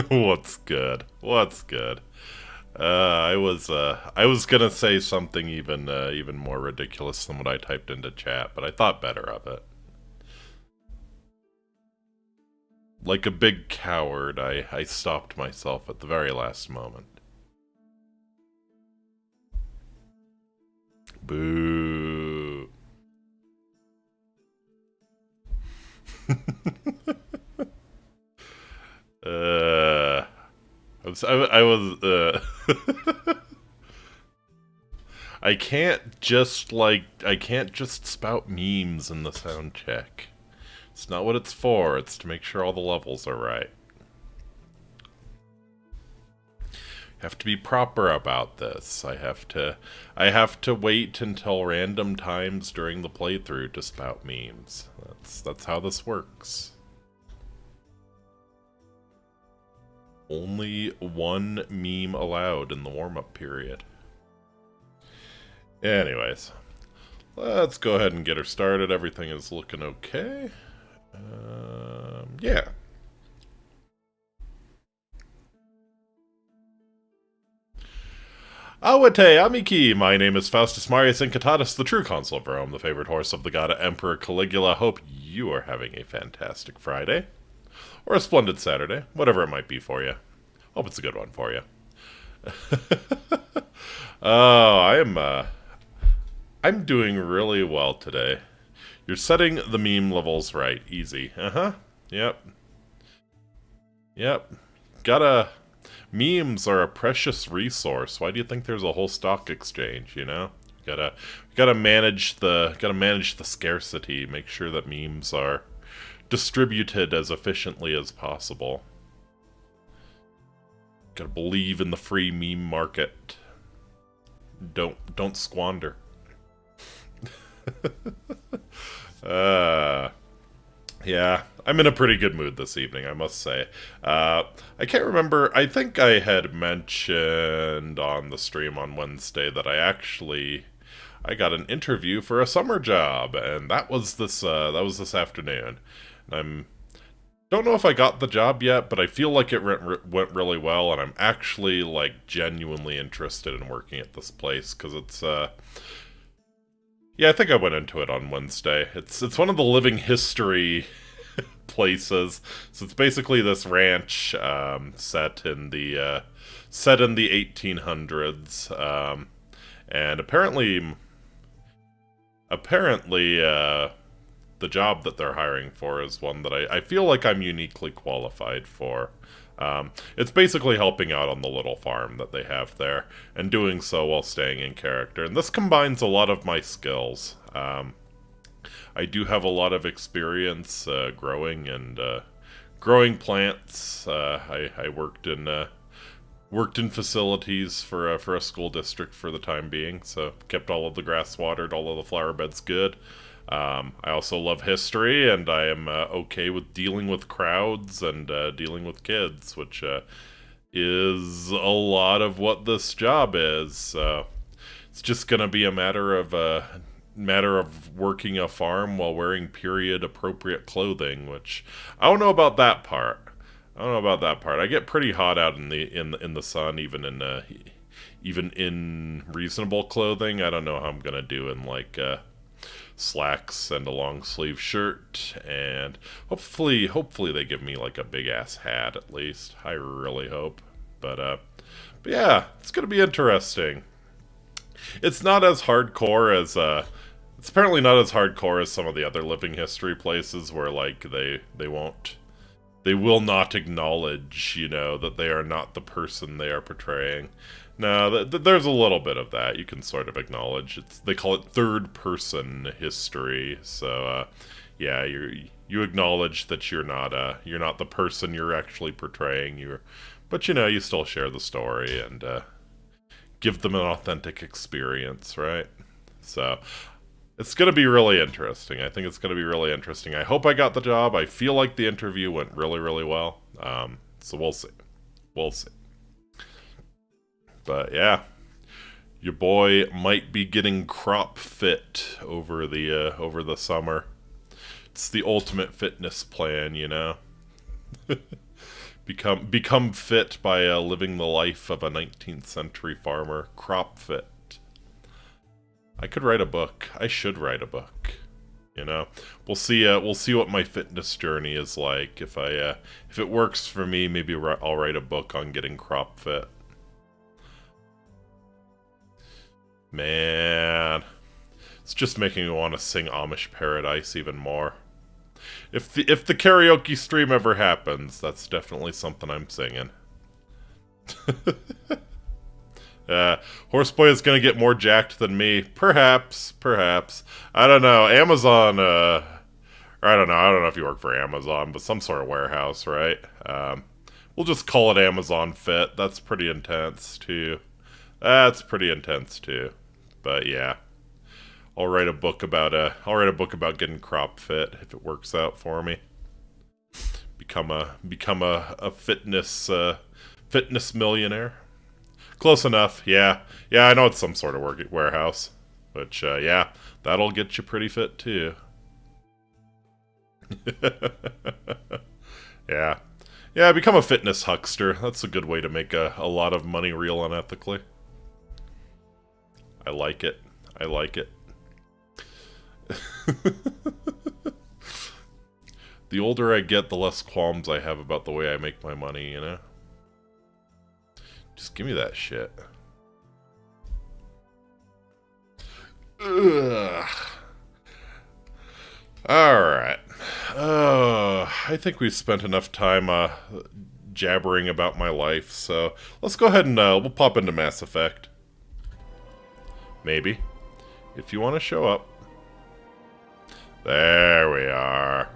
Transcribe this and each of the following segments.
What's good? What's good? I was gonna say something even more ridiculous than what I typed into chat, but I thought better of it. Like a big coward, I stopped myself at the very last moment. Boo. uh, I was, I can't just spout memes in the sound check. It's not what it's for, it's to make sure all the levels are right. Have to be proper about this. I have to wait until random times during the playthrough to spout memes. That's how this works. Only one meme allowed in the warm-up period. Anyways, let's go ahead and get her started. Everything is looking okay. Yeah. Awate Amiki, my name is Faustus Marius Incitatus, the true consul of Rome, the favorite horse of the god Emperor Caligula. Hope you are having a fantastic Friday. Or a splendid Saturday, whatever it might be for you. Hope it's a good one for you. Oh, I'm doing really well today. You're setting the meme levels right. Easy. Uh-huh. Yep. Yep. Gotta... Memes are a precious resource. Why do you think there's a whole stock exchange, you know? Gotta manage the scarcity, make sure that memes are distributed as efficiently as possible. Gotta believe in the free meme market. Don't squander. Yeah, I'm in a pretty good mood this evening, I must say. I can't remember, I think I had mentioned on the stream on Wednesday that I got an interview for a summer job, and that was this afternoon. And don't know if I got the job yet, but I feel like it went really well, and I'm actually, like, genuinely interested in working at this place, because it's, yeah, I think I went into it on Wednesday. It's one of the living history places. So it's basically this ranch set in the 1800s, and apparently the job that they're hiring for is one that I feel like I'm uniquely qualified for. It's basically helping out on the little farm that they have there, and doing so while staying in character. And this combines a lot of my skills. I do have a lot of experience growing plants. I worked in facilities for a school district for the time being, so kept all of the grass watered, all of the flower beds good. I also love history, and I am okay with dealing with crowds and dealing with kids, which is a lot of what this job is. It's just gonna be a matter of working a farm while wearing period appropriate clothing, which I don't know about that part. I get pretty hot out in the sun, even in reasonable clothing. I don't know how I'm gonna do in like slacks and a long sleeve shirt, and hopefully they give me like a big ass hat at least. I really hope. But yeah, it's gonna be interesting. It's not as hardcore as it's apparently not as hardcore as some of the other living history places where like they will not acknowledge, you know, that they are not the person they are portraying. No, there's a little bit of that. You can sort of acknowledge. They call it third-person history. So, yeah, you acknowledge that you're not the person you're actually portraying. But you know, you still share the story and give them an authentic experience, right? So, it's gonna be really interesting. I think it's gonna be really interesting. I hope I got the job. I feel like the interview went really, really well. So we'll see. We'll see. But yeah, your boy might be getting crop fit over the summer. It's the ultimate fitness plan, you know. Become fit by living the life of a 19th century farmer. Crop fit. I could write a book. I should write a book. You know, we'll see. We'll see what my fitness journey is like. If it works for me, maybe I'll write a book on getting crop fit. Man, it's just making me want to sing Amish Paradise even more. If the karaoke stream ever happens, that's definitely something I'm singing. Horseboy is gonna get more jacked than me. Perhaps. I don't know. Amazon, or I don't know if you work for Amazon, but some sort of warehouse, right? We'll just call it Amazon Fit. That's pretty intense, too. But yeah. I'll write a book about getting crop fit if it works out for me. Become a fitness millionaire. Close enough, yeah. Yeah, I know it's some sort of warehouse. Which, yeah, that'll get you pretty fit, too. Yeah. Yeah, become a fitness huckster. That's a good way to make a lot of money real unethically. I like it. The older I get, the less qualms I have about the way I make my money, you know? Just give me that shit. Ugh. Alright. I think we've spent enough time jabbering about my life, so let's go ahead and we'll pop into Mass Effect. Maybe. If you want to show up. There we are.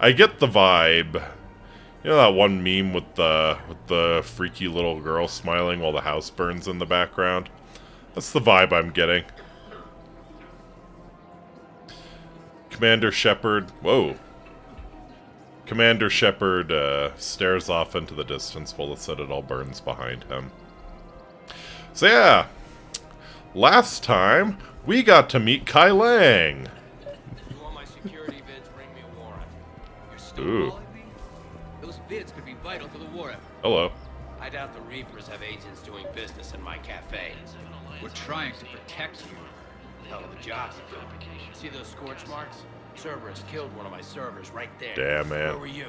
I get the vibe. You know that one meme with the freaky little girl smiling while the house burns in the background? That's the vibe I'm getting. Commander Shepard... Whoa. Commander Shepard stares off into the distance while the Citadel burns behind him. So yeah. Last time, we got to meet Kai Lang. Ooh. Those bids could be vital to the war effort. Hello. I doubt the Reapers have agents doing business in my cafe. We're trying to protect you. Hell of a job. See those scorch marks? Cerberus killed one of my servers right there. Damn, man. Where were you?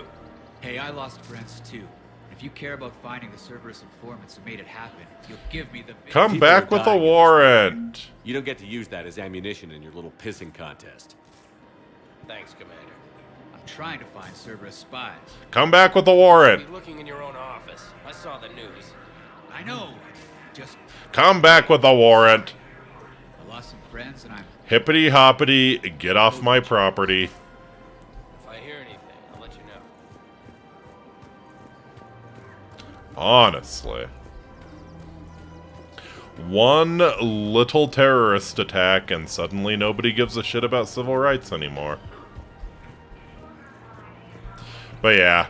Hey, I lost friends too. If you care about finding the Cerberus informants who made it happen, you'll give me the... Come back with a warrant! You don't get to use that as ammunition in your little pissing contest. Thanks, Commander. I'm trying to find Cerberus spies. Come back with a warrant! Be looking in your own office. I saw the news. I know. Just... Come back with a warrant! I lost some friends and I'm... Hippity hoppity, get off my property. If I hear anything, I'll let you know. Honestly. One little terrorist attack and suddenly nobody gives a shit about civil rights anymore. But yeah.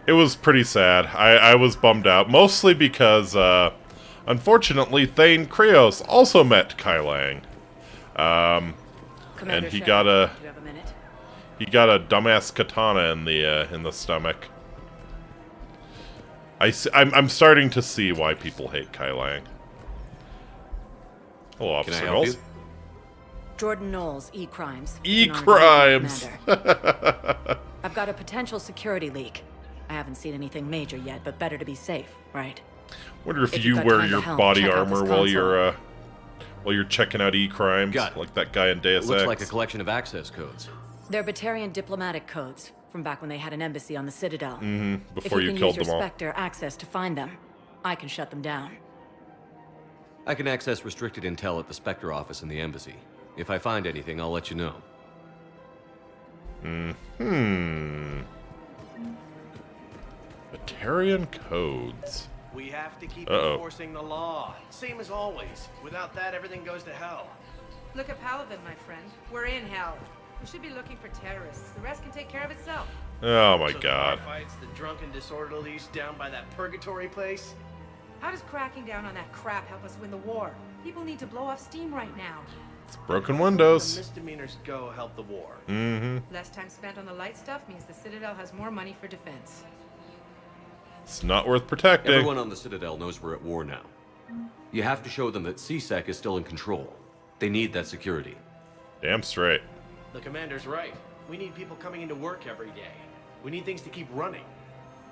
It was pretty sad. I was bummed out. Mostly because, unfortunately, Thane Krios also met Kai Lang. And he got a... Do you have a minute? He got a dumbass katana in the stomach. I'm starting to see why people hate Kai Lang. Hello, Officer Knowles. Jordan Knowles, E-Crimes. E-Crimes! I've got a potential security leak. I haven't seen anything major yet, but better to be safe, right? Wonder if you wear your body armor while you're checking out E-Crimes, like that guy in Deus Ex. Looks like a collection of access codes. They're Batarian diplomatic codes from back when they had an embassy on the Citadel. Before you killed them all. If you can use your Spectre access to find them, I can shut them down. I can access restricted intel at the Spectre office in the embassy. If I find anything, I'll let you know. Batarian codes. We have to keep enforcing the law. Same as always. Without that, everything goes to hell. Look at Paladin, my friend. We're in hell. We should be looking for terrorists. The rest can take care of itself. Oh my So god. The fights, the drunken disorderlies down by that purgatory place? How does cracking down on that crap help us win the war? People need to blow off steam right now. It's broken The windows. misdemeanors go help the war. Mm-hmm. Less time spent on the light stuff means the Citadel has more money for defense. It's not worth protecting. Everyone on the Citadel knows we're at war now. You have to show them that CSEC is still in control. They need that security. Damn straight. The commander's right. We need people coming into work every day. We need things to keep running.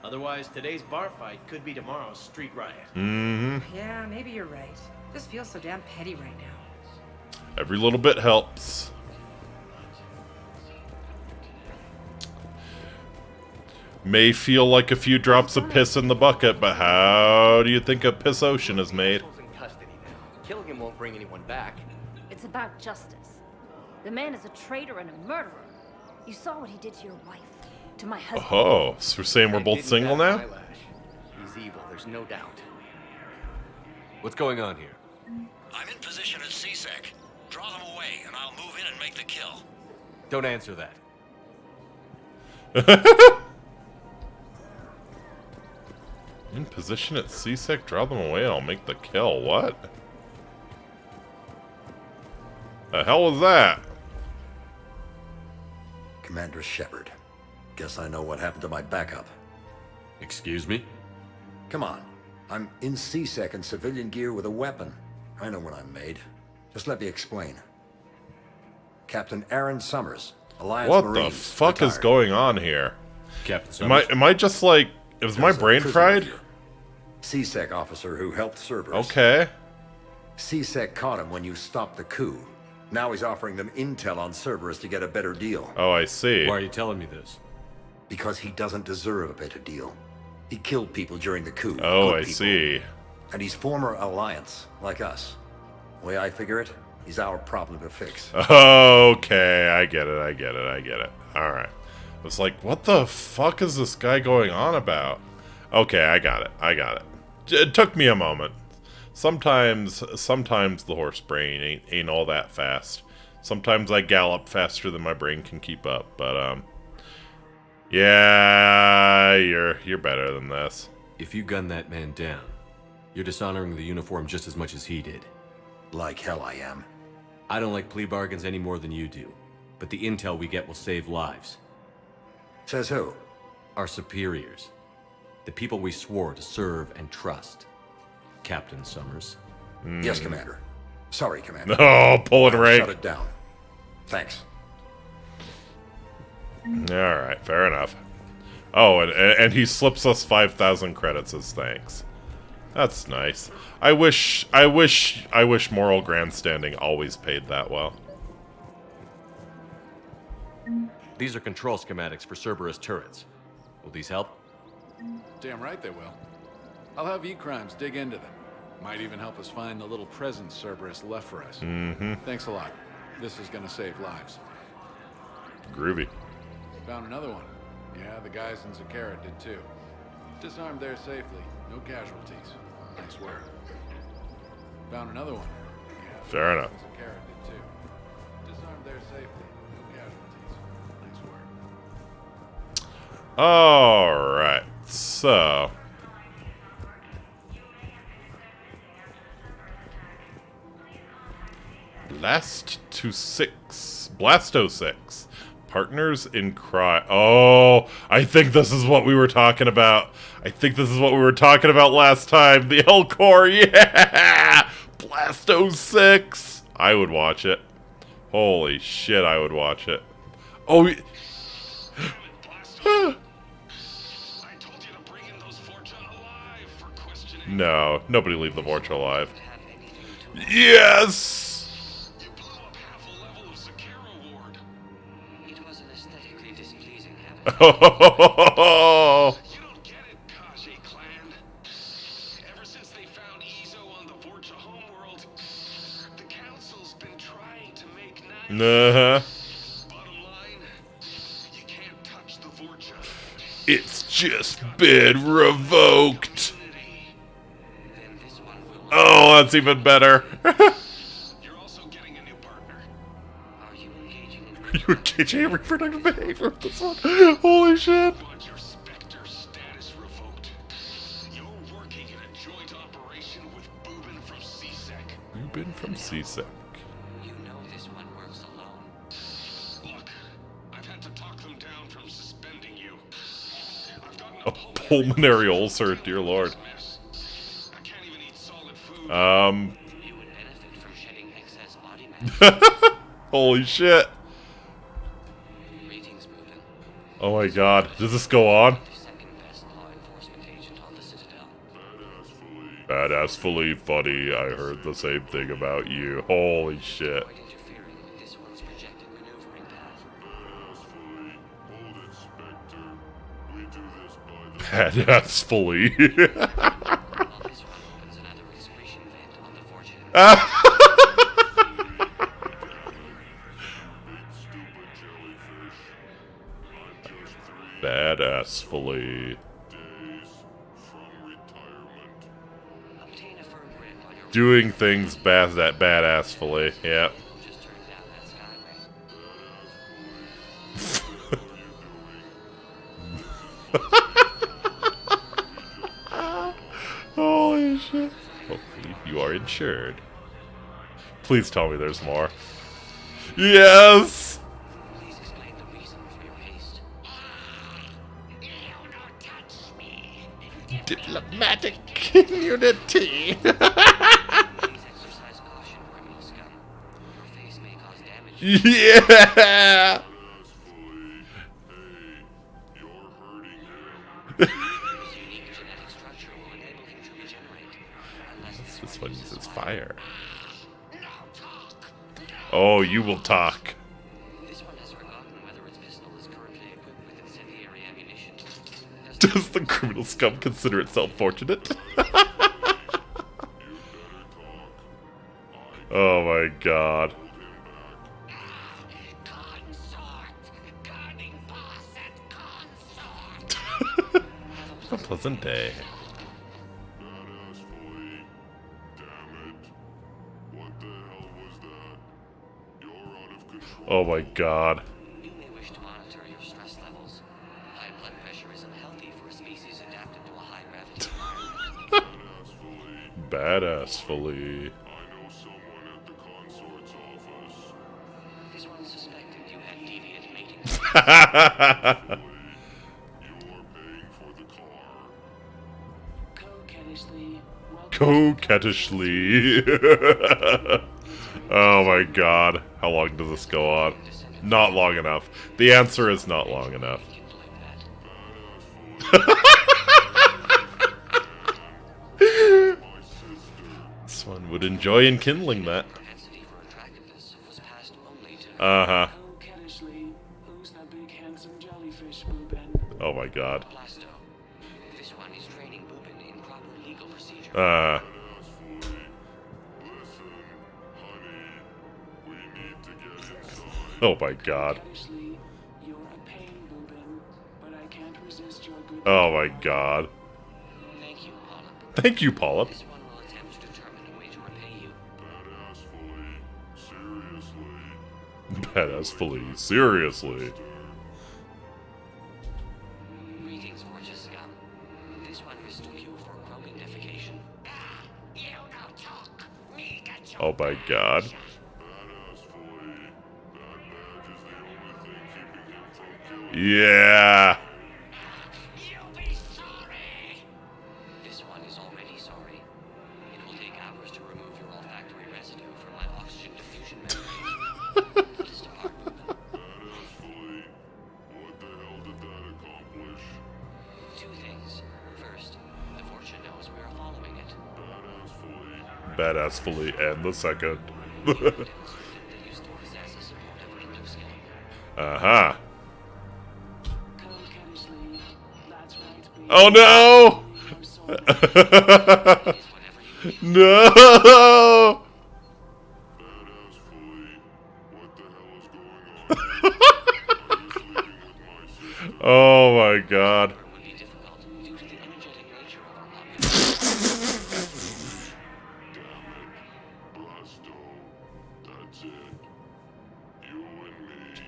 Otherwise, today's bar fight could be tomorrow's street riot. Mm-hmm. Yeah, maybe you're right. This feels so damn petty right now. Every little bit helps. May feel like a few drops of piss in the bucket, but how do you think a piss ocean is made? In custody now. Killing him won't bring anyone back. It's about justice. The man is a traitor and a murderer. You saw what he did to your wife, to my husband. Oh, so we're saying we're both single now? He's evil, there's no doubt. What's going on here? I'm in position at CSEC. Draw them away, and I'll move in and make the kill. Don't answer that. In position at CSEC, draw them away, I'll make the kill. What? The hell was that? Commander Shepard. Guess I know what happened to my backup. Excuse me? Come on. I'm in CSEC in civilian gear with a weapon. I know what I'm made. Just let me explain. Captain Aaron Summers, Alliance What Marines, the fuck is retired. going on here? Captain Am Summers? I just like... Is my There's a brain prisoner fried? here. CSEC officer who helped Cerberus. Okay. CSEC caught him when you stopped the coup. Now he's offering them intel on Cerberus to get a better deal. Oh, I see. Why are you telling me this? Because he doesn't deserve a better deal. He killed people during the coup. Oh, good I people. see. And he's former Alliance, like us. The way I figure it, he's our problem to fix. Okay, I get it, I get it, I get it. Alright. I was like, what the fuck is this guy going on about? Okay, I got it, I got it. It took me a moment. Sometimes the horse brain ain't all that fast. Sometimes I gallop faster than my brain can keep up, but yeah, you're better than this. If you gun that man down, you're dishonoring the uniform just as much as he did. Like hell I am. I don't like plea bargains any more than you do, but the intel we get will save lives. Says who? Our superiors. The people we swore to serve and trust. Captain Summers. Yes, Commander. Sorry, Commander. Oh, pulling rank. Shut it down. Thanks. Alright, fair enough. Oh, and he slips us 5,000 credits as thanks. That's nice. I wish moral grandstanding always paid that well. These are control schematics for Cerberus turrets. Will these help? Damn right they will. I'll have E-Crimes dig into them. Might even help us find the little presents Cerberus left for us. Mm-hmm. Thanks a lot. This is gonna save lives. Groovy. Found another one. Yeah, the guys in Zakara did too. Disarmed there safely. No casualties. I swear. Found another one. Yeah, Fair enough. Zakara did too. Disarmed there safely. No casualties. I swear. Alright, so... Blasto 6. Partners in crime. Oh, I think this is what we were talking about. I think this is what we were talking about last time. The L-Core, yeah! Blasto 6. I would watch it. Holy shit, I would watch it. Oh, no, nobody leave the Vorcha alive. Yes! Oh, You don't get it, Kaji clan. Ever since they found Ezo on the Vorcha homeworld, the council's been trying to make nice. Bottom line, you can't touch the Vorcha. it's just been revoked. Oh, that's even better. You're also getting a new partner. Are you engaging in reproductive behavior with this one? Holy shit. Want your Spectre status revoked. You're working in a joint operation with Boobin from CSEC. Bourbon from CSEC. You know this one works alone. Look, I've had to talk them down from suspending you. I've gotten A pulmonary ulcer, dear lord. I can't even eat solid food. You would benefit from shedding excess body mass. Holy shit. Greetings, Bourbon. Oh my god. Does this go on? Second best law enforcement agent on the Citadel. Badassfully funny. I heard the same thing about you. Holy shit. Avoid interfering with this one's projected maneuvering path. Badassfully. While this one opens another excretion vent on the fortunate. Badassfully. Obtain a firm grip on your Doing things badassfully. Yep. just turn down that skyway. Holy shit. Hopefully you are insured. Please tell me there's more. Yes! Please explain the reason for your haste. Diplomatic community. Please exercise caution, criminal scum. Your face may cause damage. Yeah! His unique genetic structure will enable him to regenerate. Unless This one uses fire. Oh, you will talk. this one has forgotten whether its pistol is currently equipped with incendiary ammunition. Does the criminal scum consider itself fortunate? Oh my god. A pleasant day. Oh my god. You may wish to monitor your stress levels. High blood pressure is unhealthy for a species adapted to a high gravity environment. Badassfully. This one suspected you had deviant mating. Coquettishly. Oh my god. How long does this go on? Not long enough. The answer is not long enough. This one would enjoy enkindling that. Propensity for attractiveness was passed only to Uh-huh. Who's that big handsome jellyfish, Bourbon? Oh my god. Blasto. This one is training Bourbon in proper legal procedure. Oh my god. You're a pain, Bourbon, but I can't resist your good. Oh my god. Thank you, Polyp. Thank you, Polyp. This one will attempt to determine a way to repay you. Badassfully. Seriously. Greetings, gorgeous scum. This one mistook you for Krogan defecation. Oh my god. Yeah. This one is already sorry. It will take hours to remove your olfactory residue from my oxygen diffusion membrane. Let us depart, Bourbon. Two things. First, the fortune knows we are following it. Badassfully. And the second. Demonstrated that you still possess a supportive endoskeleton. Uh-huh. That's right, baby. Oh no! No! Oh my god. Would be difficult due to the energetic nature of our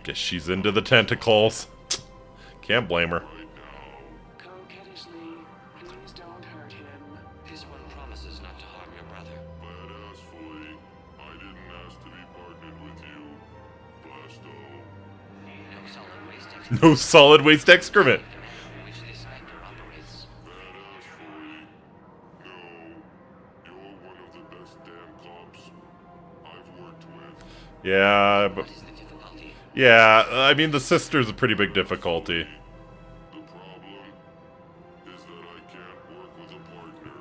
Guess she's into the tentacles. Can't blame her. Coquettishly, please don't hurt him. This one promises not to harm your brother. No solid waste excrement. which this specter operates. You're one of the best damn cops I've worked with. Yeah, but... What is the difficulty? Yeah, I mean, the sister's a pretty big difficulty. The problem is that I can't work with a partner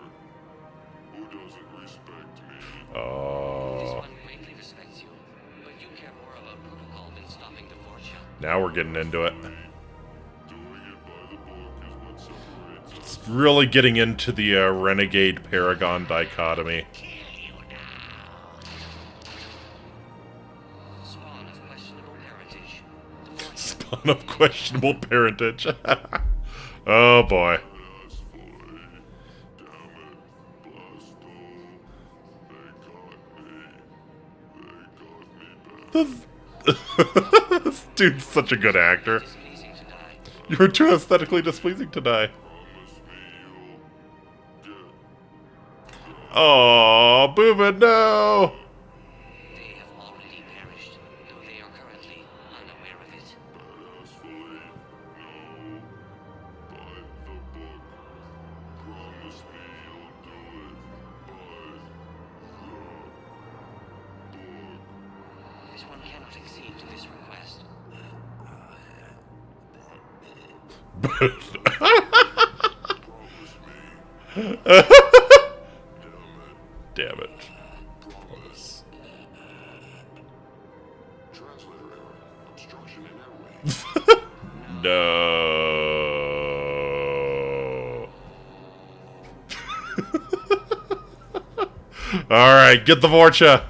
who doesn't respect me. This Oh. one greatly respects you, but you care more about protocol than stopping the Vorcha. Now we're getting into it. Doing it by the book is what separates us. It's really getting into the renegade paragon dichotomy. Spawn of questionable parentage. The Vorcha Spawn of questionable parentage. Oh boy. This dude's such a good actor. displeasing to die. You're too aesthetically displeasing to die. Oh, Booba, no! They have already perished, though they are currently unaware of it. This one cannot accede to this request. Damn it. Translator error. Obstruction in airway. No. Alright, get the Vorcha.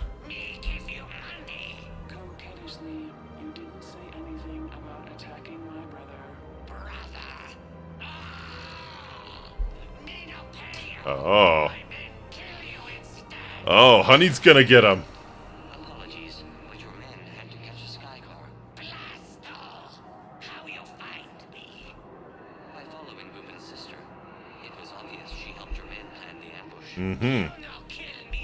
Coquettishly, you didn't say anything about attacking my brother. Oh. Oh, Honey's gonna get him. Apologies, but your men had to catch a sky car. How you find me? By following Boomin's sister. It was obvious she helped your men plan the ambush. Mm-hmm. No kill me.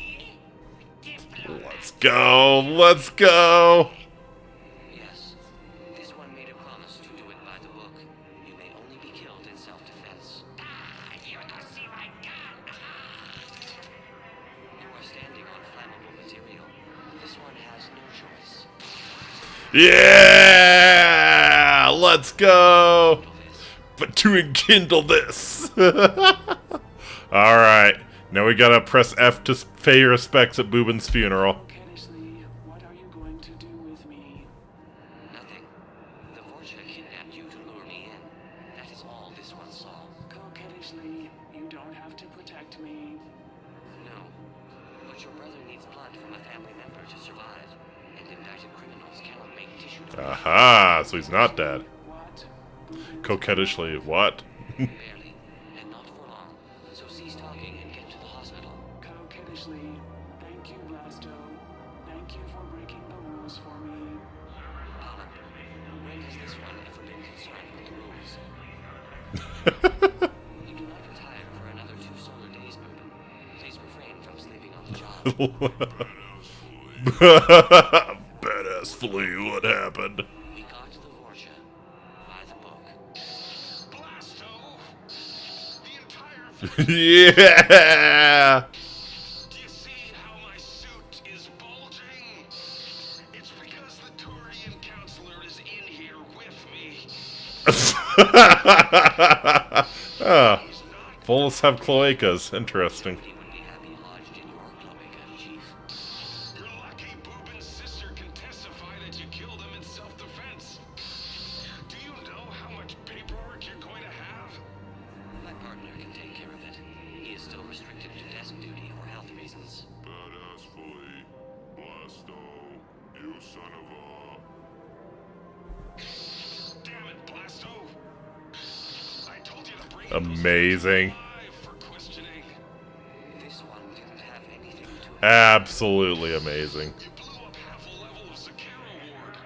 Let's go. Let's go. Yes, this one made a promise to do it by the book. You may only be killed in self-defense. You don't see my gun. You are standing on flammable material. This one has no choice. Yeah. Let's go. But to enkindle this. Alright. Now we gotta press F to pay respects at Boobin's funeral. Coquettishly, what are you going to do with me? Nothing. The Vorcha kidnapped you to lure me in. That is all this one saw. Coquettishly, you don't have to protect me. No. But your brother needs blood from a family member to survive. And indicted criminals cannot make tissue donations. Aha, so he's not dead. What? Coquettishly, what? Barely. And not for long. So cease talking and get to the hospital. Coquettishly, thank you, Blasto. Thank you for breaking the rules for me. Polyp, when has this one ever been concerned with the rules? You do not retire for another 2 solar days, Boobin. Please refrain from sleeping on the job. Badass flea, what happened? We got the Vorcha by the book. Blasto. The entire Yeah! Do you see how my suit is bulging? It's because the Turian counselor is in here with me. Ah, Volus have cloacas. Interesting. He would be happy lodged in your cloaca, Chief. You're lucky Boobin's sister can testify that you killed him in self-defense. Do you know how much paperwork you're going to have? My partner can take care of it. He is still restricted to desk duty for health reasons. Badass fully. Blasto. You son of a... Damn it, Blasto. I told you to bring Amazing. for questioning. This one didn't have anything to Absolutely amazing. You blew up half a level of Sakara Ward.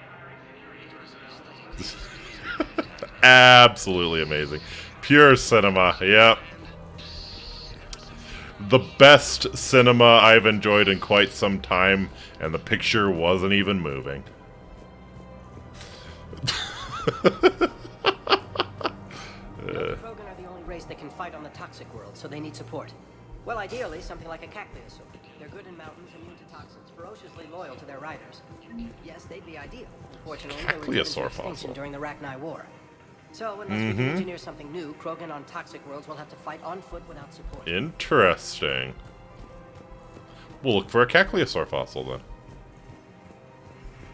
Absolutely amazing. Pure cinema, yep. The best cinema I've enjoyed in quite some time, and the picture wasn't even moving. race that can fight on the toxic world, so they need support. Well, ideally, something like a cactuosaur. They're good in mountains, immune to toxins, ferociously loyal to their riders. Yes, they'd be ideal. Fortunately, they were driven to extinction during the Rachni War. So, unless we can engineer something new, Krogan on toxic worlds will have to fight on foot without support. Interesting. We'll look for a Cacliosaur fossil then.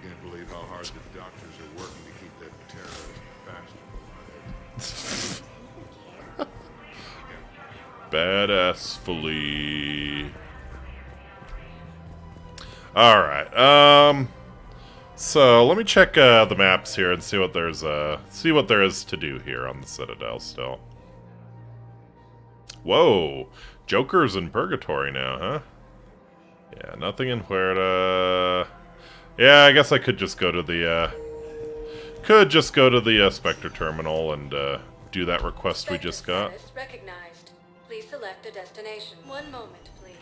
Can't believe how hard the doctors are working to keep that terrorist bastard. Badassfully. Alright, so let me check the maps here and see what there is to do here on the Citadel still. Whoa, Joker's in Purgatory now, huh? Yeah, nothing in Huerta. Yeah, I guess I could just go to the Spectre terminal and do that request we just got. Recognized. Please select a destination. One moment, please.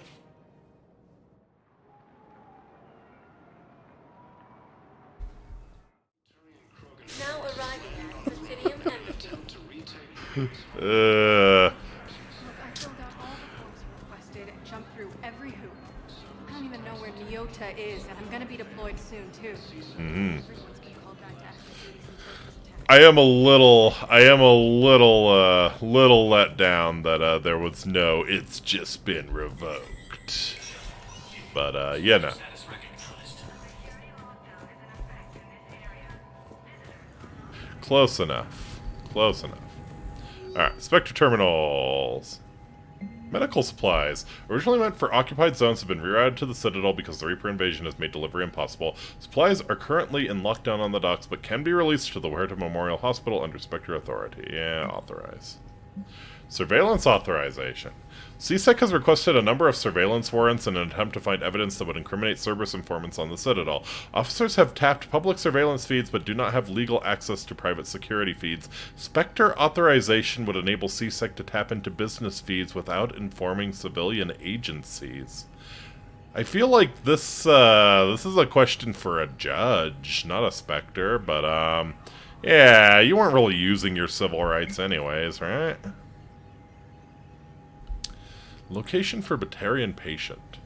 Now arriving at Presidium Embassy. Look, I filled out all the forms requested and jumped through every hoop. I don't even know where Nyota is, and I'm gonna be deployed soon too. Everyone's been called back to active duties and surface attacks. I am a little let down that there was no "it's just been revoked," but you know. Close enough. Close enough. Alright, Spectre terminals. Medical supplies. Originally meant for occupied zones have been rerouted to the Citadel because the Reaper invasion has made delivery impossible. Supplies are currently in lockdown on the docks, but can be released to the Huerta Memorial Hospital under Spectre authority. Yeah, authorize. Surveillance authorization. CSEC has requested a number of surveillance warrants in an attempt to find evidence that would incriminate Cerberus informants on the Citadel. Officers have tapped public surveillance feeds but do not have legal access to private security feeds. Spectre authorization would enable CSEC to tap into business feeds without informing civilian agencies. I feel like this is a question for a judge, not a Spectre, but yeah, you weren't really using your civil rights anyways, right? Location for Batarian patient.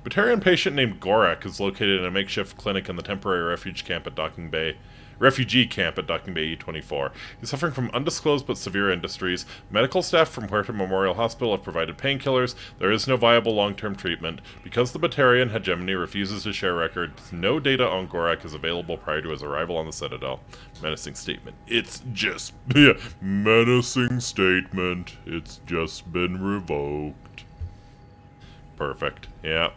Batarian patient named Gorak is located in a makeshift clinic in the temporary refugee camp at Docking Bay E24. He's suffering from undisclosed but severe injuries. Medical staff from Huerta Memorial Hospital have provided painkillers. There is no viable long-term treatment. Because the Batarian hegemony refuses to share records, no data on Gorak is available prior to his arrival on the Citadel. Menacing statement. It's just... menacing statement. It's just been revoked. Perfect. Yeah.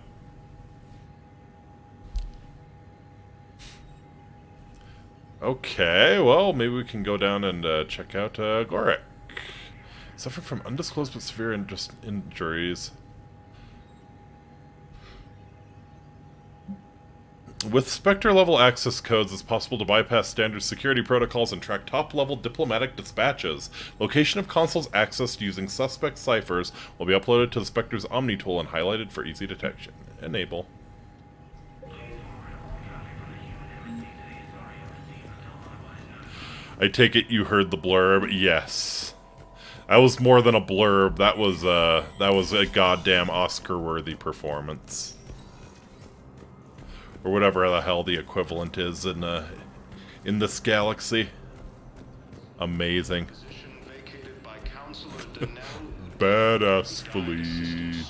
Okay, well, maybe we can go down and check out Gorak. Suffering from undisclosed but severe injuries. With Spectre-level access codes, it's possible to bypass standard security protocols and track top-level diplomatic dispatches. Location of consoles accessed using suspect ciphers will be uploaded to the Spectre's Omni tool and highlighted for easy detection. Enable. I take it you heard the blurb? Yes. That was more than a blurb. That was a goddamn Oscar-worthy performance. Or whatever the hell the equivalent is in this galaxy. Amazing. Badassfully.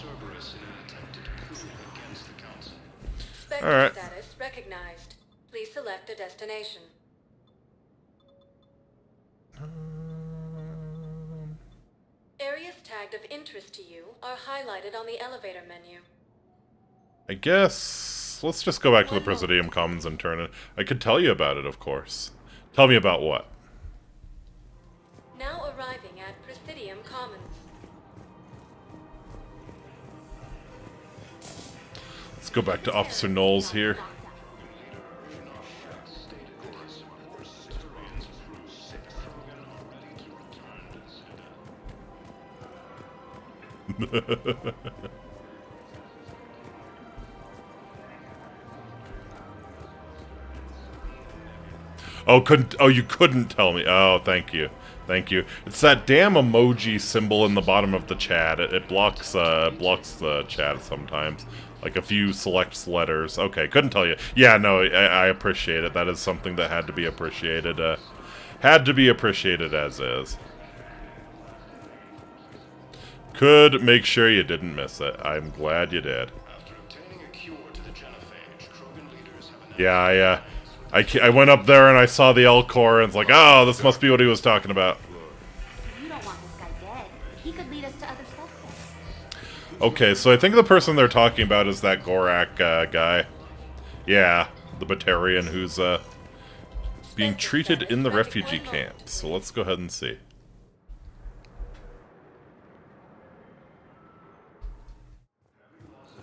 Alright. Status recognized. Please select a destination. Areas tagged of interest to you are highlighted on the elevator menu. I guess... let's just go back to the Presidium Commons and turn it. I could tell you about it, of course. Tell me about what? Now arriving at Presidium Commons. Let's go back to Officer Knowles here. Oh, you couldn't tell me. Oh, thank you. Thank you. It's that damn emoji symbol in the bottom of the chat. It blocks the chat sometimes. Like a few select letters. Okay, couldn't tell you. Yeah, no, I appreciate it. That is something that had to be appreciated. Had to be appreciated as is. Could make sure you didn't miss it. I'm glad you did. Yeah, I went up there and I saw the L-Core and it's like, oh, this must be what he was talking about. You don't want this guy dead. He could lead us to other suspects. Okay, so I think the person they're talking about is that Gorak guy. Yeah, the Batarian who's being treated in the refugee camp. So let's go ahead and see.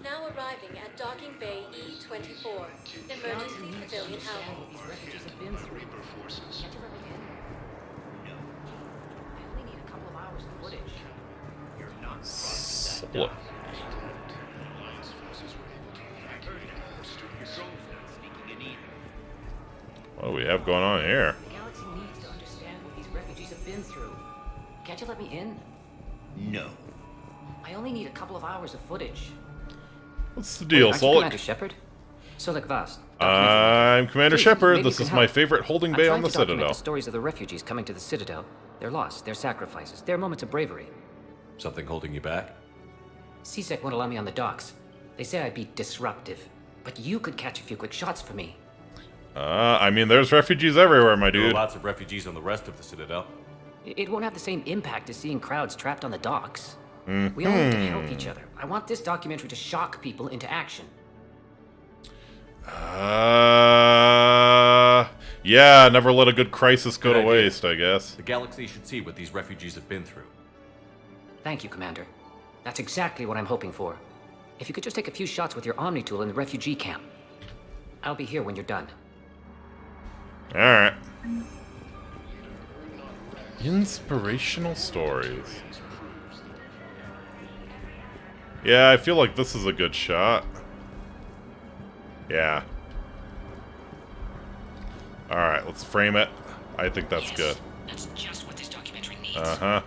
Now arriving at Docking Bay E-24, emergency civilian housing. Split. What do we have going on here? The galaxy needs to understand what these refugees have been through. Can't you let me in? No. I only need a couple of hours of footage. What's the deal, Aren't you Solek? Commander Shepard? Solek Vast. I'm Commander Please, Shepard. maybe This you is can my help. favorite holding I'm bay trying on the to document Citadel. the stories of the refugees coming to the Citadel. Their loss, their sacrifices, their moments of bravery. Something holding you back? CSEC won't allow me on the docks. They say I'd be disruptive. But you could catch a few quick shots for me. I mean, there's refugees everywhere, my There are dude. lots of refugees on the rest of the Citadel. It won't have the same impact as seeing crowds trapped on the docks. We all need to help each other. I want this documentary to shock people into action. Yeah, never let a good crisis go to waste, I guess. The galaxy should see what these refugees have been through. Thank you, Commander. That's exactly what I'm hoping for. If you could just take a few shots with your Omni tool in the refugee camp. I'll be here when you're done. Alright. Inspirational stories. Yeah, I feel like this is a good shot. Yeah. Alright, let's frame it. I think that's good. That's just what this documentary needs. Uh-huh.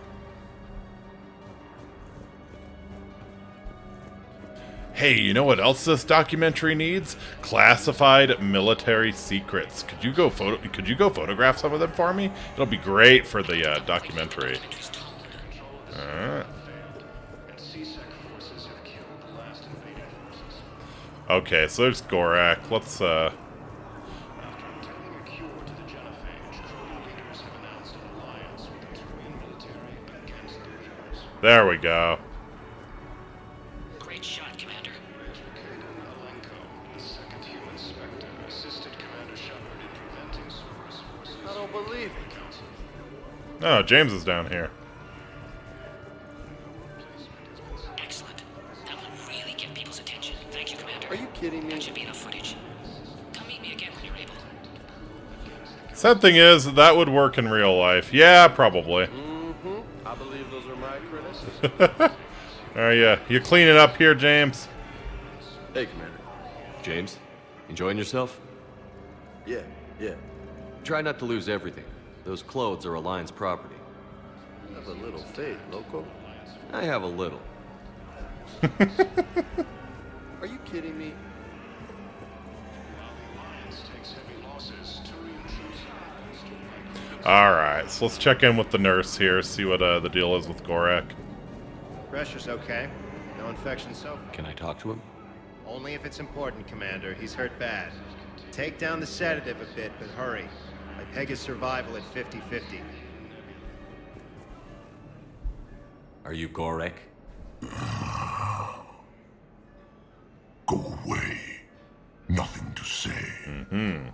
Hey, you know what else this documentary needs? Classified military secrets. Could you go photograph some of them for me? It'll be great for the documentary. Alright. Okay, so there's Gorak. Let's there we go. Great shot, Commander. I don't believe it. Oh, James is down here. Excellent. That will really get people's attention. Thank you, Commander. Are you kidding me? That should be enough footage. Come meet me again when you're able. Sad thing is, that would work in real life. Yeah, probably. Mm-hmm. I believe those are my credits. Alright, yeah. You clean it up here, James? Hey, Commander. James, enjoying yourself? Yeah. Try not to lose everything. Those clothes are Alliance property. You have a little faith, loco. I have a little. Are you kidding me? Alright, so let's check in with the nurse here, see what the deal is with Gorak. Pressure's okay. No infection so far. Can I talk to him? Only if it's important, Commander. He's hurt bad. Take down the sedative a bit, but hurry. I peg his survival at 50-50. Are you Gorak? Go away. Nothing to say. Mm-hmm.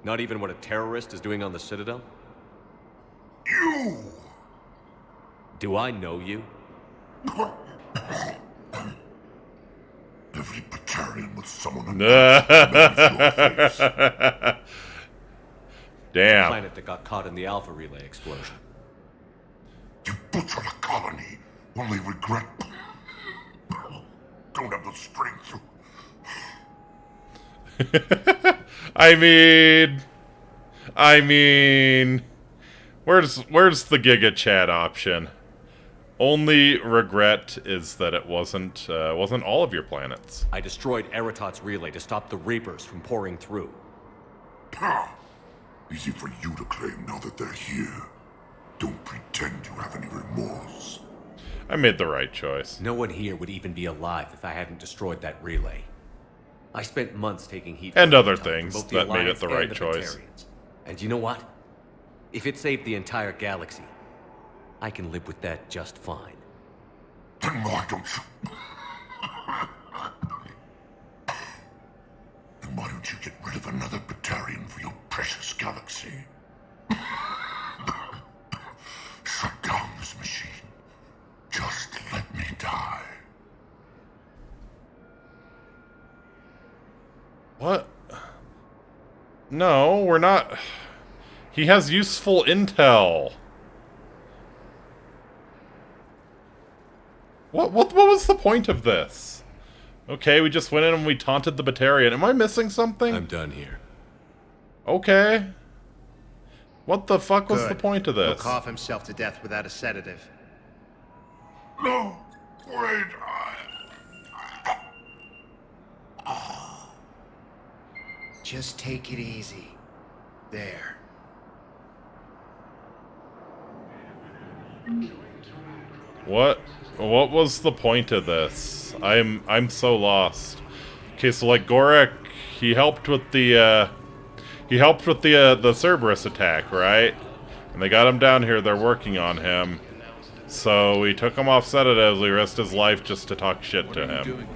Not even what a terrorist is doing on the Citadel? You! Do I know you? Every Batarian with someone Damn. Planet that got caught in the Alpha Relay explosion. You butchered a colony, only regret. Don't have the strength to. I mean, I mean, where's the Giga Chat option? Only regret is that it wasn't all of your planets. I destroyed Eritot's relay to stop the Reapers from pouring through. Pah! Easy for you to claim now that they're here. Don't pretend you have any remorse. I made the right choice. No one here would even be alive if I hadn't destroyed that relay. I spent months taking heat and from other Eritot, things from both the that made it Alliance the and right the choice. Batarians. And you know what? If it saved the entire galaxy, I can live with that just fine. Then why don't you... Then why don't you get rid of another Batarian for your precious galaxy? Shut down this machine. Just let me die. What? No, we're not... He has useful intel. What was the point of this? Okay, we just went in and we taunted the Batarian. Am I missing something? I'm done here. Okay. What the fuck was Good. the point of He'll this? cough himself to death without a sedative. No, wait. Just take it easy. There. What was the point of this? I'm so lost. Okay, so like Gorek, he helped with the Cerberus attack, right? And they got him down here, they're working on him. So we took him off sedatives, we risked his life just to talk shit to him.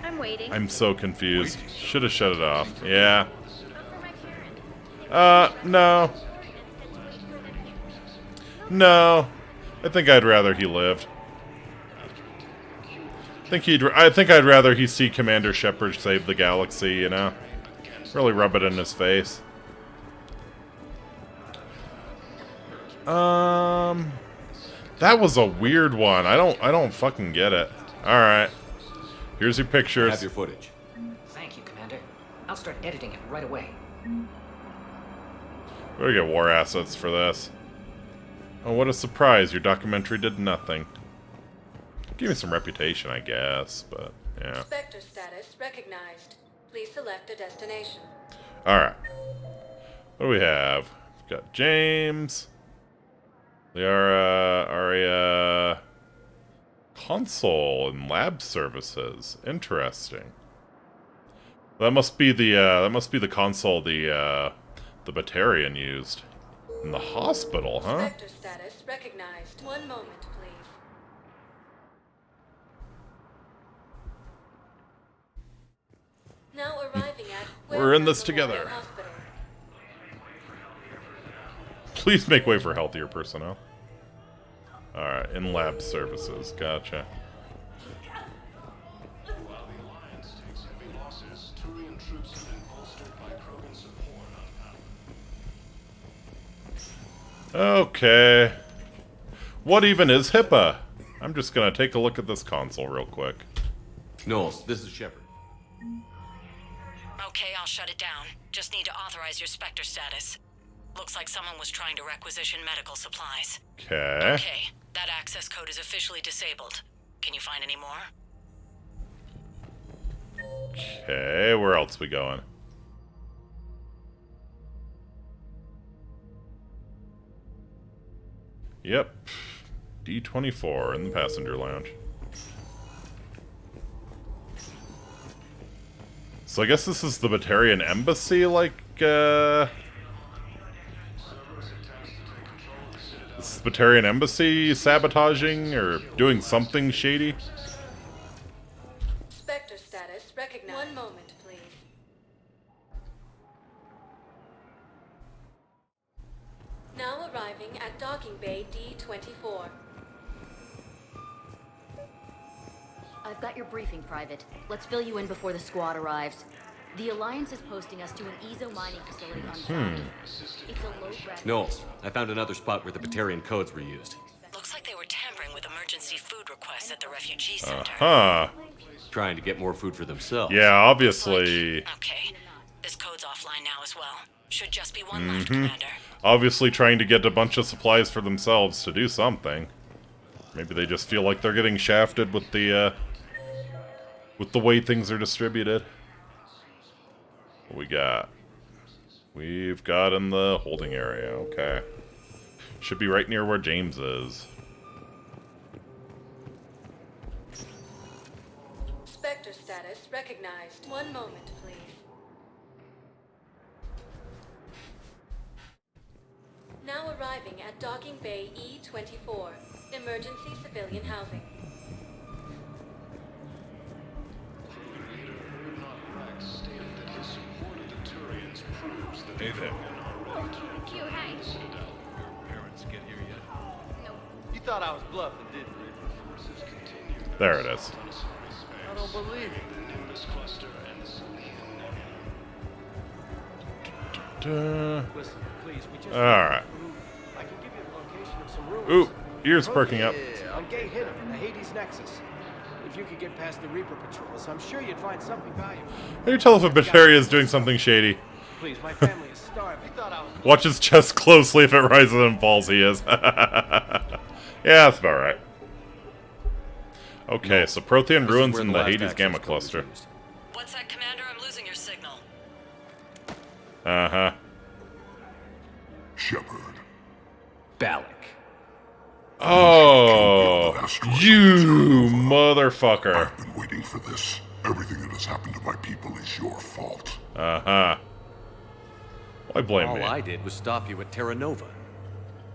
I'm waiting. I'm so confused. Should have shut it off. Yeah. No. No. I think I'd rather he lived. I think I'd rather he see Commander Shepard save the galaxy, you know? Really rub it in his face. That was a weird one. I don't fucking get it. Alright. Here's your pictures. Have your footage. Thank you, Commander. I'll start editing it right away. We're gonna get war assets for this. Oh, what a surprise. Your documentary did nothing. Give me some reputation, I guess, but yeah. Spectre status recognized. Please select a destination. Alright. What do we have? We've got James. Liara, Aria. Console and lab services. Interesting. That must be the console the Batarian used. In the hospital, huh? Spectre status recognized. One moment, please. Now arriving at We're in this together. Hospital. Please make way for healthier personnel. Alright, in lab services. Gotcha. While the Alliance takes heavy losses, Turian troops have been bolstered by Krogan support on Pal. Okay. What even is HIPAA? I'm just gonna take a look at this console real quick. Knowles, this is Shepard. Okay, I'll shut it down. Just need to authorize your Spectre status. Looks like someone was trying to requisition medical supplies. Okay. Okay, that access code is officially disabled. Can you find any more? Okay, where else we going? Yep. D24 in the passenger lounge. So I guess this is the Batarian embassy, like, This is the Batarian embassy sabotaging or doing something shady? Spectre status recognized. One moment, please. Now arriving at docking bay D24. I've got your briefing, Private. Let's fill you in before the squad arrives. The Alliance is posting us to an Ezo mining facility on Shawnee. It's a low-gravity... Knowles, I found another spot where the Batarian codes were used. Looks like they were tampering with emergency food requests at the refugee center. Huh. Trying to get more food for themselves. Yeah, obviously. Okay, this code's offline now as well. Should just be one left, Commander. Obviously trying to get a bunch of supplies for themselves to do something. Maybe they just feel like they're getting shafted with the way things are distributed. What we got? We've got in the holding area, okay. Should be right near where James is. Spectre status recognized. One moment, please. Now arriving at Docking Bay E-24. Emergency civilian housing. Hey there. Thank you, hey. Your parents get here yet? No. You thought I was bluffing, didn't you? There it is. I don't believe it. Listen, please, we just Alright. I can give you the location of some rooms. Ooh, ears perking up. Yeah, on Gay Hinnom in the Hades Nexus. If you could get past the Reaper patrols, I'm sure you'd find something valuable. How do you tell if a Batteria is doing something shady? Please, my family is starved. You thought I was... Watch his chest closely. If it rises and falls, he is. Yeah, that's about right. Okay, so Prothean ruins in the Hades Gamma Cluster. What's that, Commander? I'm losing your signal. Uh-huh. Shepard. Balak. Oh, you motherfucker. I've been waiting for this. Everything that has happened to my people is your fault. Uh-huh. Why blame me? All I did was stop you at Terra Nova.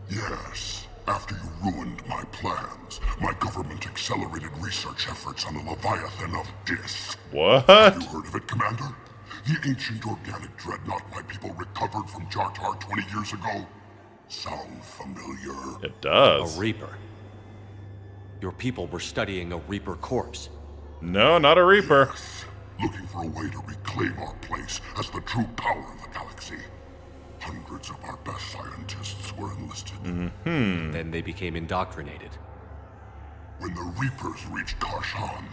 Yes. After you ruined my plans, my government accelerated research efforts on the Leviathan of Dis. What? Have you heard of it, Commander? The ancient organic dreadnought my people recovered from Jartar 20 years ago? Sound familiar? It does. A Reaper. Your people were studying a Reaper corpse. No, not a Reaper. Yes. Looking for a way to reclaim our place as the true power of the galaxy. Hundreds of our best scientists were enlisted. Mm-hmm. Then they became indoctrinated. When the Reapers reached Karshan,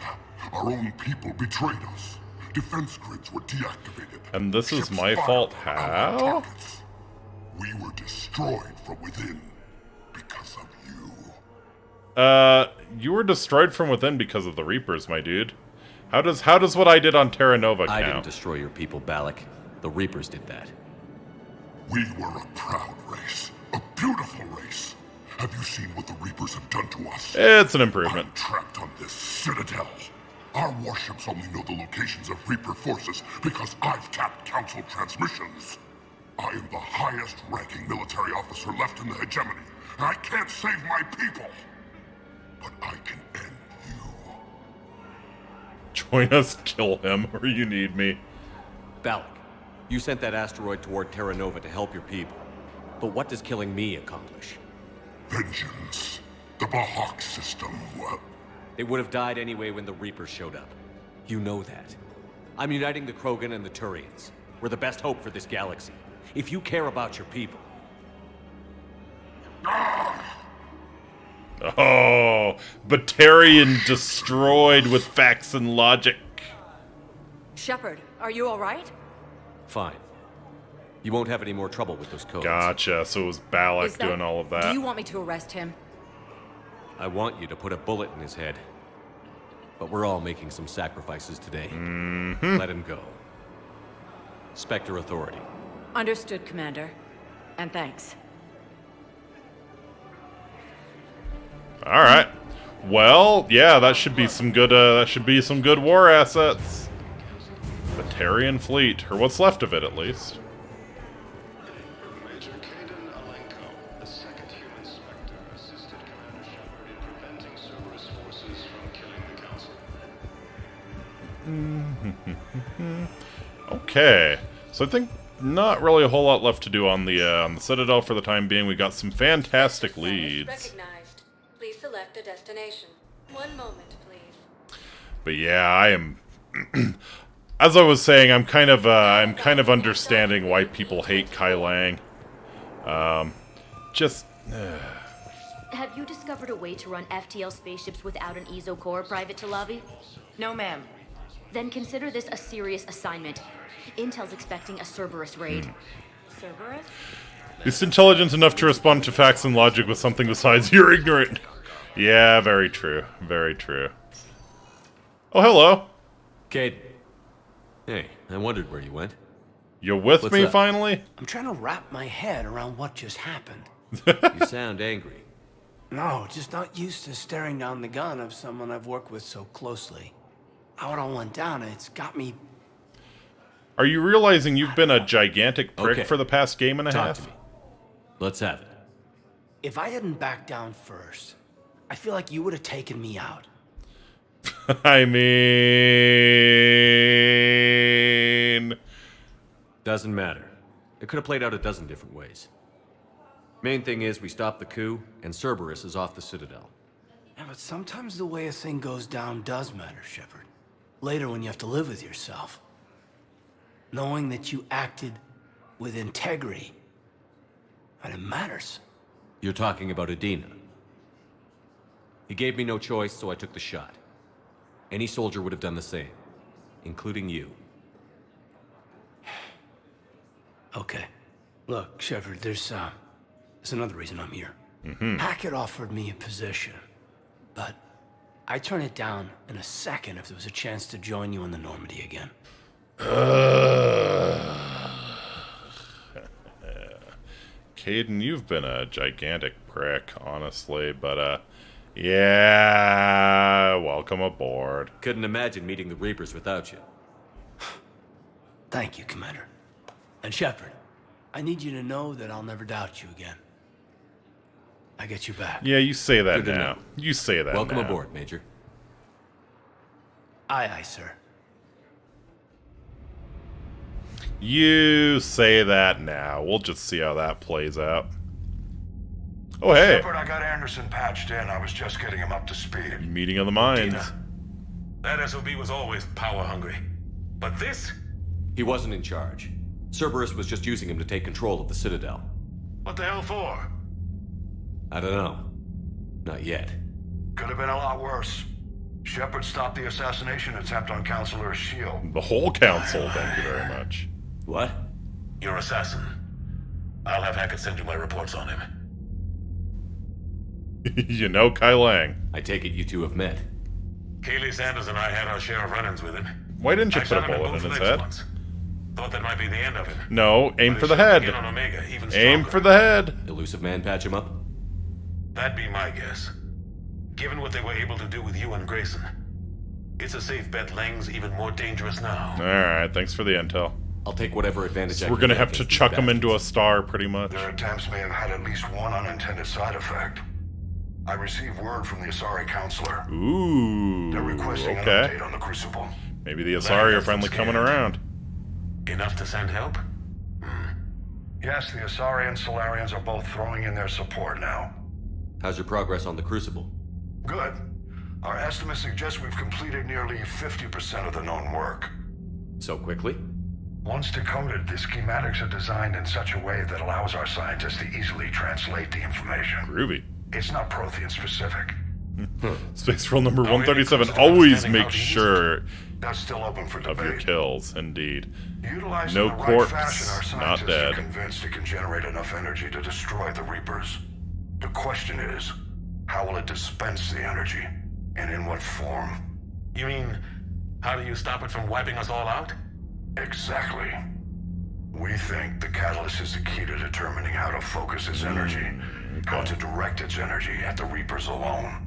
our own people betrayed us. Defense grids were deactivated. And this is Ships my fired fault. on our How? targets. We were destroyed from within because of you. You were destroyed from within because of the Reapers, my dude. How does what I did on Terra Nova count? I didn't destroy your people, Balak. The Reapers did that. We were a proud race. A beautiful race. Have you seen what the Reapers have done to us? It's an improvement. I'm trapped on this citadel. Our warships only know the locations of Reaper forces because I've tapped Council transmissions. I am the highest-ranking military officer left in the hegemony, and I can't save my people. But I can end you. Join us, kill him, where you need me. Balak, you sent that asteroid toward Terra Nova to help your people. But what does killing me accomplish? Vengeance. The Bahak system. They would have died anyway when the Reapers showed up. You know that. I'm uniting the Krogan and the Turians. We're the best hope for this galaxy. If you care about your people... Oh, Batarian destroyed with facts and logic. Shepard, are you alright? Fine. You won't have any more trouble with those codes. Gotcha, so it was Balak doing all of that. Do you want me to arrest him? I want you to put a bullet in his head. But we're all making some sacrifices today. Let him go. Spectre Authority. Understood, Commander. And thanks. Alright. Well, yeah, that should be some good war assets. Batarian fleet, or what's left of it at least. Major Kaden Alenko, the second human Spectre, assisted Commander Shepard in preventing Cerberus forces from killing the Council. Okay, so I think not really a whole lot left to do on the Citadel for the time being. We got some fantastic leads. Recognized. Please select a destination. One moment, please. But yeah, I am. As I was saying, I'm kind of understanding why people hate Kai Lang. Have you discovered a way to run FTL spaceships without an EZO core, Private Talavi? No, ma'am. Then consider this a serious assignment. Intel's expecting a Cerberus raid. Cerberus? It's intelligent enough to respond to facts and logic with something besides you're ignorant. Yeah, very true. Very true. Oh, hello. Cade. Hey, I wondered where you went. You with What's me up? finally? I'm trying to wrap my head around what just happened. You sound angry. No, just not used to staring down the gun of someone I've worked with so closely. How it all went down, it's got me... Are you realizing you've been a gigantic prick Okay. for the past game and a Talk half? to me. Let's have it. If I hadn't backed down first, I feel like you would have taken me out. I mean... Doesn't matter. It could have played out a dozen different ways. Main thing is we stopped the coup, and Cerberus is off the Citadel. Yeah, but sometimes the way a thing goes down does matter, Shepard. Later when you have to live with yourself. Knowing that you acted with integrity. And it matters. You're talking about Adina. He gave me no choice, so I took the shot. Any soldier would have done the same, including you. Okay. Look, Shepard, there's another reason I'm here. Mm-hmm. Hackett offered me a position, but I'd turn it down in a second if there was a chance to join you in the Normandy again. Caden, you've been a gigantic prick, honestly, but, yeah, welcome aboard. Couldn't imagine meeting the Reapers without you. Thank you, Commander. And Shepard, I need you to know that I'll never doubt you again. I get you back. Yeah, you say that Good to now. know. You say that Welcome now. aboard, Major. Aye, aye, sir. You say that now. We'll just see how that plays out. Oh, hey. Shepard, I got Anderson patched in. I was just getting him up to speed. Meeting of the minds. That SOB was always power hungry. But this? He wasn't in charge. Cerberus was just using him to take control of the Citadel. What the hell for? I don't know. Not yet. Could have been a lot worse. Shepard stopped the assassination attempt on Counselor Shield. The whole council, thank you very much. What? Your assassin. I'll have Hackett send you my reports on him. You know Kai Lang. I take it you two have met. Kaylee Sanders and I had our share of run-ins with him. Why didn't you I put a shot him bullet both in his legs head? once. Thought that might be the end of him. No, aim But for it the showed head. again on Omega, even Aim stronger. for the head. Elusive man patch him up? That'd be my guess. Given what they were able to do with you and Grayson, it's a safe bet Lang's even more dangerous now. Alright, thanks for the intel. I'll take whatever advantage I So we're can gonna get have to against these chuck him bastards. into a star, pretty much. Their attempts may have had at least one unintended side effect. I received word from the Asari Counselor. Ooh, They're requesting okay. an update on the Crucible. Maybe the Asari are finally coming around. Enough to send help? Yes, the Asari and Solarians are both throwing in their support now. How's your progress on the Crucible? Good. Our estimates suggest we've completed nearly 50% of the known work. So quickly? Once decoded, the schematics are designed in such a way that allows our scientists to easily translate the information. Groovy. It's not Prothean specific. Space rule number 137. Always make sure That's still open for of your debate. kills, indeed. Utilizing No the right fashion, our corpse, scientists not are dead. convinced it can generate enough energy to destroy the Reapers. The question is, how will it dispense the energy? And in what form? You mean, how do you stop it from wiping us all out? Exactly. We think the catalyst is the key to determining how to focus its energy, how to direct its energy at the Reapers alone.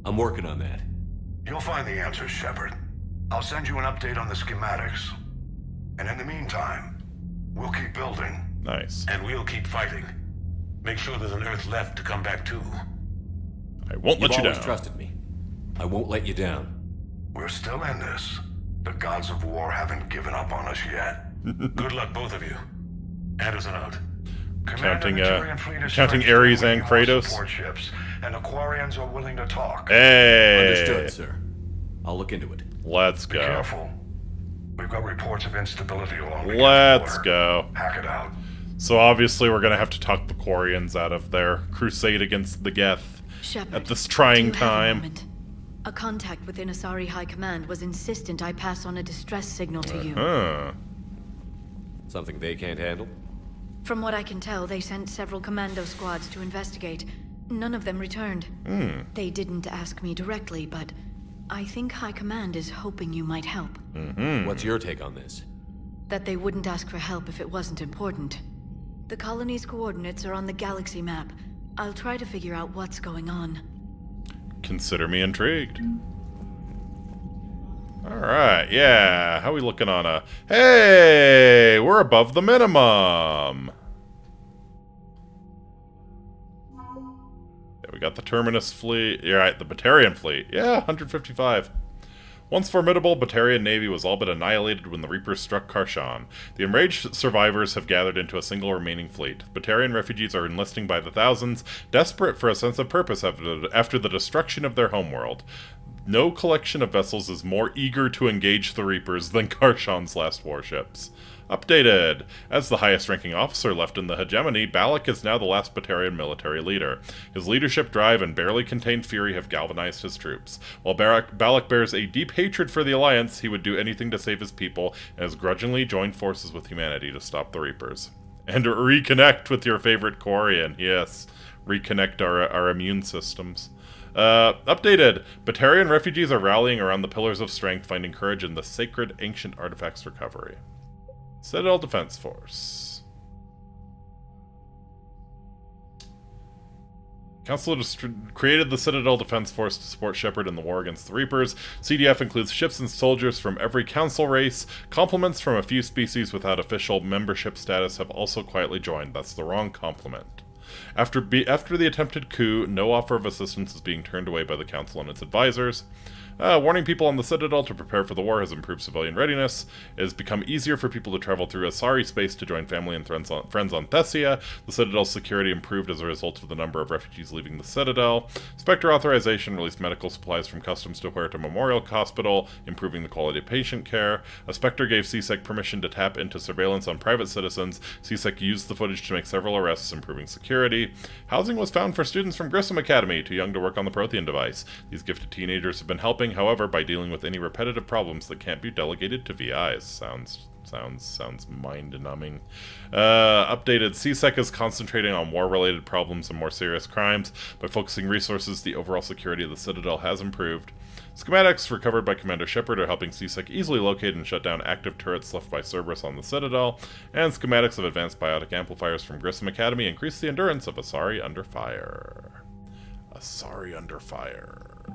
I'm working on that. You'll find the answers, Shepard. I'll send you an update on the schematics. And in the meantime, we'll keep building. Nice. And we'll keep fighting. Make sure there's an Earth left to come back to. I won't let You've you always down. trusted me. I won't let you down. We're still in this. The gods of war haven't given up on us yet. Good luck, both of you. Anderson out. Counting, the Turian fleet is counting starting Ares to and bring more Kratos. support ships, and Aquarians are willing to talk. Hey! Understood, sir. I'll look into it. Let's Be go. careful. We've got reports of instability along the Let's border. go. Hack it out. So obviously we're gonna have to talk the Quarians out of their crusade against the Geth Shepard, at this do trying you have a time. moment? A contact within Asari High Command was insistent I pass on a distress signal to you. Huh. Something they can't handle? From what I can tell, they sent several commando squads to investigate. None of them returned. They didn't ask me directly, but I think High Command is hoping you might help. What's your take on this? That they wouldn't ask for help if it wasn't important. The colony's coordinates are on the galaxy map. I'll try to figure out what's going on. Consider me intrigued. Alright, yeah. How we looking on a... Hey! We're above the minimum! Yeah, we got the Terminus fleet. Yeah, right, the Batarian fleet. Yeah, 155. Once formidable, Batarian Navy was all but annihilated when the Reapers struck Karshan. The enraged survivors have gathered into a single remaining fleet. Batarian refugees are enlisting by the thousands, desperate for a sense of purpose after the destruction of their homeworld. No collection of vessels is more eager to engage the Reapers than Karshan's last warships. Updated! As the highest-ranking officer left in the hegemony, Balak is now the last Batarian military leader. His leadership drive and barely contained fury have galvanized his troops. While Balak bears a deep hatred for the Alliance, he would do anything to save his people, and has grudgingly joined forces with humanity to stop the Reapers. And reconnect with your favorite Quarian, yes. Reconnect our immune systems. Updated. Batarian refugees are rallying around the Pillars of Strength, finding courage in the sacred ancient artifacts recovery. Citadel Defense Force. Council created the Citadel Defense Force to support Shepard in the war against the Reapers. CDF includes ships and soldiers from every Council race. Complements from a few species without official membership status have also quietly joined. That's the wrong complement. After the attempted coup, no offer of assistance is being turned away by the Council and its advisors. Warning people on the Citadel to prepare for the war has improved civilian readiness. It has become easier for people to travel through Asari space to join family and friends on Thessia. The Citadel's security improved as a result of the number of refugees leaving the Citadel. Spectre authorization released medical supplies from Customs to Huerta Memorial Hospital, improving the quality of patient care. A Spectre gave CSEC permission to tap into surveillance on private citizens. CSEC used the footage to make several arrests, improving security. Housing was found for students from Grissom Academy, too young to work on the Prothean device. These gifted teenagers have been helping, however, by dealing with any repetitive problems that can't be delegated to VIs. Sounds mind-numbing. Updated. CSEC is concentrating on war-related problems and more serious crimes. By focusing resources, the overall security of the Citadel has improved. Schematics recovered by Commander Shepard are helping CSEC easily locate and shut down active turrets left by Cerberus on the Citadel, and schematics of advanced biotic amplifiers from Grissom Academy increase the endurance of Asari under fire. Asari under fire.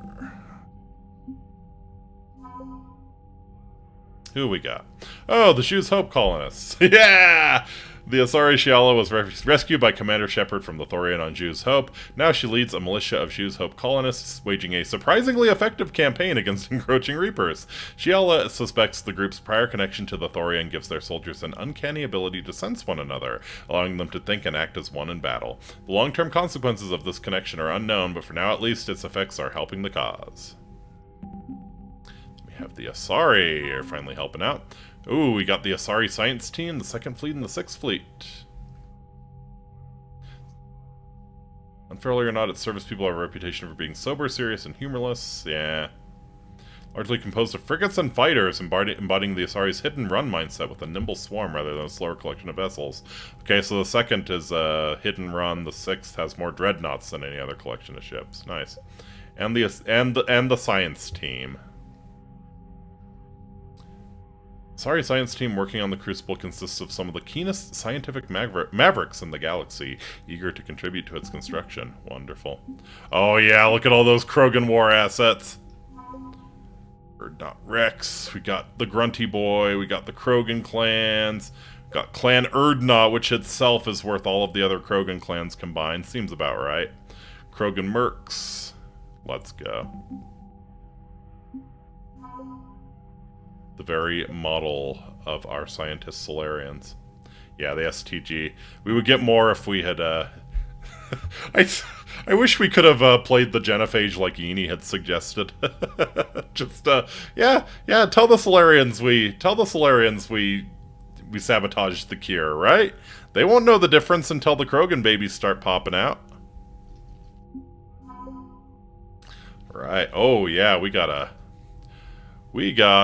Who we got? Oh, the Shoes Hope colonists. Yeah! The Asari Shiala was rescued by Commander Shepard from the Thorian on Shoes Hope. Now she leads a militia of Shoes Hope colonists, waging a surprisingly effective campaign against encroaching Reapers. Shiala suspects the group's prior connection to the Thorian gives their soldiers an uncanny ability to sense one another, allowing them to think and act as one in battle. The long-term consequences of this connection are unknown, but for now at least its effects are helping the cause. We have the Asari are finally helping out. Ooh, we got the Asari Science Team, the 2nd Fleet, and the 6th Fleet. Unfairly or not, its service people have a reputation for being sober, serious, and humorless. Yeah. Largely composed of frigates and fighters, embodying the Asari's hit-and-run mindset with a nimble swarm rather than a slower collection of vessels. Okay, so the 2nd is hit-and-run, the 6th has more dreadnoughts than any other collection of ships. Nice. And the Science Team. Asari Science Team working on the Crucible consists of some of the keenest scientific mavericks in the galaxy, eager to contribute to its construction. Wonderful. Oh yeah, look at all those Krogan war assets. Urdnot Rex, we got the Grunty Boy, we got the Krogan clans, got Clan Urdnot, which itself is worth all of the other Krogan clans combined. Seems about right. Krogan Mercs. Let's go. The very model of our scientist Solarians. Yeah, the STG. We would get more if we had, I wish we could have played the Genophage like Yini had suggested. Just, yeah, tell the Solarians we sabotaged the cure, right? They won't know the difference until the Krogan babies start popping out. Right, oh yeah, we got a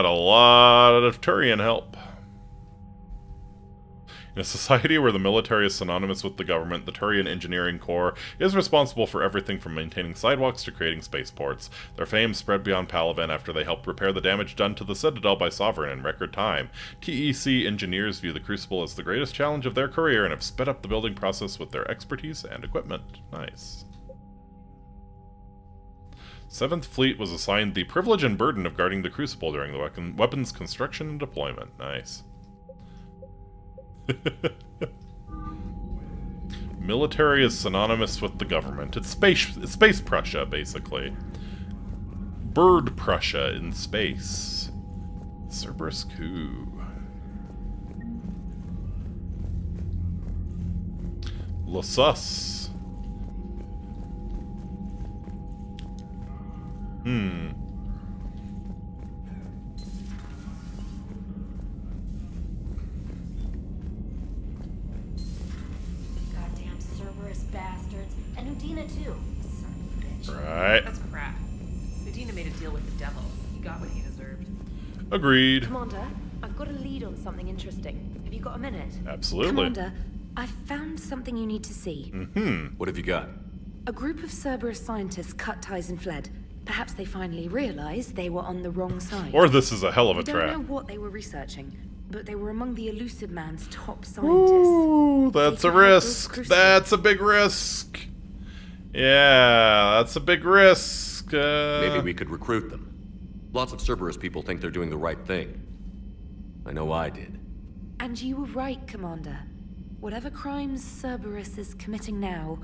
lot of Turian help. In a society where the military is synonymous with the government, the Turian Engineering Corps is responsible for everything from maintaining sidewalks to creating spaceports. Their fame spread beyond Palaven after they helped repair the damage done to the Citadel by Sovereign in record time. TEC engineers view the Crucible as the greatest challenge of their career and have sped up the building process with their expertise and equipment. Nice. 7th Fleet was assigned the privilege and burden of guarding the Crucible during the weapons construction and deployment. Nice. Military is synonymous with the government. It's space Prussia, basically. Bird Prussia in space. Cerberus coup. Llerose. Goddamn Cerberus bastards. And Udina too. Son of a bitch. Right. That's crap. Udina made a deal with the devil. He got what he deserved. Agreed. Commander, I've got a lead on something interesting. Have you got a minute? Absolutely. Commander, I found something you need to see. What have you got? A group of Cerberus scientists cut ties and fled. Perhaps they finally realized they were on the wrong side. Or this is a hell of a We trap. don't know what they were researching, but they were among the Elusive Man's top scientists. Ooh, that's a risk. That's a big risk. Yeah, that's a big risk. Maybe we could recruit them. Lots of Cerberus people think they're doing the right thing. I know I did. And you were right, Commander. Whatever crimes Cerberus is committing now,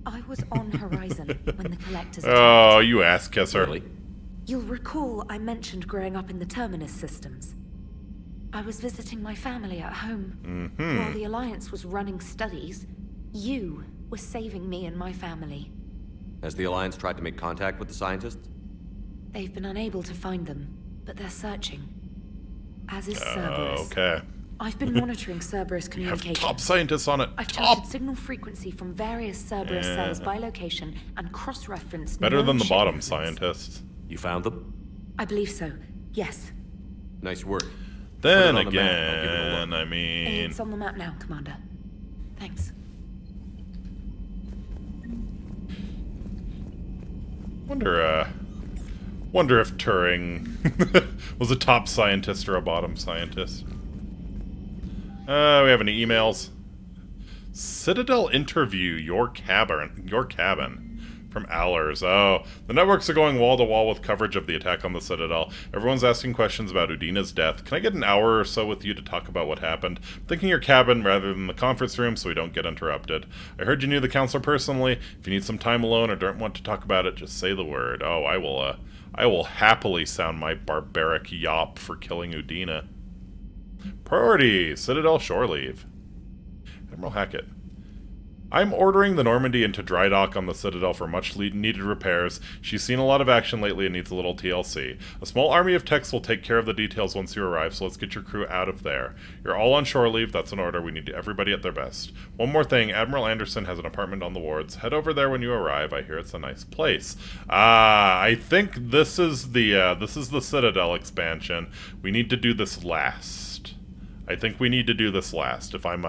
I was on Horizon when the Collectors attacked. Oh, you ass kisser. Really? You'll recall I mentioned growing up in the Terminus systems. I was visiting my family at home. While the Alliance was running studies, you were saving me and my family. Has the Alliance tried to make contact with the scientists? They've been unable to find them, but they're searching. As is Cerberus. Okay. I've been monitoring Cerberus You communication. have top scientists on it. I've charted signal frequency from various Cerberus cells by location and cross-referenced. Better than the known bottom shipments. scientists. You found them? I believe so. Yes. Nice work. Then Put it on the map and I'll give it a again, look. I mean... It's on the map now, Commander. Thanks. Wonder if Turing was a top scientist or a bottom scientist. We have any emails? Citadel interview, your cabin. From Llerose. Oh, the networks are going wall to wall with coverage of the attack on the Citadel. Everyone's asking questions about Udina's death. Can I get an hour or so with you to talk about what happened? I'm thinking your cabin rather than the conference room so we don't get interrupted. I heard you knew the Counselor personally. If you need some time alone or don't want to talk about it, just say the word. Oh, I will happily sound my barbaric yawp for killing Udina. Priority, Citadel shore leave. Admiral Hackett. I'm ordering the Normandy into dry dock on the Citadel for much needed repairs. She's seen a lot of action lately and needs a little TLC. A small army of techs will take care of the details once you arrive, so let's get your crew out of there. You're all on shore leave, that's an order. We need everybody at their best. One more thing, Admiral Anderson has an apartment on the wards. Head over there when you arrive. I hear it's a nice place. I think this is the Citadel expansion. We need to do this last. I think we need to do this last. If I'm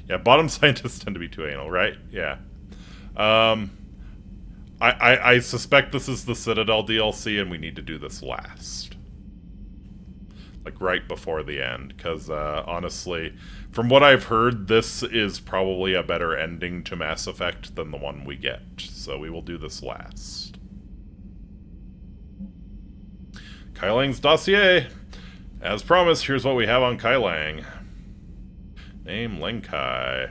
yeah, bottom scientists tend to be too anal, right? Yeah. I suspect this is the Citadel DLC, and we need to do this last. Like, right before the end, because, honestly, from what I've heard, this is probably a better ending to Mass Effect than the one we get. So we will do this last. Kai Lang's dossier. As promised, here's what we have on Kai Lang. Name Lenkai.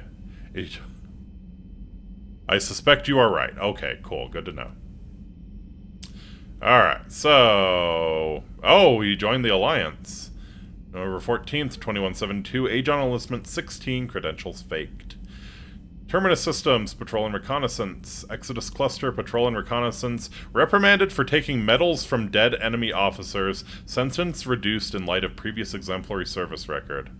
I suspect you are right. Okay, cool. Good to know. Alright, so... Oh, you joined the Alliance. November 14th, 2172. Age on enlistment 16. Credentials faked. Terminus Systems, Patrol and Reconnaissance. Exodus Cluster, Patrol and Reconnaissance. Reprimanded for taking medals from dead enemy officers. Sentence reduced in light of previous exemplary service record.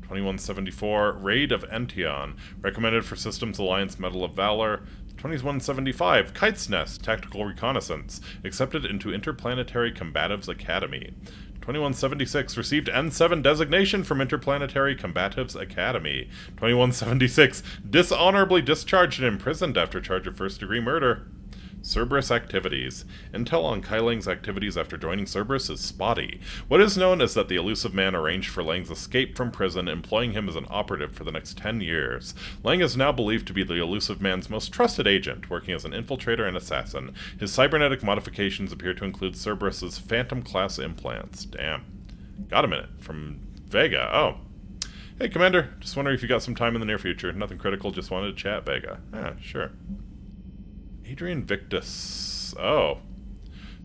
2174, Raid of Ention, recommended for Systems Alliance Medal of Valor. 2175, Kite's Nest, Tactical Reconnaissance, accepted into Interplanetary Combatives Academy. 2176 received N7 designation from Interplanetary Combatives Academy. 2176 dishonorably discharged and imprisoned after charge of first-degree murder. Cerberus activities. Intel on Kai Lang's activities after joining Cerberus is spotty. What is known is that the elusive man arranged for Lang's escape from prison, employing him as an operative for the next 10 years. Lang is now believed to be the elusive man's most trusted agent, working as an infiltrator and assassin. His cybernetic modifications appear to include Cerberus's Phantom-class implants. Damn. Got a minute. From Vega. Oh. Hey, Commander. Just wondering if you got some time in the near future. Nothing critical, just wanted to chat, Vega. Ah, sure. Adrian Victus. Oh.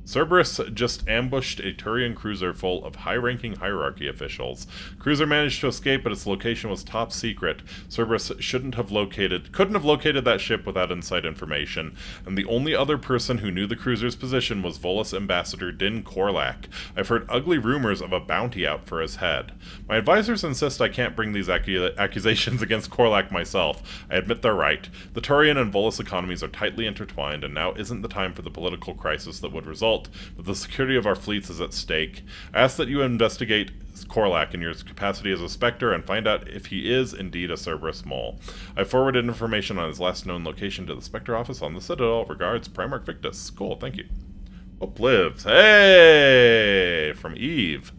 Cerberus just ambushed a Turian cruiser full of high-ranking hierarchy officials. Cruiser managed to escape, but its location was top secret. Cerberus couldn't have located that ship without inside information, and the only other person who knew the cruiser's position was Volus Ambassador Din Korlak. I've heard ugly rumors of a bounty out for his head. My advisors insist I can't bring these accusations against Korlak myself. I admit they're right. The Turian and Volus economies are tightly intertwined, and now isn't the time for the political crisis that would result, but the security of our fleets is at stake. I ask that you investigate Korlak in your capacity as a Spectre and find out if he is indeed a Cerberus mole. I forwarded information on his last known location to the Spectre office on the Citadel. Regards, Primarch Victus. Cool, thank you. Hope lives. Hey! From Eve.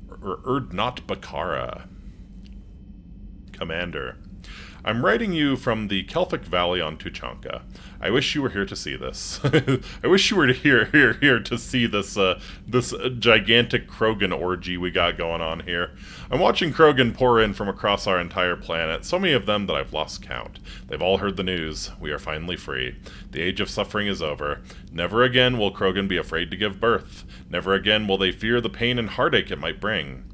Erdnot Bakara. Commander. I'm writing you from the Kelphic Valley on Tuchanka. I wish you were here to see this. I wish you were here to see this this gigantic Krogan orgy we got going on here. I'm watching Krogan pour in from across our entire planet, so many of them that I've lost count. They've all heard the news. We are finally free. The age of suffering is over. Never again will Krogan be afraid to give birth. Never again will they fear the pain and heartache it might bring.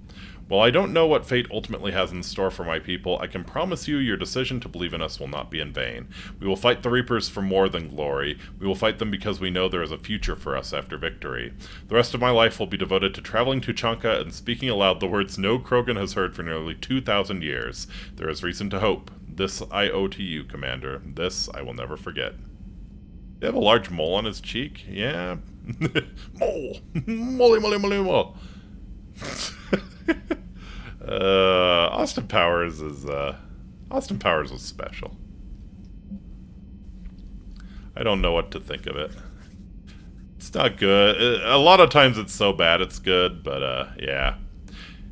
While I don't know what fate ultimately has in store for my people, I can promise you your decision to believe in us will not be in vain. We will fight the Reapers for more than glory. We will fight them because we know there is a future for us after victory. The rest of my life will be devoted to traveling to Tuchanka and speaking aloud the words no Krogan has heard for nearly 2,000 years. There is reason to hope. This I owe to you, Commander. This I will never forget. You have a large mole on his cheek? Yeah. Mole! Mole. Austin Powers was special. I don't know what to think of it. It's not good. A lot of times it's so bad it's good, but yeah.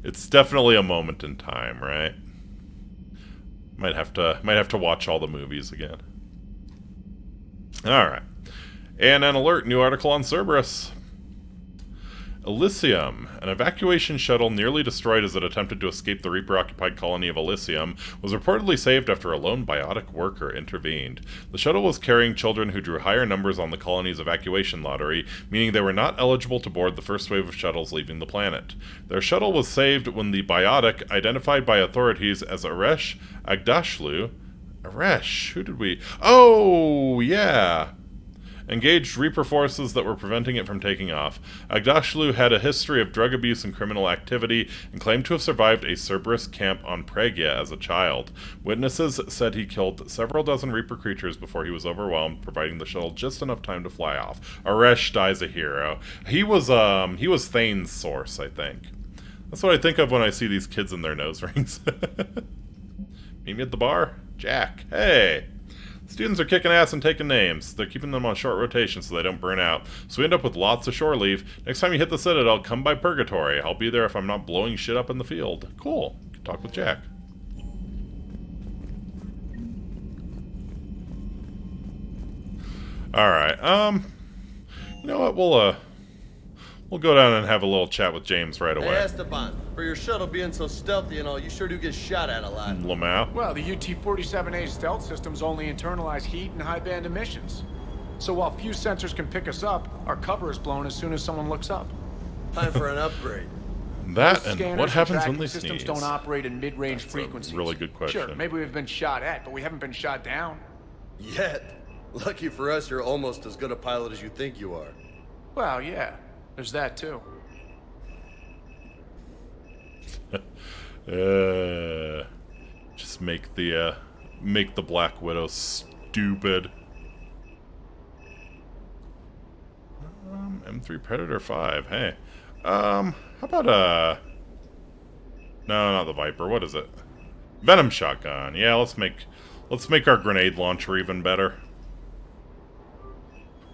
It's definitely a moment in time, right? Might have to watch all the movies again. Alright. And an alert, new article on Cerberus. Elysium. An evacuation shuttle nearly destroyed as it attempted to escape the Reaper-occupied colony of Elysium was reportedly saved after a lone biotic worker intervened. The shuttle was carrying children who drew higher numbers on the colony's evacuation lottery, meaning they were not eligible to board the first wave of shuttles leaving the planet. Their shuttle was saved when the biotic, identified by authorities as Aresh Agdashlu... Aresh? Who did we... Oh, yeah... engaged Reaper forces that were preventing it from taking off. Agdashlu had a history of drug abuse and criminal activity and claimed to have survived a Cerberus camp on Pragia as a child. Witnesses said he killed several dozen Reaper creatures before he was overwhelmed, providing the shuttle just enough time to fly off. Aresh dies a hero. He was Thane's source, I think. That's what I think of when I see these kids in their nose rings. Meet me at the bar? Jack. Hey! Students are kicking ass and taking names. They're keeping them on short rotation so they don't burn out. So we end up with lots of shore leave. Next time you hit the Citadel, come by Purgatory. I'll be there if I'm not blowing shit up in the field. Cool. Can talk with Jack. Alright, you know what, we'll go down and have a little chat with James right away. Hey, Esteban, for your shuttle being so stealthy and all, you sure do get shot at a lot. Lamau. Well, the UT-47A stealth systems only internalize heat and high-band emissions. So while few sensors can pick us up, our cover is blown as soon as someone looks up. Time for an upgrade. That and what happens when they systems sneeze? don't operate in mid-range frequencies. Really good question. Sure, maybe we've been shot at, but we haven't been shot down. Yet. Lucky for us, you're almost as good a pilot as you think you are. Well, yeah. There's that too. Just make the Black Widow stupid. M3 Predator 5. Hey, How about no, not the Viper. What is it? Venom shotgun. Yeah, let's make our grenade launcher even better.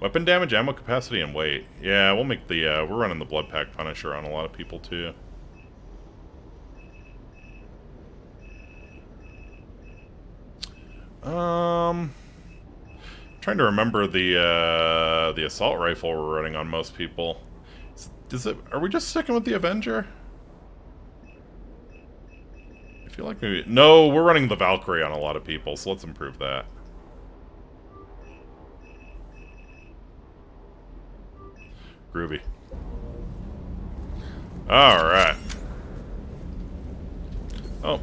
Weapon damage, ammo capacity, and weight. Yeah, we'll make the we're running the Blood Pack Punisher on a lot of people too. Trying to remember the assault rifle we're running on most people. Are we just sticking with the Avenger? I feel like maybe... No, we're running the Valkyrie on a lot of people, so let's improve that. Groovy. Alright. Oh.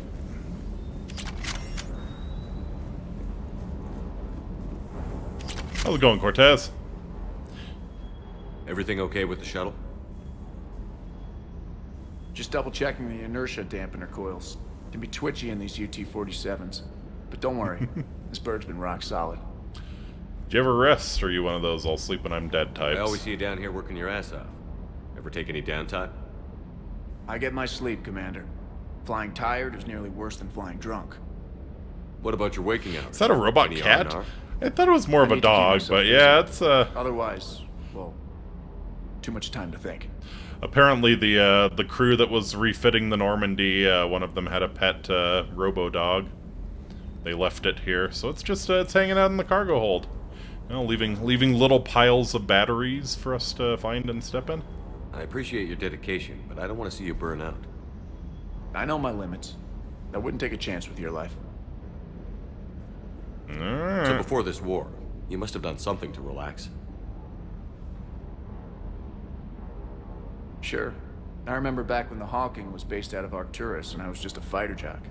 How's it going, Cortez? Everything okay with the shuttle? Just double checking the inertia dampener coils. Can be twitchy in these UT-47s. But don't worry, this bird's been rock solid. Do you ever rest, or are you one of those I'll sleep when I'm dead types? I always see you down here working your ass off. Ever take any downtime? I get my sleep, Commander. Flying tired is nearly worse than flying drunk. What about your waking hours? Is that a robot Any cat? R&R? I thought it was more of a dog, but yeah, it's Otherwise, well, too much time to think. Apparently the crew that was refitting the Normandy, one of them had a pet robo dog. They left it here, so it's just it's hanging out in the cargo hold. You know, leaving little piles of batteries for us to find and step in. I appreciate your dedication, but I don't want to see you burn out. I know my limits. I wouldn't take a chance with your life. So before this war, you must have done something to relax. Sure. I remember back when the Hawking was based out of Arcturus and I was just a fighter jock.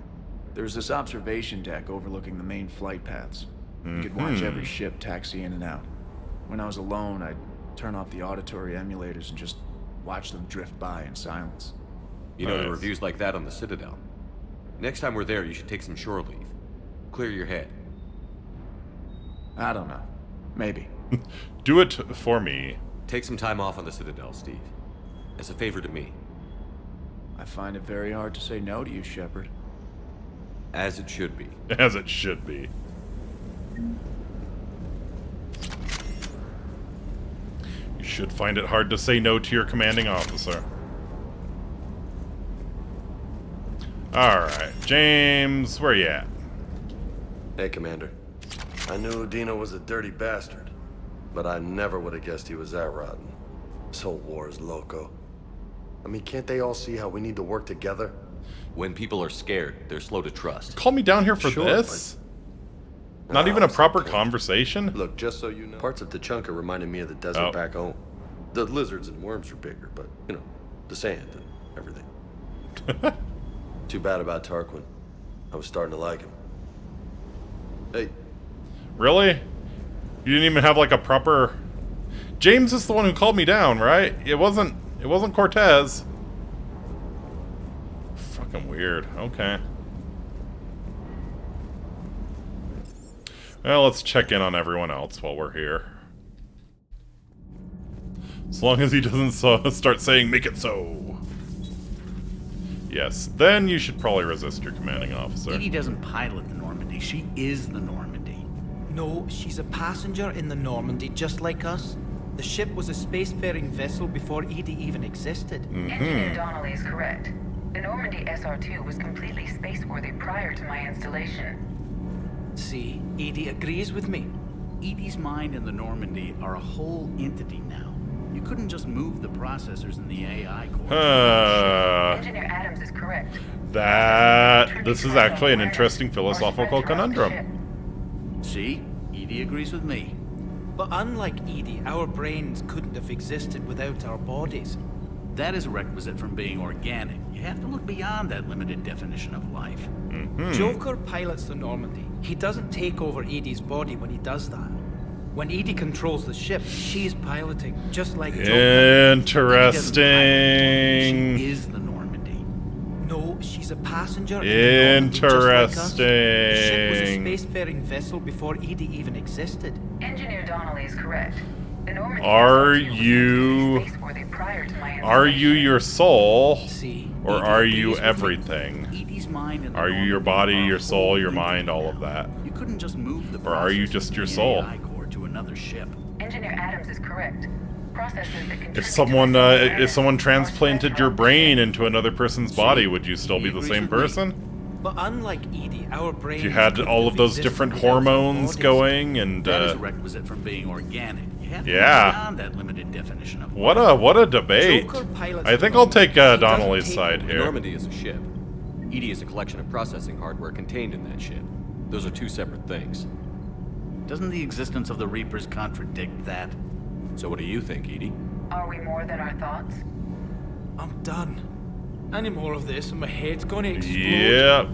There was this observation deck overlooking the main flight paths. You could watch every ship taxi in and out. When I was alone, I'd turn off the auditory emulators and just watch them drift by in silence. You know, the reviews like that on the Citadel. Next time we're there, you should take some shore leave. Clear your head. I don't know. Maybe. Do it for me. Take some time off on the Citadel, Steve. As a favor to me. I find it very hard to say no to you, Shepard. As it should be. As it should be. You should find it hard to say no to your commanding officer. Alright, James, where you at? Hey, Commander. I knew Dino was a dirty bastard, but I never would have guessed he was that rotten. This whole war is loco. I mean, can't they all see how we need to work together? When people are scared, they're slow to trust. Call me down here for this? Not even a proper conversation? Look, just so you know, parts of Tachanka reminded me of the desert back home. The lizards and worms are bigger, but, you know, the sand and everything. Too bad about Tarquin. I was starting to like him. Hey. Really? You didn't even have like a proper... James is the one who called me down, right? It wasn't Cortez. Fucking weird. Okay. Well, let's check in on everyone else while we're here. As long as he doesn't start saying, "Make it so." Yes, then you should probably resist your commanding officer. Edie doesn't pilot the Normandy, she is the Normandy. No, she's a passenger in the Normandy, just like us. The ship was a spacefaring vessel before Edie even existed. Engineer Donnelly is correct. The Normandy SR-2 was completely spaceworthy prior to my installation. See, Edie agrees with me. Edie's mind and the Normandy are a whole entity now. You couldn't just move the processors in the AI core. Engineer Adams is correct. This is actually an interesting philosophical conundrum. See? Edie agrees with me. But unlike Edie, our brains couldn't have existed without our bodies. That is a requisite from being organic. You have to look beyond that limited definition of life. Joker pilots the Normandy. He doesn't take over Edie's body when he does that. When Edie controls the ship, she's piloting, just like Joker. Interesting. She is the Normandy. No, she's a passenger. Interesting. The ship was a spacefaring vessel before Edie even existed. Engineer Donnelly is correct. The Normandy Are SR2 was you... completely spaceworthy prior to my Are you your soul? See, Or Edie are agrees you with me. everything? Edie's mind and the Are you your Normandy body, are your a soul, whole your entity mind, all of now. that? You couldn't just move the Or are you processors just from your the soul? AI core to another ship. Engineer Adams is correct. Processes that contribute If to someone, our if someone awareness are transplanted spread your throughout the brain ship. into another person's body, would you still be the same person? But unlike Edie, our brains If you had couldn't all of have those existed different without our hormones bodies. going and, That is a requisite from being organic. You have to yeah. go beyond that limited definition of What a debate. Joker pilots I think I'll take Donnelly's side The here. Normandy is a ship. Edie is a collection of processing hardware contained in that ship. Those are two separate things. Doesn't the existence of the Reapers contradict that? So what do you think, Edie? Are we more than our thoughts? I'm done. Any more of this and my head's gonna explode. Yep.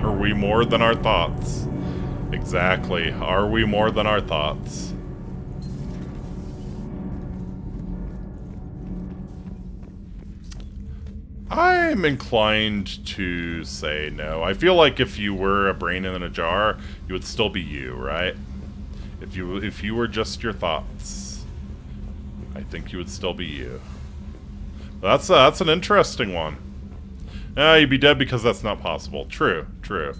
Are we more than our thoughts? Exactly. Are we more than our thoughts? I'm inclined to say no. I feel like if you were a brain in a jar, you would still be you, right? If you were just your thoughts, I think you would still be you. That's an interesting one. You'd be dead because that's not possible. True, true.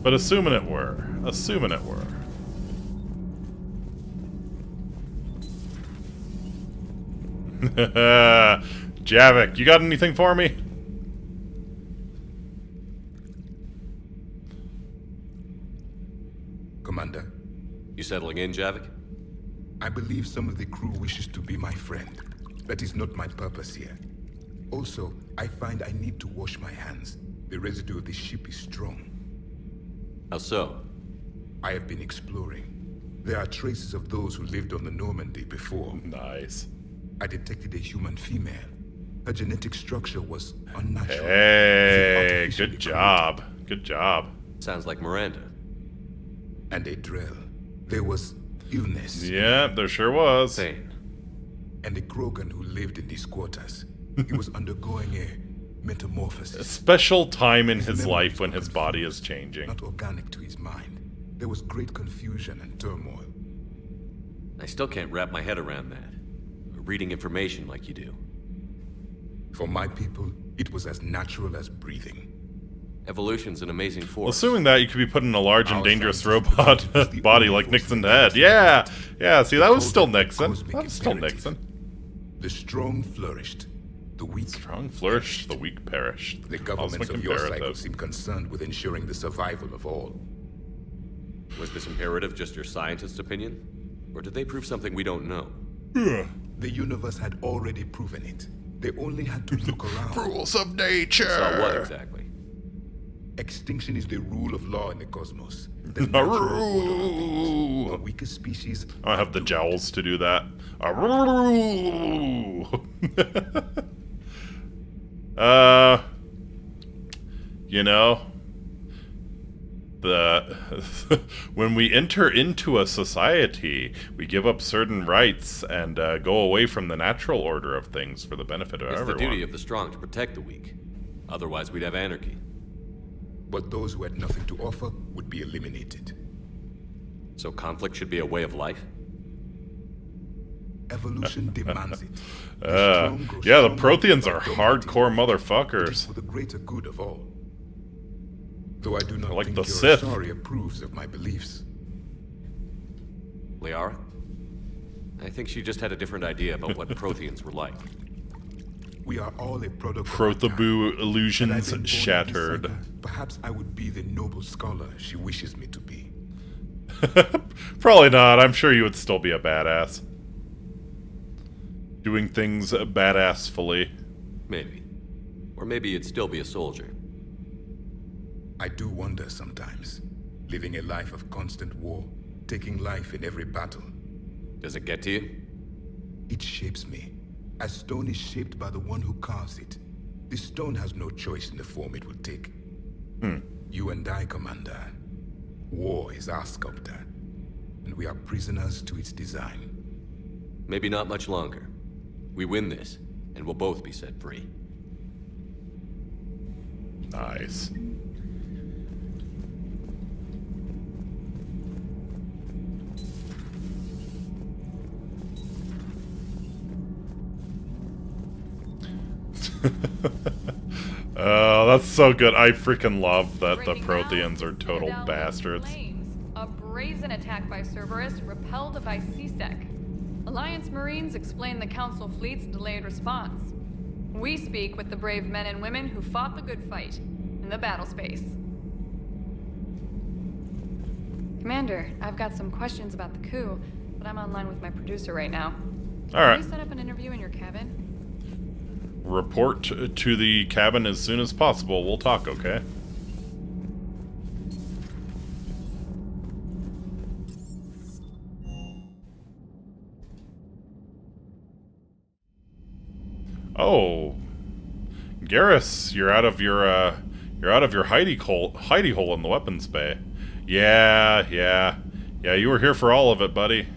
But assuming it were. Assuming it were. Javik, you got anything for me? Commander. You settling in, Javik? I believe some of the crew wishes to be my friend. That is not my purpose here. Also, I find I need to wash my hands. The residue of the ship is strong. How so? I have been exploring. There are traces of those who lived on the Normandy before. Nice. I detected a human female. Her genetic structure was unnatural. Hey, good job. Good job. Sounds like Miranda. And a drill. There was illness. Yeah, there sure was. Pain. And a Krogan who lived in these quarters. He was undergoing a metamorphosis. A special time in his life when his body is changing. Not organic to his mind. There was great confusion and turmoil. I still can't wrap my head around that. Reading information like you do. For my people, it was as natural as breathing. Evolution's an amazing force. Assuming that, you could be put in a large and dangerous robot body like Nixon Head. Yeah! Yeah, see, that was still Nixon. That was still Nixon. The strong flourished. The weak... Strong flourished, the weak perished. The governments of your cycle seem concerned with ensuring the survival of all. Was this imperative just your scientist's opinion? Or did they prove something we don't know? The universe had already proven it. They only had to look around. Rules of nature! So what exactly? Extinction is the rule of law in the cosmos. The natural order of things. The weakest species... I don't have the jowls to do that. You know, when we enter into a society, we give up certain rights and go away from the natural order of things for the benefit of everyone. It's the duty of the strong to protect the weak. Otherwise, we'd have anarchy. But those who had nothing to offer would be eliminated. So conflict should be a way of life? Evolution demands it. Yeah, the Protheans are hardcore motherfuckers. For the greater good of all. Though I do not like think the your Sith. Asari approves of my beliefs. Liara? I think she just had a different idea about what Protheans were like. We are all a product of Prothaboo illusions shattered. Perhaps I would be the noble scholar she wishes me to be. Probably not. I'm sure you would still be a badass. Doing things badassfully. Maybe. Or maybe you'd still be a soldier. I do wonder sometimes. Living a life of constant war, taking life in every battle. Does it get to you? It shapes me. As stone is shaped by the one who carves it. The stone has no choice in the form it will take. You and I, Commander. War is our sculptor. And we are prisoners to its design. Maybe not much longer. We win this, and we'll both be set free. Nice. Oh, that's so good. I freaking love that the Protheans are total bastards. A brazen attack by Cerberus repelled by CSEC. Alliance Marines explain the Council fleet's delayed response. We speak with the brave men and women who fought the good fight in the battle space. Commander, I've got some questions about the coup, but I'm online with my producer right now. Alright. Can we set up an interview in your cabin? Report to the cabin as soon as possible. We'll talk, okay? Oh, Garrus, you're out of your hidey hole in the weapons bay. Yeah, you were here for all of it, buddy.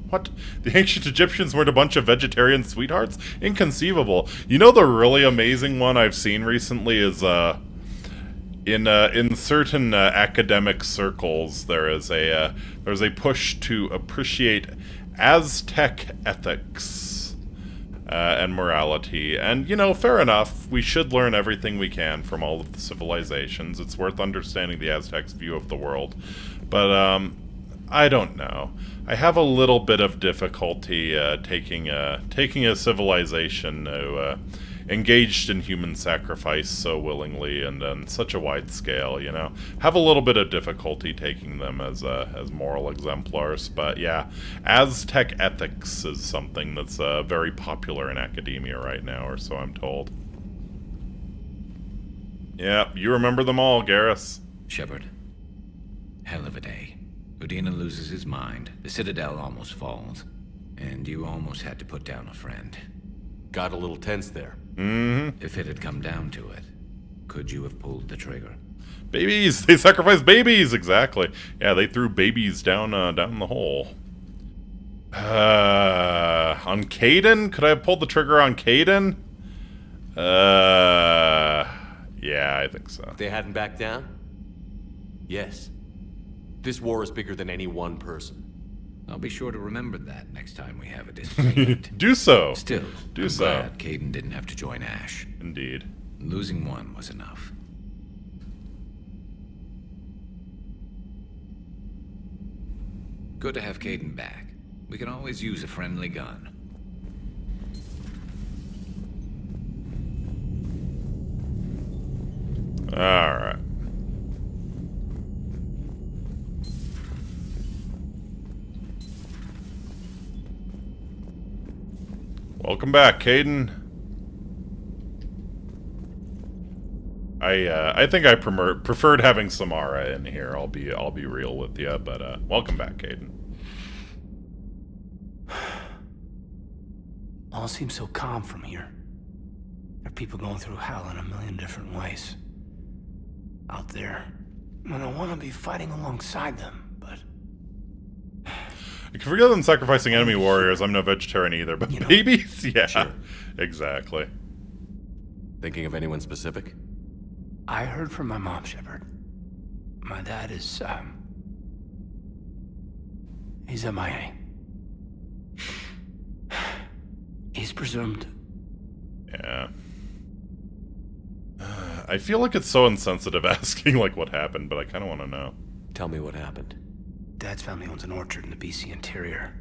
What? The ancient Egyptians weren't a bunch of vegetarian sweethearts? Inconceivable. You know, the really amazing one I've seen recently is in certain academic circles there's a push to appreciate Aztec ethics and morality. And, you know, fair enough, we should learn everything we can from all of the civilizations. It's worth understanding the Aztecs' view of the world. But, I don't know. I have a little bit of difficulty taking a civilization engaged in human sacrifice so willingly and on such a wide scale, you know. Have a little bit of difficulty taking them as moral exemplars. But yeah, Aztec ethics is something that's very popular in academia right now, or so I'm told. Yeah, you remember them all, Garrus. Shepard. Hell of a day. Udina loses his mind, the Citadel almost falls, and you almost had to put down a friend. Got a little tense there. Mm-hmm. If it had come down to it, could you have pulled the trigger? Babies! They sacrificed babies! Exactly. Yeah, they threw babies down the hole. On Kaidan? Could I have pulled the trigger on Kaidan? Yeah, I think so. They hadn't backed down? Yes. This war is bigger than any one person. I'll be sure to remember that next time we have a disagreement. Do so. Still, I'm glad Kaidan didn't have to join Ash. Indeed. Losing one was enough. Good to have Kaidan back. We can always use a friendly gun. Alright. Welcome back, Kaidan. I think I preferred having Samara in here. I'll be real with you, but welcome back, Kaidan. All seems so calm from here. There are people going through hell in a million different ways. Out there. And I want to be fighting alongside them, but... I can forget them sacrificing enemy warriors. I'm no vegetarian either, but babies? Yeah, sure. Exactly. Thinking of anyone specific? I heard from my mom, Shepard. My dad is, he's MIA. He's presumed. Yeah. I feel like it's so insensitive asking, like, what happened, but I kind of want to know. Tell me what happened. Dad's family owns an orchard in the BC interior.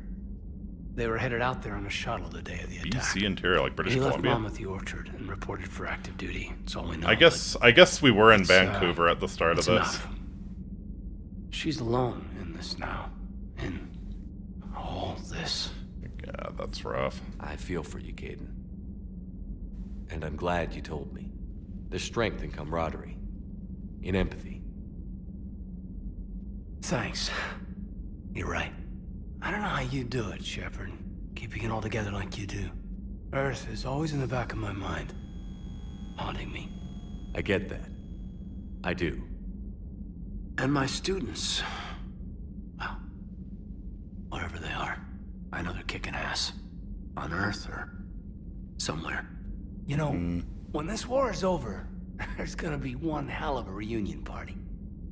They were headed out there on a shuttle the day of the attack. BC interior, like British Columbia? He left Mom at the orchard and reported for active duty. That's all we know. I guess we were in Vancouver at the start of this. Enough. She's alone in this now. In all this. Yeah, that's rough. I feel for you, Kaidan. And I'm glad you told me. There's strength in camaraderie. In empathy. Thanks. You're right. I don't know how you do it, Shepard. Keeping it all together like you do. Earth is always in the back of my mind. Haunting me. I get that. I do. And my students. Well, wherever they are. I know they're kicking ass. On Earth or somewhere. You know, when this war is over, there's gonna be one hell of a reunion party.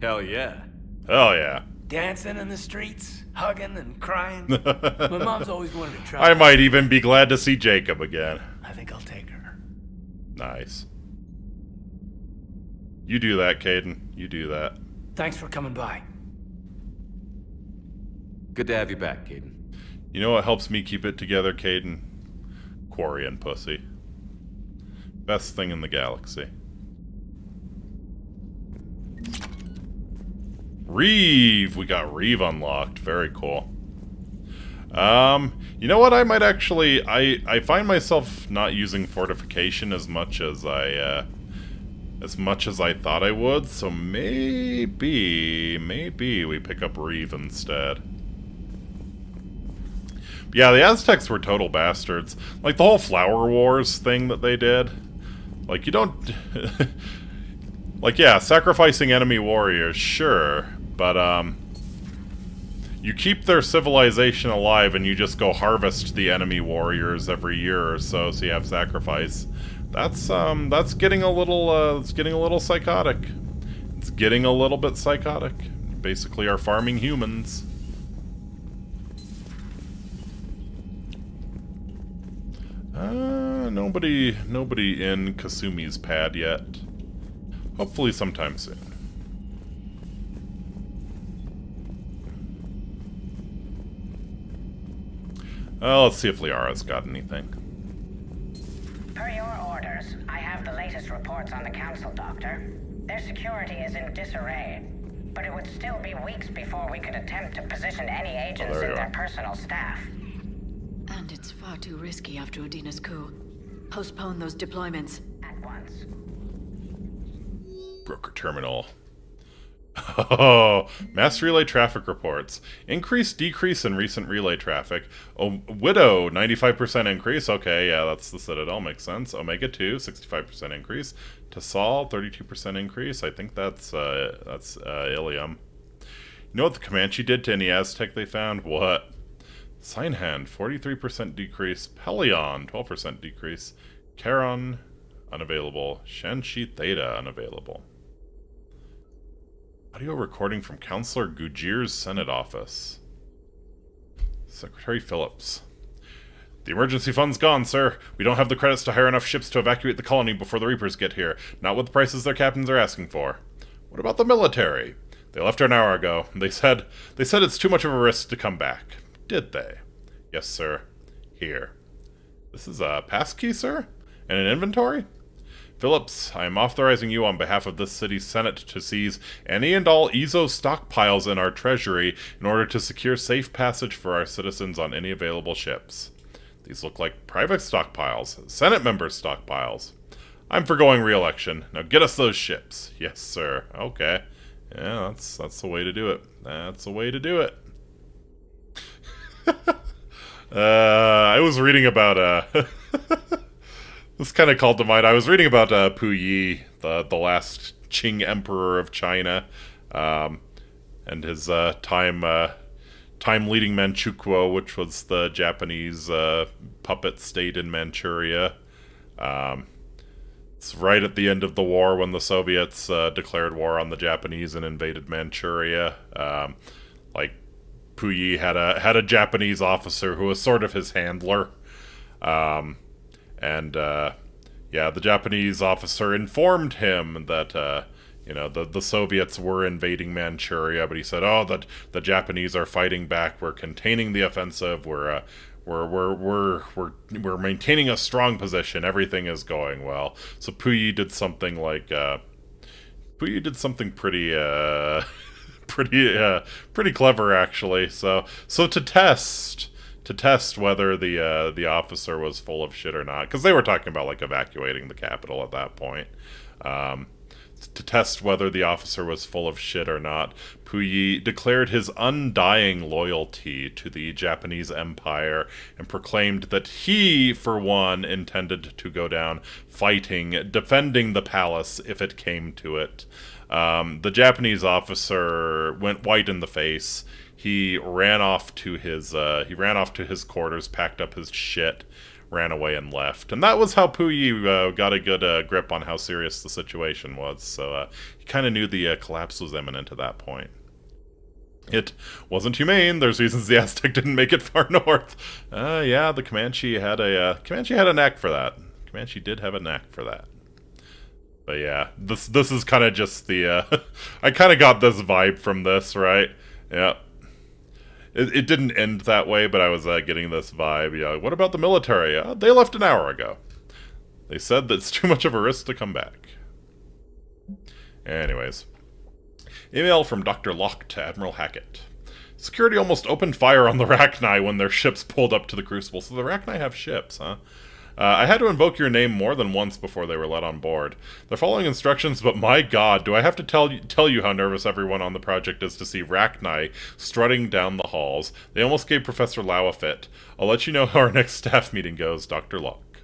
Hell yeah. Hell yeah. Dancing in the streets, hugging and crying. My mom's always wanted to try. I might even be glad to see Jacob again. I think I'll take her. Nice. You do that, Caden. You do that. Thanks for coming by. Good to have you back, Caden. You know what helps me keep it together, Caden? Quarry and pussy. Best thing in the galaxy. Reeve! We got Reeve unlocked. Very cool. You know what? I might actually... I find myself not using fortification as much as I thought I would, so maybe we pick up Reeve instead. But yeah, the Aztecs were total bastards. Like, the whole Flower Wars thing that they did. Like, you don't... like, yeah, sacrificing enemy warriors, sure, but, you keep their civilization alive and you just go harvest the enemy warriors every year or so, so you have sacrifice. That's getting a little psychotic. It's getting a little bit psychotic. Basically are farming humans. Nobody in Kasumi's pad yet. Hopefully sometime soon. Let's see if Liara's got anything. Per your orders, I have the latest reports on the Council, Doctor. Their security is in disarray, but it would still be weeks before we could attempt to position any agents in their personal staff. And it's far too risky after Udina's coup. Postpone those deployments. At once. Broker terminal. Oh, mass relay traffic reports. Increase, decrease in recent relay traffic. Oh, Widow, 95% increase. Okay, yeah, that's the Citadel. Makes sense. Omega 2, 65% increase. Tassal, 32% increase. I think that's Ilium. You know what the Comanche did to any Aztec they found? What? Signhand, 43% decrease. Pelion, 12% decrease. Charon, unavailable. Shanxi Theta, unavailable. Audio recording from Counselor Gujir's Senate office. Secretary Phillips. The emergency fund's gone, sir. We don't have the credits to hire enough ships to evacuate the colony before the Reapers get here. Not with the prices their captains are asking for. What about the military? They left an hour ago. They said it's too much of a risk to come back. Did they? Yes, sir. Here. This is a passkey, sir? And an inventory? Phillips, I am authorizing you on behalf of this city's Senate to seize any and all EZO stockpiles in our treasury in order to secure safe passage for our citizens on any available ships. These look like private stockpiles, Senate members' stockpiles. I'm for going re-election. Now get us those ships. Yes, sir. Okay. Yeah, that's the way to do it. That's the way to do it. I was reading about this kind of called to mind. I was reading about Puyi, the last Qing emperor of China, and his time leading Manchukuo, which was the Japanese puppet state in Manchuria. It's right at the end of the war when the Soviets declared war on the Japanese and invaded Manchuria. Like Puyi had a Japanese officer who was sort of his handler. Yeah, the Japanese officer informed him that, the Soviets were invading Manchuria, but he said, "Oh, the Japanese are fighting back. We're containing the offensive. We're maintaining a strong position. Everything is going well." So Puyi did something like, pretty clever actually. So to test whether the officer was full of shit or not, because they were talking about like evacuating the capital at that point. To test whether the officer was full of shit or not, Puyi declared his undying loyalty to the Japanese Empire and proclaimed that he, for one, intended to go down fighting, defending the palace if it came to it. The Japanese officer went white in the face. He ran off to his quarters, packed up his shit, ran away and left. And that was how Puyi got a good grip on how serious the situation was. So he kind of knew the collapse was imminent at that point. It wasn't humane. There's reasons the Aztec didn't make it far north. Yeah, the Comanche had a knack for that. Comanche did have a knack for that. But yeah, this is kind of just the, I kind of got this vibe from this, right? Yeah. It didn't end that way, but I was getting this vibe. Yeah, what about the military? They left an hour ago. They said that it's too much of a risk to come back. Anyways. Email from Dr. Locke to Admiral Hackett. Security almost opened fire on the Rachni when their ships pulled up to the Crucible. So the Rachni have ships, huh? I had to invoke your name more than once before they were let on board. They're following instructions, but my god, do I have to tell you how nervous everyone on the project is to see Rachni strutting down the halls. They almost gave Professor Lau a fit. I'll let you know how our next staff meeting goes, Dr. Locke.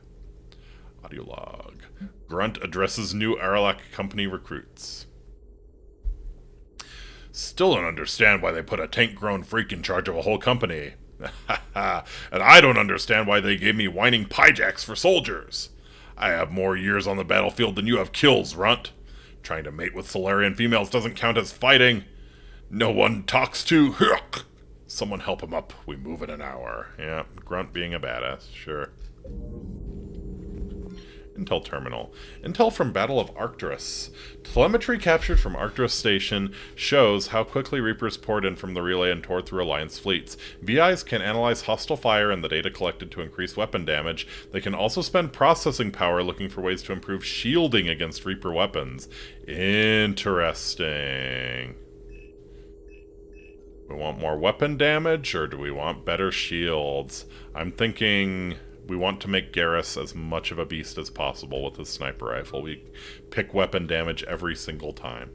Audio log. Grunt addresses new Aralak company recruits. Still don't understand why they put a tank-grown freak in charge of a whole company. And I don't understand why they gave me whining pyjacks for soldiers. I have more years on the battlefield than you have kills, Runt. Trying to mate with Solarian females doesn't count as fighting. No one talks to... Someone help him up. We move in an hour. Yeah, Grunt being a badass, sure. Intel Terminal. Intel from Battle of Arcturus. Telemetry captured from Arcturus Station shows how quickly Reapers poured in from the relay and tore through Alliance fleets. VIs can analyze hostile fire and the data collected to increase weapon damage. They can also spend processing power looking for ways to improve shielding against Reaper weapons. Interesting. We want more weapon damage, or do we want better shields? I'm thinking... we want to make Garrus as much of a beast as possible with his sniper rifle. We pick weapon damage every single time.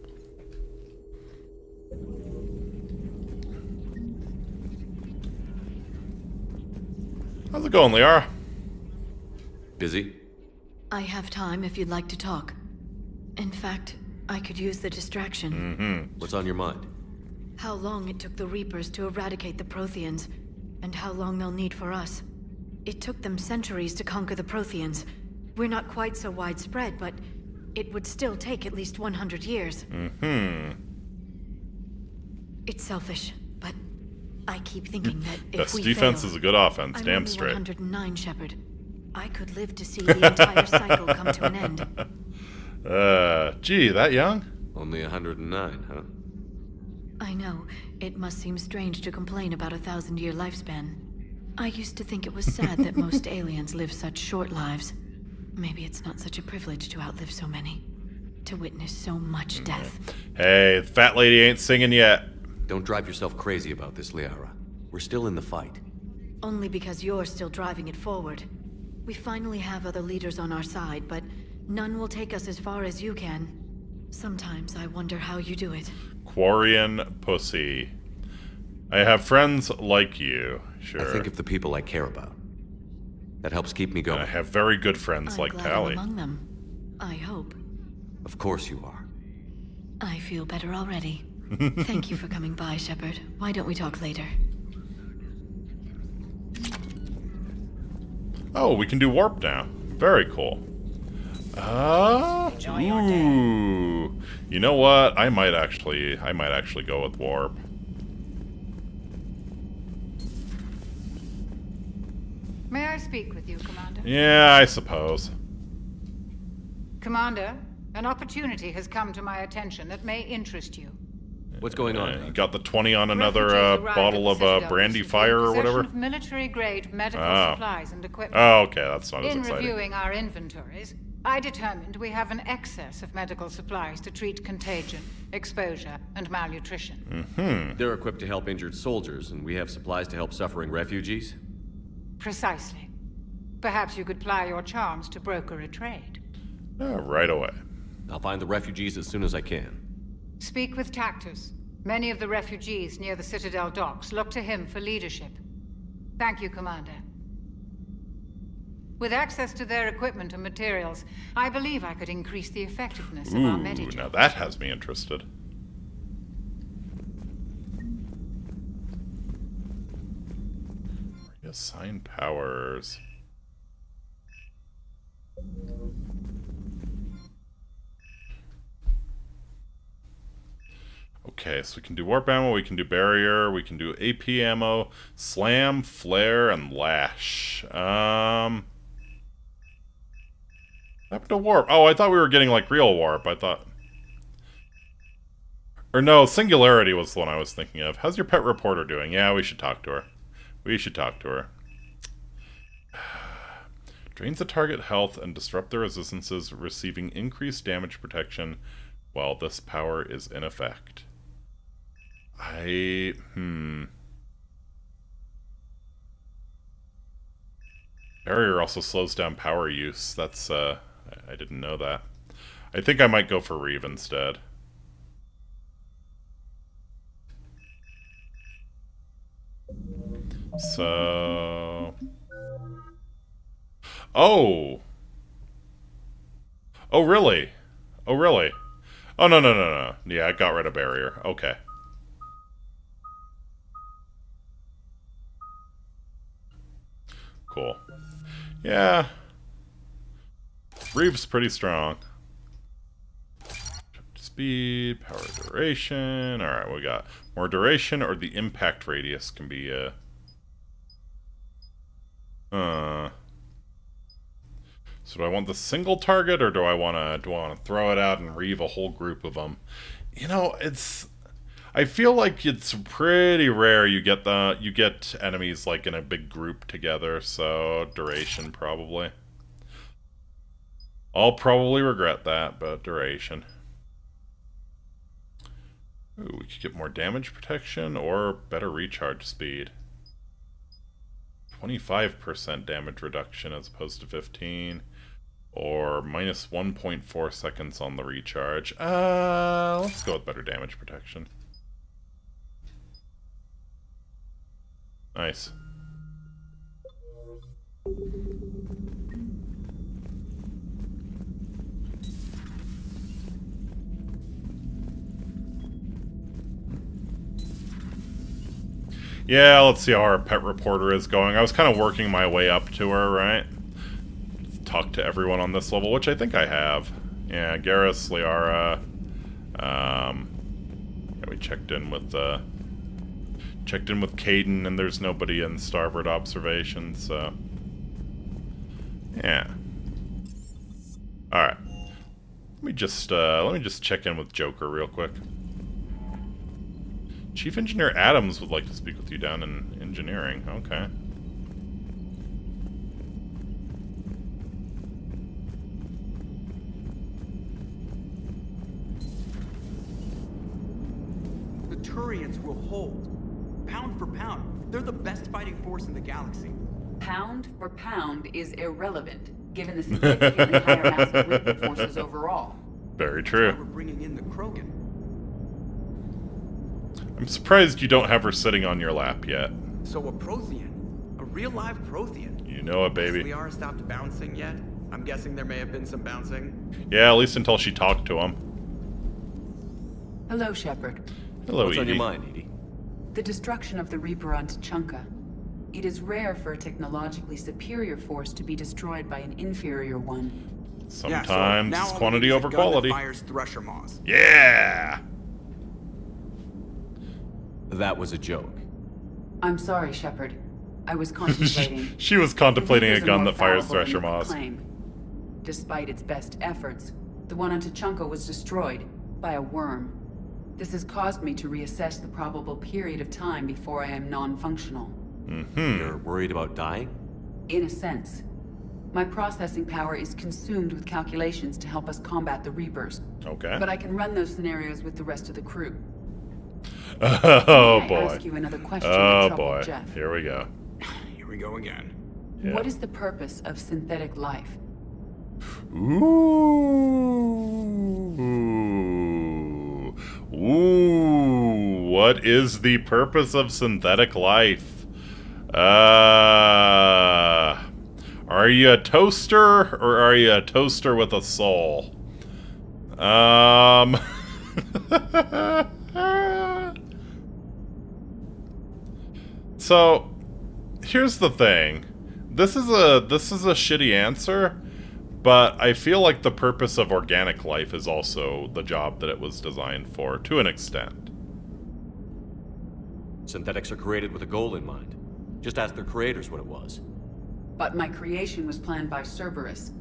How's it going, Liara? Busy? I have time if you'd like to talk. In fact, I could use the distraction. Mm-hmm. What's on your mind? How long it took the Reapers to eradicate the Protheans, and how long they'll need for us. It took them centuries to conquer the Protheans. We're not quite so widespread, but it would still take at least 100 years. Mm-hmm. It's selfish, but I keep thinking that if Best we defense fail, is a good offense, I'm damn only straight. 109, Shepard. I could live to see the entire cycle come to an end. Gee, that young? Only 109, huh? I know. It must seem strange to complain about a 1,000-year lifespan. I used to think it was sad that most aliens live such short lives. Maybe it's not such a privilege to outlive so many. To witness so much death. Hey, the fat lady ain't singing yet. Don't drive yourself crazy about this, Liara. We're still in the fight. Only because you're still driving it forward. We finally have other leaders on our side, but none will take us as far as you can. Sometimes I wonder how you do it. Quarian pussy. I have friends like you, sure. I think of the people I care about. That helps keep me going. I have very good friends like Tally. I'm among them. I hope. Of course you are. I feel better already. Thank you for coming by, Shepard. Why don't we talk later? Oh, we can do warp now. Very cool. Ooh. You know what? I might actually go with warp. May I speak with you, Commander? Yeah, I suppose. Commander, an opportunity has come to my attention that may interest you. What's going on? You got the 20 on another bottle of brandy fire or whatever? Of military-grade medical supplies and equipment. Oh, okay, that's not as exciting. In reviewing our inventories, I determined we have an excess of medical supplies to treat contagion, exposure, and malnutrition. Mm-hmm. They're equipped to help injured soldiers, and we have supplies to help suffering refugees? Precisely. Perhaps you could ply your charms to broker a trade. Right away. I'll find the refugees as soon as I can. Speak with Tactus. Many of the refugees near the Citadel docks look to him for leadership. Thank you, Commander. With access to their equipment and materials, I believe I could increase the effectiveness of our Medijobs. Now that has me interested. Reassign powers. Okay, so we can do warp ammo, we can do barrier, we can do AP ammo, slam, flare, and lash. happened to warp? Oh, I thought we were getting, like, real warp. I thought... Or no, Singularity was the one I was thinking of. How's your pet reporter doing? Yeah, we should talk to her. We should talk to her. Drains the target health and disrupt their resistances, receiving increased damage protection while this power is in effect. Barrier also slows down power use. That's, I didn't know that. I think I might go for Reeve instead. So... Oh! Oh, really? Oh, really? Oh, no. Yeah, I got rid of Barrier. Okay. Cool. Yeah. Reeve's pretty strong. Speed, power duration. Alright, we got more duration, or the impact radius can be, So do I want the single target, or do I want to throw it out and reeve a whole group of them? You know, I feel like it's pretty rare you get enemies like in a big group together, so duration probably. I'll probably regret that, but duration. Ooh, we could get more damage protection or better recharge speed. 25% damage reduction as opposed to 15. Or minus 1.4 seconds on the recharge. Let's go with better damage protection. Nice. Yeah, let's see how our pet reporter is going. I was kind of working my way up to her, right? Talk to everyone on this level, which I think I have. Yeah, Garrus, Liara. Yeah, we checked in with Caden, and there's nobody in starboard observation, so yeah. All right. Let me just check in with Joker real quick. Chief Engineer Adams would like to speak with you down in engineering. Okay. The Turians will hold. Pound for pound, they're the best fighting force in the galaxy. Pound for pound is irrelevant, given the significantly higher mass of Reaper forces overall. Very true. That's why we're bringing in the Krogan. I'm surprised you don't have her sitting on your lap yet. So a Prothean, a real live Prothean. You know it, baby. Has Liara stopped bouncing yet? I'm guessing there may have been some bouncing. Yeah, at least until she talked to him. Hello, Shepard. Hello, What's Edie. on your mind, Edie? The destruction of the Reaper on Tuchanka. It is rare for a technologically superior force to be destroyed by an inferior one. Sometimes it's quantity over quality. Fires Thresher Maws. Yeah! That was a joke. I'm sorry, Shepard. I was contemplating... She was contemplating a gun that fires fallible Thresher than you Maws. claim. Despite its best efforts, the one on Tuchanka was destroyed by a worm. This has caused me to reassess the probable period of time before I am non-functional. You're worried about dying? In a sense. My processing power is consumed with calculations to help us combat the Reapers. Okay. But I can run those scenarios with the rest of the crew. Oh May I boy. ask you another question Oh that troubled boy. Jeff? Here we go. Here we go again. Yeah. What is the purpose of synthetic life? Ooh. Ooh. What is the purpose of synthetic life? Are you a toaster, or are you a toaster with a soul? So, here's the thing. This is a shitty answer, but I feel like the purpose of organic life is also the job that it was designed for, to an extent. Synthetics are created with a goal in mind. Just ask their creators what it was. But my creation was planned by Cerberus.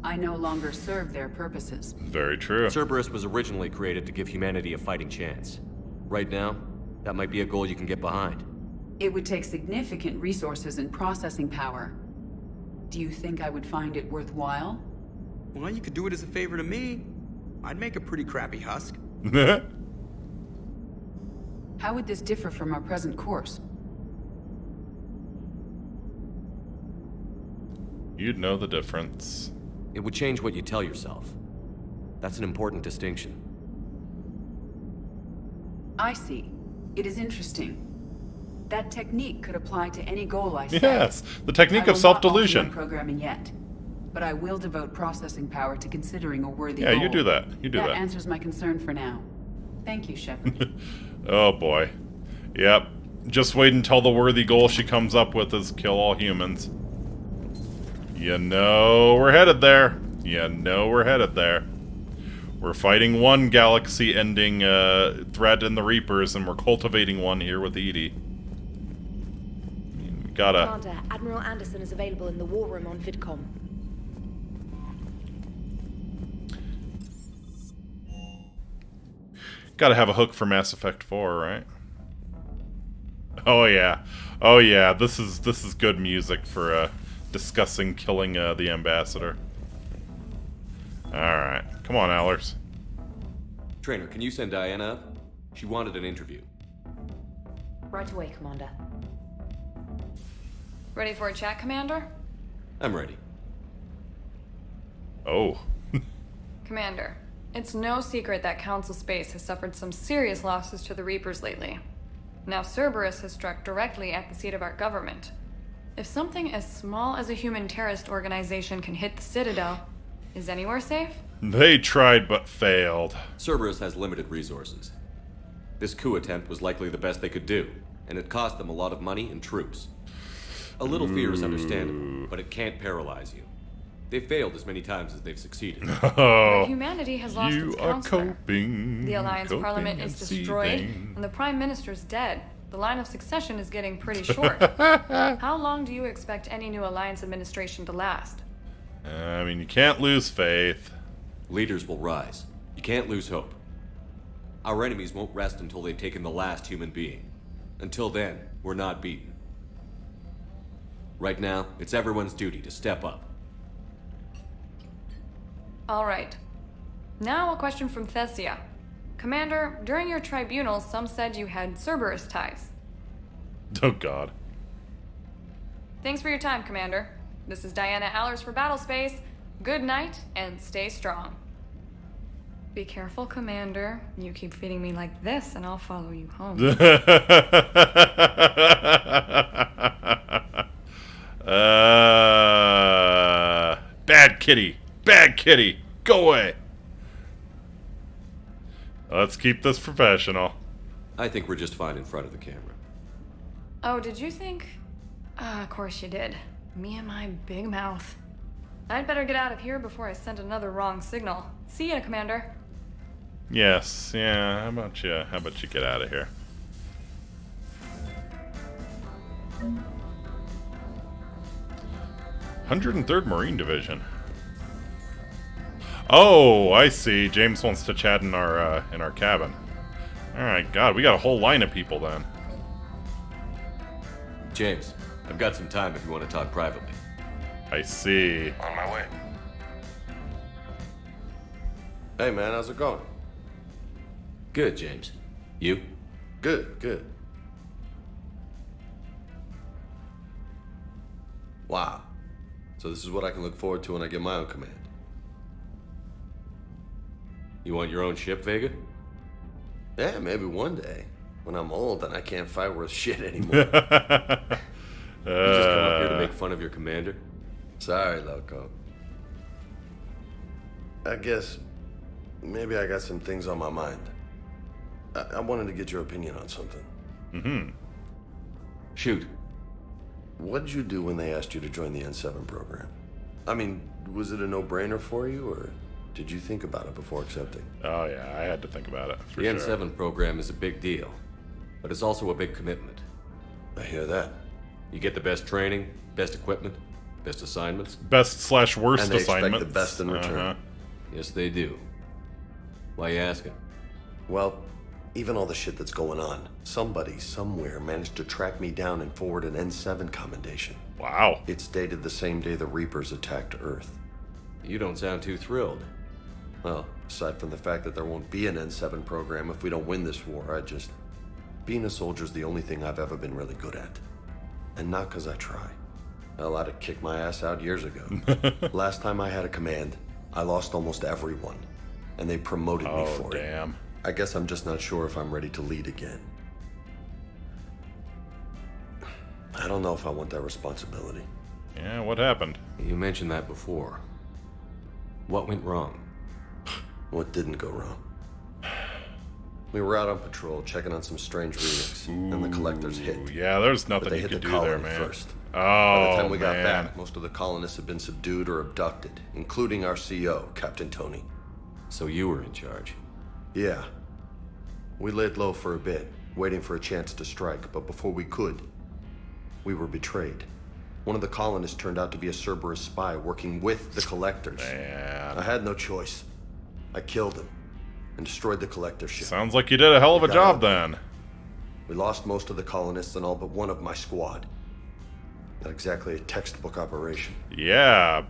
I no longer serve their purposes. Very true. Cerberus was originally created to give humanity a fighting chance. Right now, that might be a goal you can get behind. It would take significant resources and processing power. Do you think I would find it worthwhile? Well, you could do it as a favor to me. I'd make a pretty crappy husk. How would this differ from our present course? You'd know the difference. It would change what you tell yourself. That's an important distinction. I see. It is interesting. That technique could apply to any goal I set. Yes, the technique of self-delusion. Programming yet, but I will devote processing power to considering a worthy Yeah, goal. you do that. You do that. That answers my concern for now. Thank you, Shepard. Oh boy. Yep. Just wait until the worthy goal she comes up with is kill all humans. You know we're headed there. You know we're headed there. We're fighting one galaxy-ending threat in the Reapers, and we're cultivating one here with Edie. I mean, we gotta... Commander, Admiral Anderson is available in the war room on VidCom. Gotta have a hook for Mass Effect 4, right? Oh yeah. Oh yeah, this is good music for discussing killing the Ambassador. Alright. Come on, Allers. Trainer, can you send Diana up? She wanted an interview. Right away, Commander. Ready for a chat, Commander? I'm ready. Oh. Commander, it's no secret that Council Space has suffered some serious losses to the Reapers lately. Now Cerberus has struck directly at the seat of our government. If something as small as a human terrorist organization can hit the Citadel, is anywhere safe? They tried but failed. Cerberus has limited resources. This coup attempt was likely the best they could do, and it cost them a lot of money and troops. A little fear is understandable, but it can't paralyze you. They've failed as many times as they've succeeded. Oh, humanity has lost its counselor. The Alliance Parliament is destroyed, and the Prime Minister's dead. The line of succession is getting pretty short. How long do you expect any new Alliance administration to last? I mean, you can't lose faith. Leaders will rise. You can't lose hope. Our enemies won't rest until they've taken the last human being. Until then, we're not beaten. Right now, it's everyone's duty to step up. All right. Now a question from Thessia. Commander, during your tribunal, some said you had Cerberus ties. Oh, God. Thanks for your time, Commander. This is Diana Allers for Battlespace. Good night, and stay strong. Be careful, Commander. You keep feeding me like this, and I'll follow you home. Bad kitty. Bad kitty. Go away. Let's keep this professional. I think we're just fine in front of the camera. Oh, did you think? Of course you did. Me and my big mouth. I'd better get out of here before I send another wrong signal. See ya, Commander. Yes, yeah, how about you get out of here? "103rd Marine Division." Oh, I see. James wants to chat in our cabin. Alright, God, we got a whole line of people then. James, I've got some time if you want to talk privately. I see. On my way. Hey man, how's it going? Good, James. You? Good, good. Wow. So this is what I can look forward to when I get my own command. You want your own ship, Vega? Yeah, maybe one day. When I'm old and I can't fight worth shit anymore. You just come up here to make fun of your commander? Sorry, Loco. I guess maybe I got some things on my mind. I wanted to get your opinion on something. Mm-hmm. Shoot. What did you do when they asked you to join the N7 program? I mean, was it a no-brainer for you, or did you think about it before accepting? Oh yeah, I had to think about it, for the sure. N7 program is a big deal, but it's also a big commitment. I hear that. You get the best training, best equipment, Best assignments? Best/worst and they assignments. expect the best in return. Yes, they do. Why you asking? Well, even all the shit that's going on, somebody somewhere managed to track me down and forward an N7 commendation. Wow. It's dated the same day the Reapers attacked Earth. You don't sound too thrilled. Well, aside from the fact that there won't be an N7 program if we don't win this war, being a soldier's the only thing I've ever been really good at. And not because I try. Hell, I'd have kicked my ass out years ago. Last time I had a command, I lost almost everyone. And they promoted me for it. Damn. I guess I'm just not sure if I'm ready to lead again. I don't know if I want that responsibility. Yeah, what happened? You mentioned that before. What went wrong? What didn't go wrong? We were out on patrol, checking on some strange relics, and the collectors hit. Yeah, there's nothing but they you hit could the do there, colony man. first. Oh, By the time we got man. back, most of the colonists had been subdued or abducted, including our CO, Captain Tony. So you were in charge? Yeah. We laid low for a bit, waiting for a chance to strike, but before we could, we were betrayed. One of the colonists turned out to be a Cerberus spy working with the collectors. Man. I had no choice. I killed him and destroyed the collector ship. Sounds like you did a hell of a job then. We lost most of the colonists and all but one of my squad. Not exactly a textbook operation. Yeah,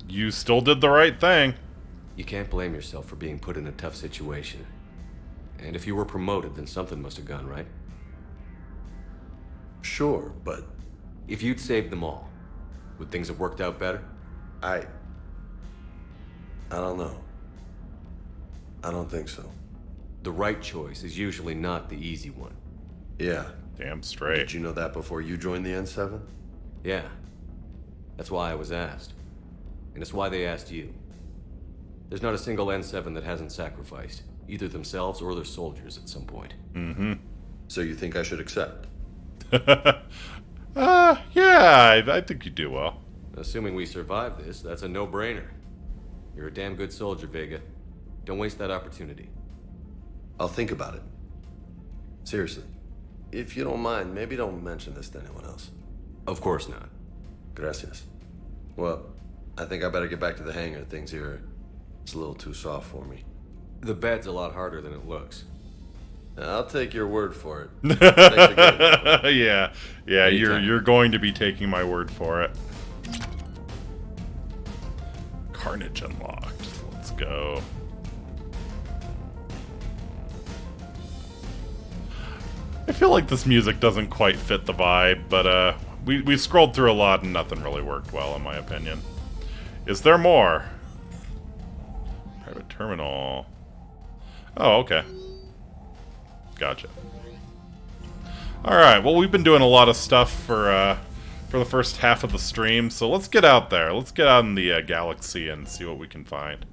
you still did the right thing. You can't blame yourself for being put in a tough situation. And if you were promoted, then something must have gone right. Sure, but... If you'd saved them all, would things have worked out better? I don't know. I don't think so. The right choice is usually not the easy one. Yeah. Damn straight. Did you know that before you joined the N7? Yeah. That's why I was asked. And it's why they asked you. There's not a single N7 that hasn't sacrificed, either themselves or their soldiers at some point. Mm-hmm. So you think I should accept? Yeah, I think you do well. Assuming we survive this, that's a no-brainer. You're a damn good soldier, Vega. Don't waste that opportunity. I'll think about it. Seriously. If you don't mind, maybe don't mention this to anyone else. Of course not. Gracias. Well, I think I better get back to the hangar. Things here, it's a little too soft for me. The bed's a lot harder than it looks. I'll take your word for it. Thanks again. Yeah, you're going to be taking my word for it. Carnage unlocked. Let's go. I feel like this music doesn't quite fit the vibe, but we scrolled through a lot and nothing really worked well, in my opinion. Is there more? Private terminal. Oh, okay. Gotcha. Alright, well, we've been doing a lot of stuff for the first half of the stream, so let's get out there. Let's get out in the galaxy and see what we can find.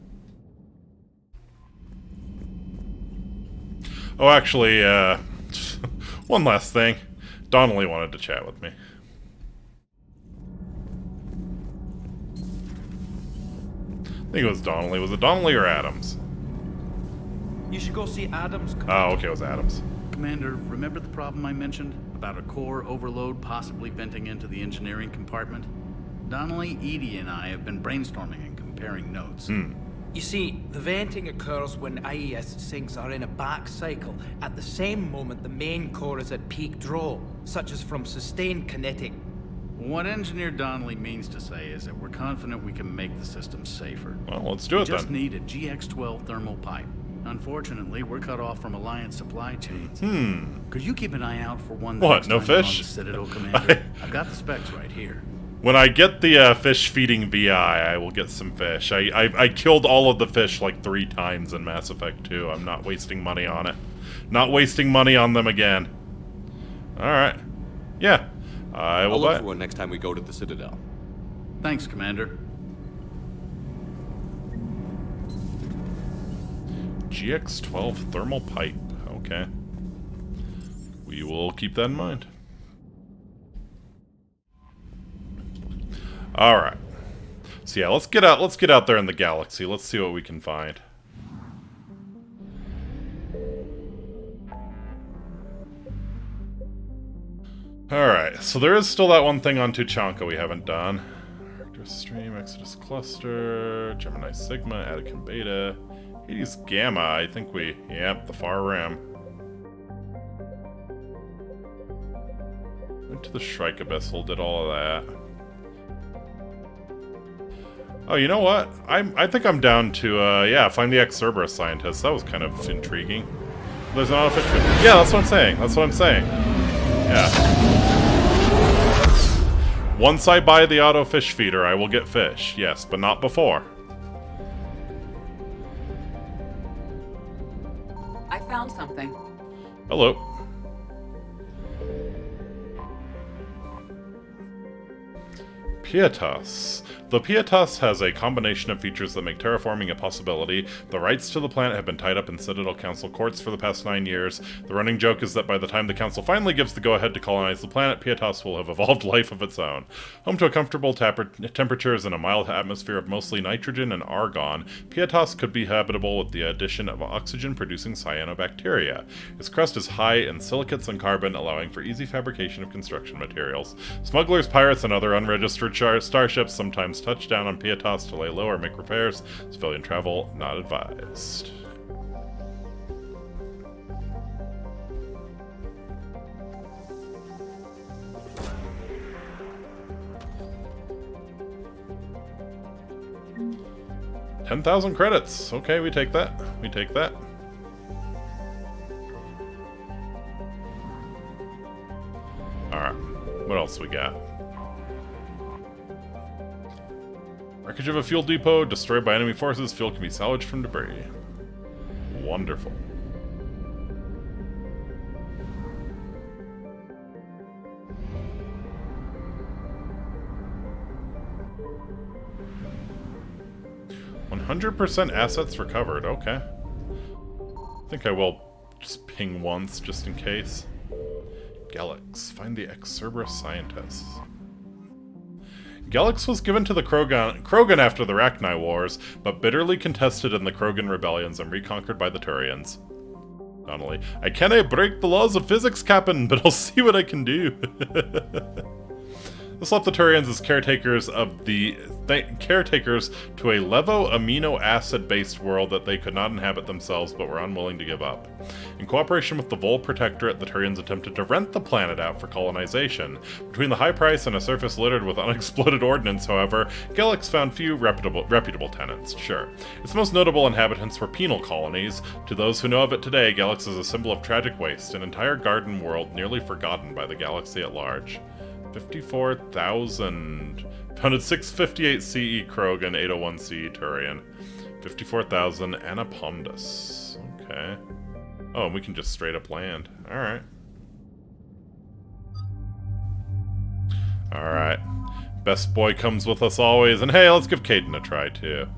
Oh, actually, one last thing. Donnelly wanted to chat with me. I think it was Donnelly. Was it Donnelly or Adams? You should go see Adams. Oh, okay, it was Adams. Commander, remember the problem I mentioned? About a core overload possibly venting into the engineering compartment? Donnelly, Edie, and I have been brainstorming and comparing notes. You see, the venting occurs when IES sinks are in a back cycle. At the same moment, the main core is at peak draw, such as from sustained kinetic. What Engineer Donnelly means to say is that we're confident we can make the system safer. Well, let's do it then. We just need a GX-12 thermal pipe. Unfortunately, we're cut off from Alliance supply chains. Could you keep an eye out for one? What, no fish? On the Citadel, Commander? I've got the specs right here. When I get the fish feeding VI, I will get some fish. I killed all of the fish like 3 times in Mass Effect 2. I'm not wasting money on it. Not wasting money on them again. Alright. Yeah. I'll look for one next time we go to the Citadel. Thanks, Commander. GX-12 thermal pipe. Okay. We will keep that in mind. Alright. So yeah, let's get out there in the galaxy. Let's see what we can find. Alright, so there is still that one thing on Tuchanka we haven't done. Progress Stream, Exodus Cluster, Gemini Sigma, Attican Beta, Hades Gamma, I think we... Yep, the far rim. Went to the Shrike Abyssal, did all of that. Oh, you know what? I think I'm down to, yeah, find the ex-Cerberus scientist. That was kind of intriguing. There's an autofish feeder. Yeah, that's what I'm saying. That's what I'm saying. Yeah. Once I buy the auto fish feeder, I will get fish. Yes, but not before. I found something. Hello. Pietas. The Pietas has a combination of features that make terraforming a possibility. The rights to the planet have been tied up in Citadel Council courts for the past 9 years. The running joke is that by the time the Council finally gives the go-ahead to colonize the planet, Pietas will have evolved life of its own. Home to a comfortable temperatures and a mild atmosphere of mostly nitrogen and argon, Pietas could be habitable with the addition of oxygen-producing cyanobacteria. Its crust is high in silicates and carbon, allowing for easy fabrication of construction materials. Smugglers, pirates, and other unregistered starships sometimes touch down on Pietas to lay low or make repairs. Civilian travel not advised. $10,000 credits. Okay, we take that. We take that. Alright. What else we got? Wreckage of a fuel depot, destroyed by enemy forces, fuel can be salvaged from debris. Wonderful. %100% assets recovered, okay. I think I will just ping once, just in case. Galax, find the ex-Cerberus scientists. Galax was given to the Krogan after the Rachni Wars, but bitterly contested in the Krogan rebellions and reconquered by the Turians. Donnelly, I cannae break the laws of physics, Captain, but I'll see what I can do. This left the Turians as caretakers of the caretakers to a levo amino acid-based world that they could not inhabit themselves, but were unwilling to give up. In cooperation with the Vol Protectorate, the Turians attempted to rent the planet out for colonization. Between the high price and a surface littered with unexploded ordnance, however, Galax found few reputable tenants. Sure, its most notable inhabitants were penal colonies. To those who know of it today, Galax is a symbol of tragic waste, an entire garden world nearly forgotten by the galaxy at large. 54,000. Founded 658 CE Krogan, 801 CE Turian. 54,000 Anapondus. Okay. Oh, and we can just straight up land. Alright. Alright. Best boy comes with us always. And hey, let's give Caden a try too.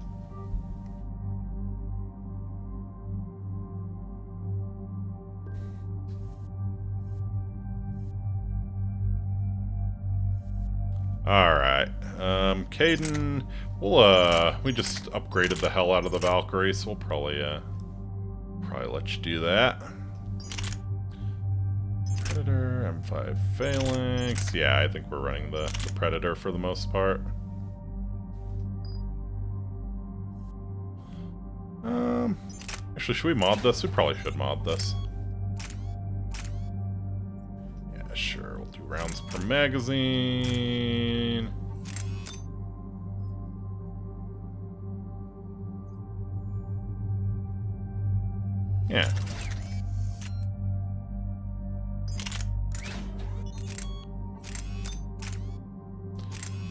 Alright, Caden, we just upgraded the hell out of the Valkyrie, so we'll probably let you do that. Predator, M5 Phalanx, yeah, I think we're running the Predator for the most part. Actually, should we mod this? We probably should mod this. Yeah, sure, we'll do rounds per magazine. Yeah.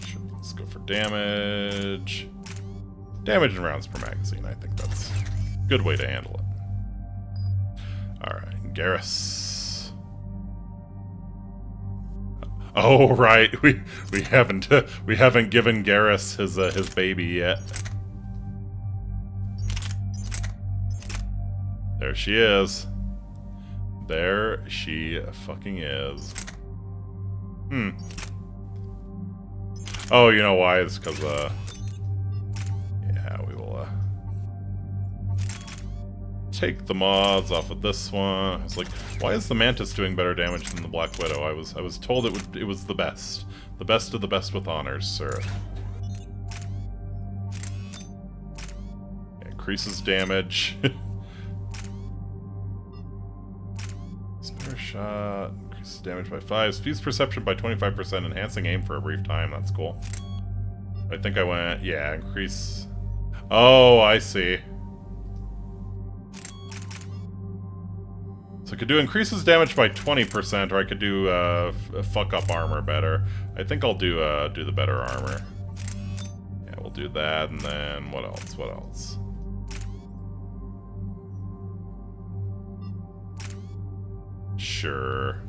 Sure, let's go for damage. Damage and rounds per magazine, I think that's a good way to handle it. Alright, Garrus. Oh right, we haven't given Garrus his baby yet. There she is. There she fucking is. Oh, you know why? It's because yeah, we will take the mods off of this one. I was like, why is the Mantis doing better damage than the Black Widow? I was told it was the best. The best of the best with honors, sir. Increases damage. Spare shot. Increases damage by 5. Speeds perception by 25%. Enhancing aim for a brief time. That's cool. I think I went... Yeah, increase... Oh, I see. So I could do increases damage by 20%, or I could do fuck up armor better. I think I'll do the better armor. Yeah, we'll do that, and then what else? What else? Sure.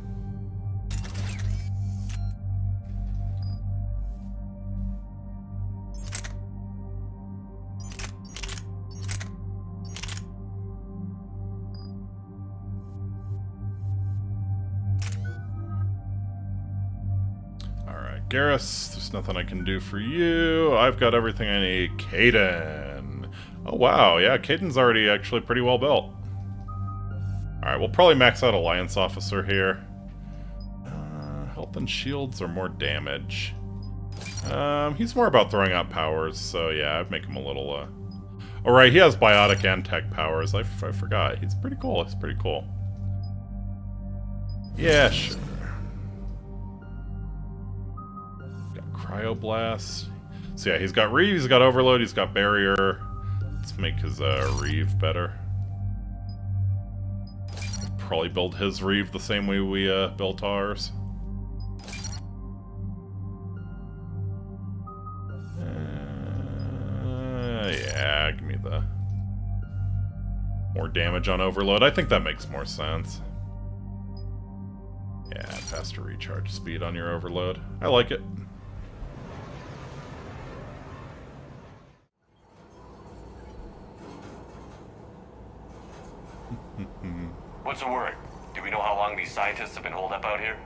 Garrus, there's nothing I can do for you. I've got everything I need. Caden. Oh, wow. Yeah, Caden's already actually pretty well built. Alright, we'll probably max out Alliance Officer here. Health and shields or more damage. He's more about throwing out powers, so yeah, I'd make him a little, Alright, he has biotic and tech powers. I forgot. He's pretty cool. He's pretty cool. Yeah, sure. Cryoblast. So yeah, he's got Reeve, he's got Overload, he's got Barrier. Let's make his Reeve better. Probably build his Reeve the same way we built ours. Yeah, give me the more damage on Overload. I think that makes more sense. Yeah, faster recharge speed on your Overload. I like it. What's the word? Do we know how long these scientists have been holed up out here?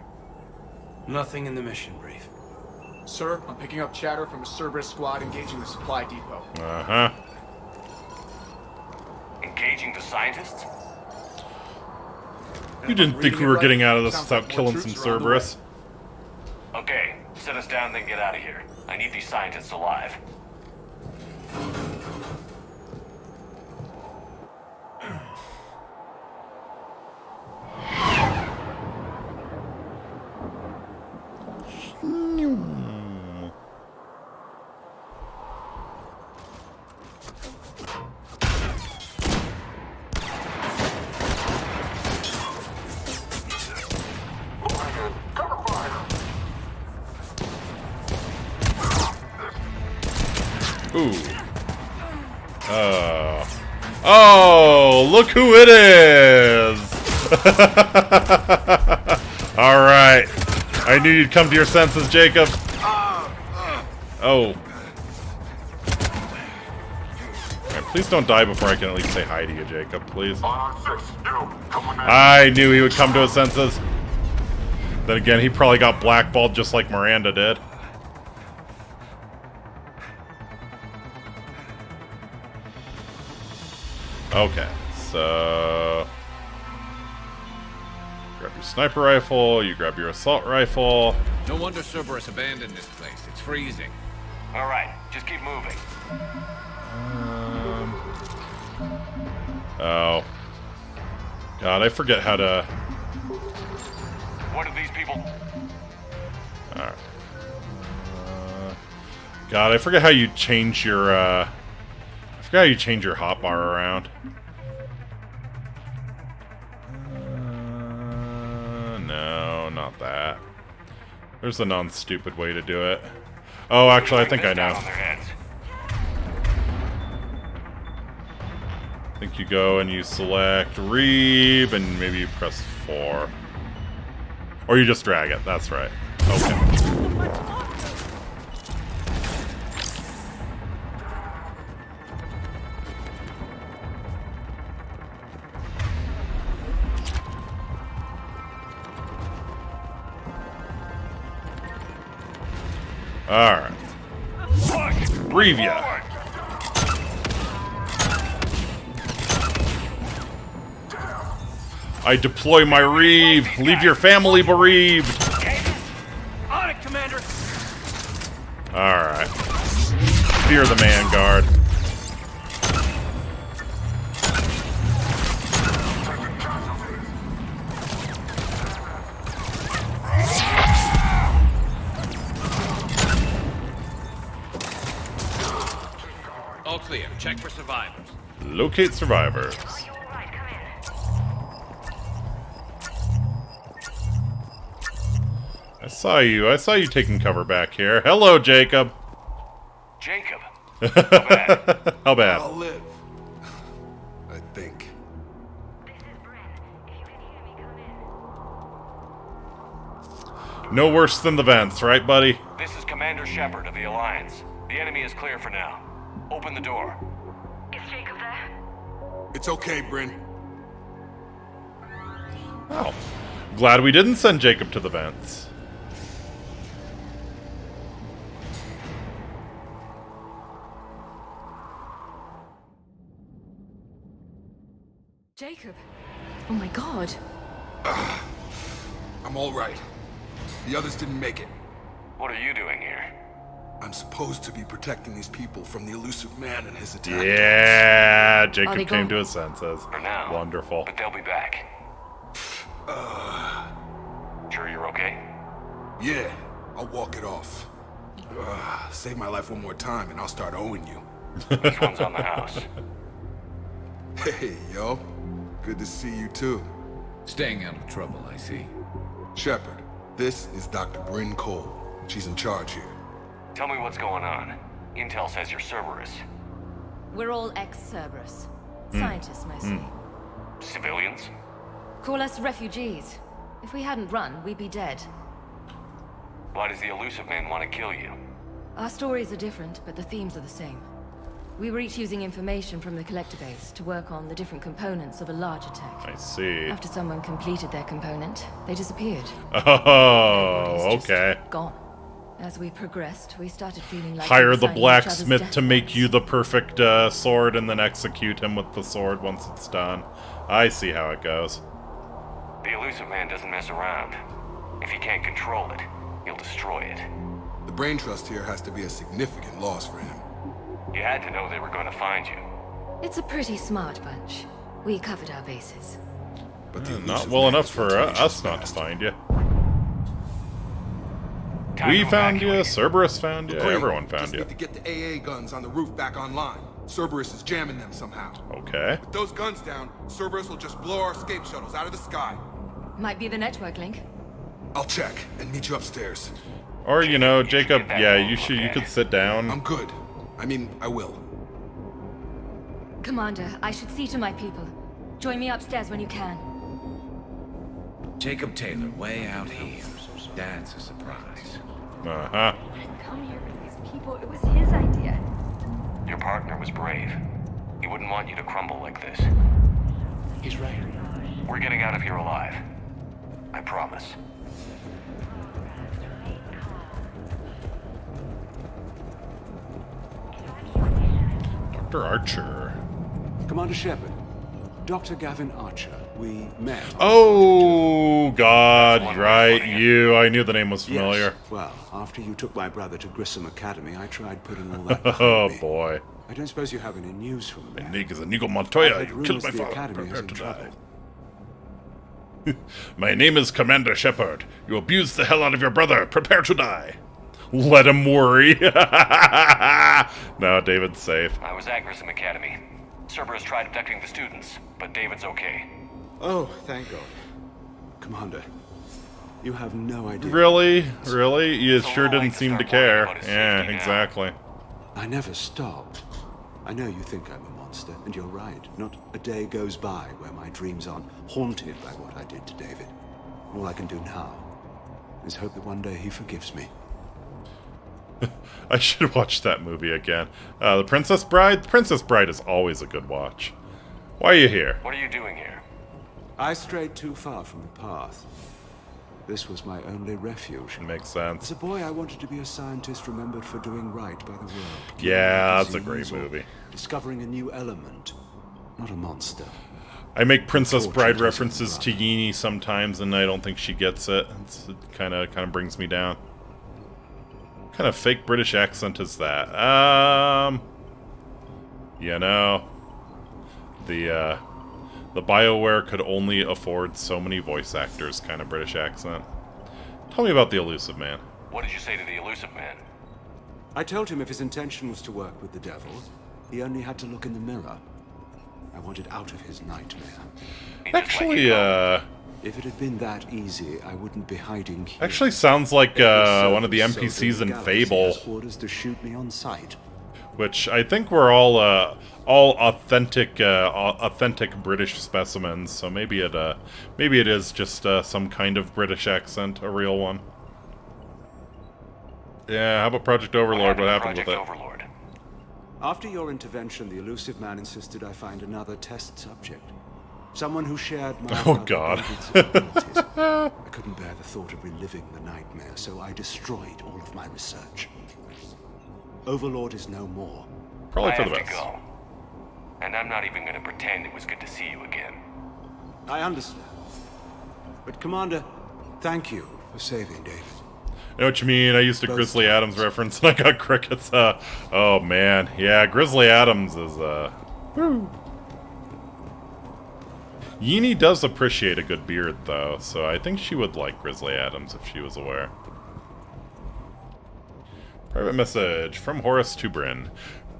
Nothing in the mission brief. Sir, I'm picking up chatter from a Cerberus squad engaging the supply depot. Uh-huh. Engaging the scientists? You didn't think we were getting out of this without killing some Cerberus. Okay, set us down, then get out of here. I need these scientists alive. Ooh. Oh, look who it is! Alright. I knew you'd come to your senses, Jacob. Oh. Right, please don't die before I can at least say hi to you, Jacob, please. I knew he would come to his senses. Then again, he probably got blackballed just like Miranda did. Okay, so... grab your sniper rifle, you grab your assault rifle. No wonder Cerberus abandoned this place. It's freezing. Alright, just keep moving. Oh. God, I forget how to... What are these people? Alright. God, I forget how you change your, I forgot how you change your hotbar around. No, not that. There's a non-stupid way to do it. Oh, actually, I think I know. I think you go and you select Reeve, and maybe you press 4. Or you just drag it, that's right. Okay. Alright. Reeve ya. I deploy my Reeve. Leave your family bereaved. On it, Commander. Alright. Fear the man guard. clear. Check for survivors. Locate survivors. I saw you taking cover back here. Hello, Jacob. Jacob. How bad? How bad? I'll live. I think. No worse than the vents, right, buddy? This is Commander Shepard of the Alliance. The enemy is clear for now. Open the door. Is Jacob there? It's okay, Bryn. Oh. Glad we didn't send Jacob to the vents. Jacob. Oh my god. I'm all right. The others didn't make it. What are you doing here? I'm supposed to be protecting these people from the elusive man and his attack. Yeah, Jacob came to his senses. For now. Wonderful. But they'll be back. Sure you're okay? Yeah, I'll walk it off. Save my life one more time and I'll start owing you. This one's on the house. Hey, yo. Good to see you too. Staying out of trouble, I see. Shepard, this is Dr. Bryn Cole. She's in charge here. Tell me what's going on. Intel says you're Cerberus. We're all ex-Cerberus. Scientists, mostly. Civilians? Call us refugees. If we hadn't run, we'd be dead. Why does the elusive man want to kill you? Our stories are different, but the themes are the same. We were each using information from the collector base to work on the different components of a larger tech. I see. After someone completed their component, they disappeared. Oh, okay. Gone. As we progressed, we started feeling like hire the blacksmith to make you the perfect sword and then execute him with the sword once it's done. I see how it goes. The elusive man doesn't mess around. If he can't control it, he'll destroy it. The brain trust here has to be a significant loss for him. You had to know they were going to find you. It's a pretty smart bunch. We covered our bases. But not well enough for us not to find you. We found you, Cerberus found you, everyone found you. Just need to get the AA guns on the roof back online. Cerberus is jamming them somehow. Okay. With those guns down, Cerberus will just blow our escape shuttles out of the sky. Might be the network link. I'll check and meet you upstairs. Or, you know, Jacob, yeah, you could sit down. I'm good. I mean, I will. Commander, I should see to my people. Join me upstairs when you can. Jacob Taylor, way out here. That's a surprise. Uh-huh. Come here with these people. It was his idea. Your partner was brave. He wouldn't want you to crumble like this. He's right. We're getting out of here alive. I promise. Dr. Archer. Commander Shepard, Dr. Gavin Archer, we met. Oh, God, right, you. I knew the name was familiar. Yes. Well, after you took my brother to Grissom Academy, I tried putting all that behind Oh, me. boy. I don't suppose you have any news from there. Inigo Montoya, you killed my father. Prepare to die. My name is Commander Shepard. You abused the hell out of your brother. Prepare to die. Let him worry. No, David's safe. I was at Grissom Academy. Cerberus tried abducting the students, but David's okay. Oh, thank God. Commander, you have no idea. Really? Really? You sure didn't seem to care. Yeah, exactly. I never stopped. I know you think I'm a monster, and you're right. Not a day goes by where my dreams aren't haunted by what I did to David. All I can do now is hope that one day he forgives me. I should watch that movie again. The Princess Bride? The Princess Bride is always a good watch. Why are you here? What are you doing here? I strayed too far from the path. This was my only refuge. Makes sense. As a boy, I wanted to be a scientist remembered for doing right by the world. Yeah, that's a great movie. Discovering a new element, not a monster. I make Princess Bride references to Yeenie sometimes, and I don't think she gets it. It kind of brings me down. What kind of fake British accent is that? You know, the BioWare could only afford so many voice actors kind of British accent. Tell me about the Elusive Man. What did you say to the elusive man? I told him if his intention was to work with the devil, He only had to look in the mirror. I wanted out of his nightmare. Actually, If it had been that easy, I wouldn't be hiding here. actually sounds like one of the NPCs in Fable. Orders to shoot me on sight. Which I think we're all authentic British specimens. So maybe it is just some kind of British accent, a real one. Yeah, how about Project Overlord? What happened with it? After your intervention, the elusive man insisted I find another test subject. Someone who shared my Oh God. abilities. I couldn't bear the thought of reliving the nightmare, so I destroyed all of my research. Overlord is no more. Probably for the I have best. to go. And I'm not even gonna pretend it was good to see you again. I understand. But Commander, thank you for saving David. I know what you mean. I used a Grizzly Adams reference and I got crickets. Oh man. Yeah, Grizzly Adams is, woo. Yeenie does appreciate a good beard, though, so I think she would like Grizzly Adams if she was aware. Private message from Horace to Bryn.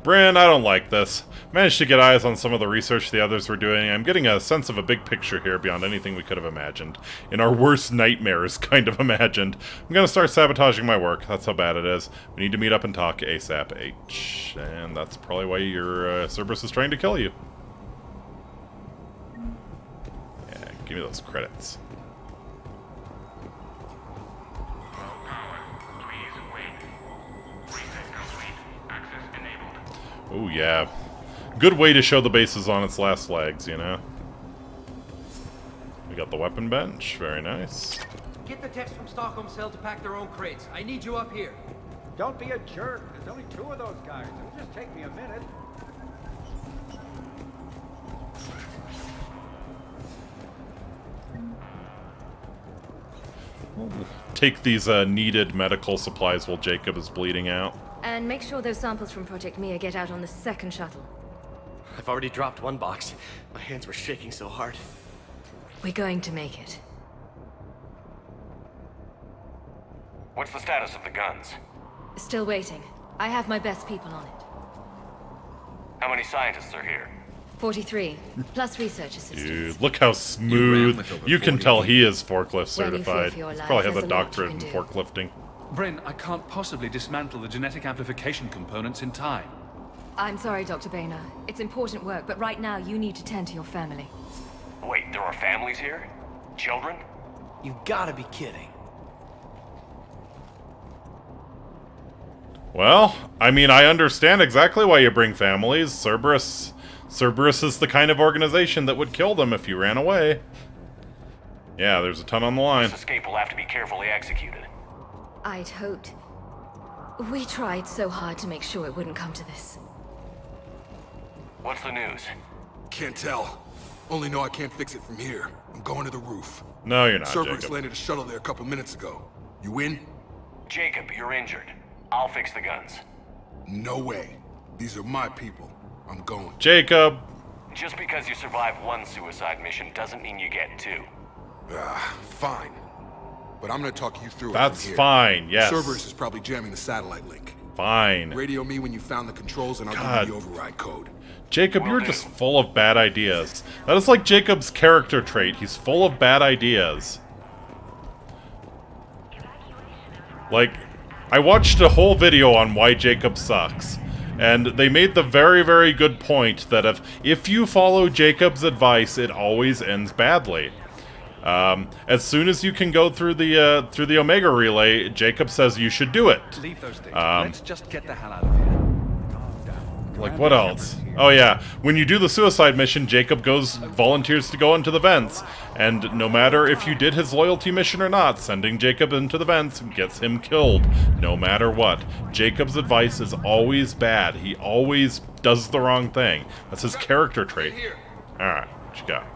Bryn, I don't like this. Managed to get eyes on some of the research the others were doing. I'm getting a sense of a big picture here beyond anything we could have imagined. In our worst nightmares, kind of imagined. I'm gonna start sabotaging my work. That's how bad it is. We need to meet up and talk ASAP H. And that's probably why your Cerberus is trying to kill you. Yeah, give me those credits. Oh yeah. Good way to show the base is on its last legs, you know? We got the weapon bench, very nice. Get the techs from Stockholm Cell to pack their own crates. I need you up here. Don't be a jerk. There's only 2 of those guys. It'll just take me a minute. Take these needed medical supplies while Jacob is bleeding out. And make sure those samples from Project Mia get out on the second shuttle. I've already dropped one box. My hands were shaking so hard. We're going to make it. What's the status of the guns? Still waiting. I have my best people on it. How many scientists are here? 43, plus research assistants. Dude, look how smooth. You can tell he is forklift certified. He probably has a doctorate in forklifting. Bryn, I can't possibly dismantle the genetic amplification components in time. I'm sorry, Dr. Boehner. It's important work, but right now you need to tend to your family. Wait, there are families here? Children? You've gotta be kidding. Well, I mean, I understand exactly why you bring families. Cerberus is the kind of organization that would kill them if you ran away. Yeah, there's a ton on the line. This escape will have to be carefully executed. I'd hoped. We tried so hard to make sure it wouldn't come to this. What's the news? Can't tell. Only know I can't fix it from here. I'm going to the roof. No, you're not, Cerberus Jacob. landed a shuttle there a couple minutes ago. You in? Jacob, you're injured. I'll fix the guns. No way. These are my people. I'm going. Jacob! Just because you survived one suicide mission doesn't mean you get 2. Fine. But I'm gonna talk you through it. That's from here. fine, yes. Cerberus is probably jamming the satellite link. Fine. Radio me when you found the controls and I'll God. give you the override code. Jacob, you're just full of bad ideas. That is like Jacob's character trait. He's full of bad ideas. Like, I watched a whole video on why Jacob sucks. And they made the very, very good point that if you follow Jacob's advice, it always ends badly. As soon as you can go through the Omega Relay, Jacob says you should do it. Leave those things. Let's just get the hell out of here. Like, what else? Oh yeah, when you do the suicide mission, Jacob volunteers to go into the vents. And no matter if you did his loyalty mission or not, sending Jacob into the vents gets him killed. No matter what. Jacob's advice is always bad. He always does the wrong thing. That's his character trait. Alright, what you got?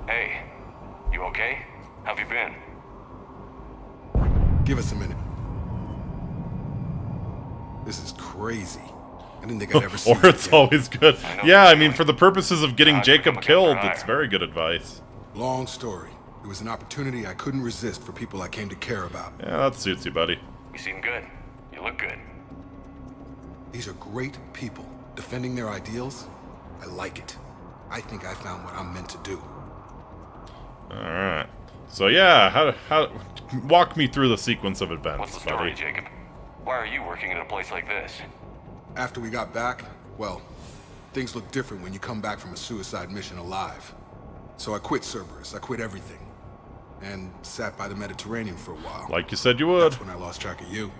Hey, you okay? How've you been? Give us a minute. This is crazy. I didn't think I'd ever see Or it's always good. Yeah, I mean, for the purposes of getting Jacob killed, it's very good advice. Long story. It was an opportunity I couldn't resist for people I came to care about. Yeah, that suits you, buddy. You seem good. You look good. These are great people. Defending their ideals, I like it. I think I found what I'm meant to do. Alright. So yeah, how walk me through the sequence of events, What's the story, buddy. Jacob? Why are you working in a place like this? After we got back, well, things look different when you come back from a suicide mission alive. So I quit Cerberus, I quit everything. And sat by the Mediterranean for a while. Like you said you would. That's when I lost track of you.